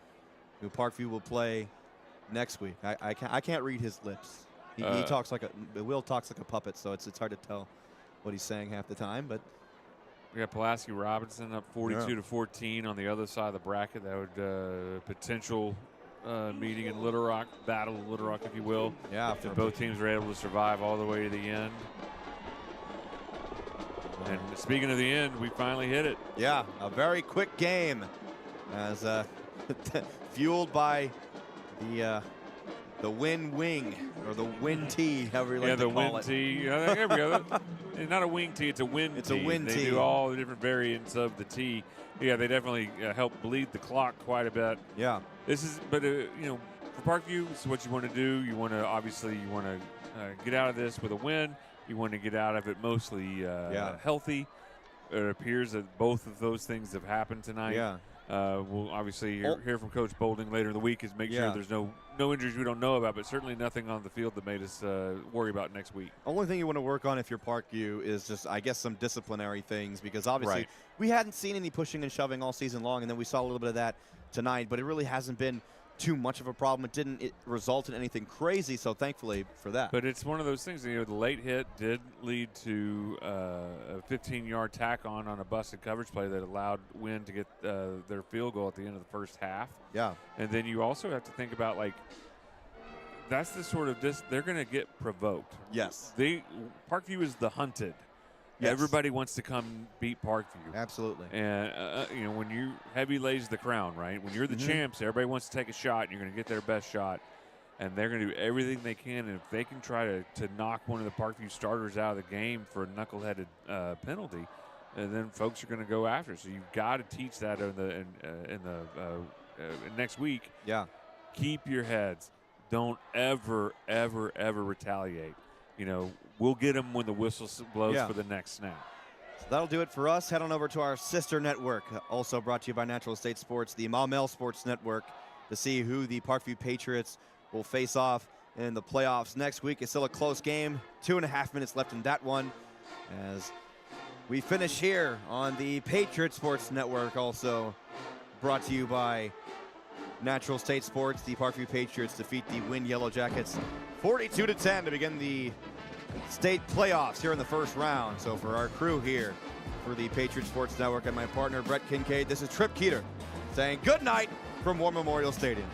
who Parkview will play next week. I can't read his lips. He talks like Will talks like a puppet, so it's hard to tell what he's saying half the time. But we got Pulaski Robinson up 42-14 on the other side of the bracket. That would potential meeting in Little Rock, battle of Little Rock, if you will. Yeah. If both teams are able to survive all the way to the end. And speaking of the end, we finally hit it. Yeah, a very quick game, as fueled by the Wynne wing or the Wynne tee, however you like to call it. Yeah, the Wynne tee. There we go. It's not a wing tee; it's a Wynne tee. It's a Wynne tee. They do all the different variants of the tee. Yeah, they definitely help bleed the clock quite a bit. Yeah. This is, but you know, for Parkview, this is what you want to do. You want to get out of this with a win. You want to get out of it mostly healthy. It appears that both of those things have happened tonight. Yeah. We'll obviously hear from Coach Bolding later in the week, is make sure there's no injuries we don't know about, but certainly nothing on the field that made us worry about next week. Only thing you want to work on if you're Parkview is just, I guess, some disciplinary things, because obviously we hadn't seen any pushing and shoving all season long, and then we saw a little bit of that tonight, but it really hasn't been too much of a problem. It didn't result in anything crazy, so thankfully for that. But it's one of those things, you know, the late hit did lead to a 15-yard tack on a busted coverage play that allowed Wynne to get their field goal at the end of the first half. Yeah. And then you also have to think about, like, that's the sort of they're going to get provoked. Yes. Parkview is the hunted. Yes. Everybody wants to come beat Parkview. Absolutely. And, you know, when you heavy lays the crown, right? When you're the champs, everybody wants to take a shot, and you're going to get their best shot. And they're going to do everything they can. And if they can try to knock one of the Parkview starters out of the game for a knuckleheaded penalty, and then folks are going to go after. So you've got to teach that in the next week. Yeah. Keep your heads. Don't ever, ever, ever retaliate. You know, we'll get them when the whistle blows for the next snap. So that'll do it for us. Head on over to our sister network, also brought to you by Natural State Sports, the Maumelle Sports Network, to see who the Parkview Patriots will face off in the playoffs next week. It's still a close game. 2.5 minutes left in that one as we finish here on the Patriots Sports Network, also brought to you by Natural State Sports. The Parkview Patriots defeat the Wynne Yellowjackets 42-10 to begin the state playoffs here in the first round. So for our crew here for the Patriots Sports Network and my partner Brett Kincaid, this is Trip Keeter saying good night from War Memorial Stadium.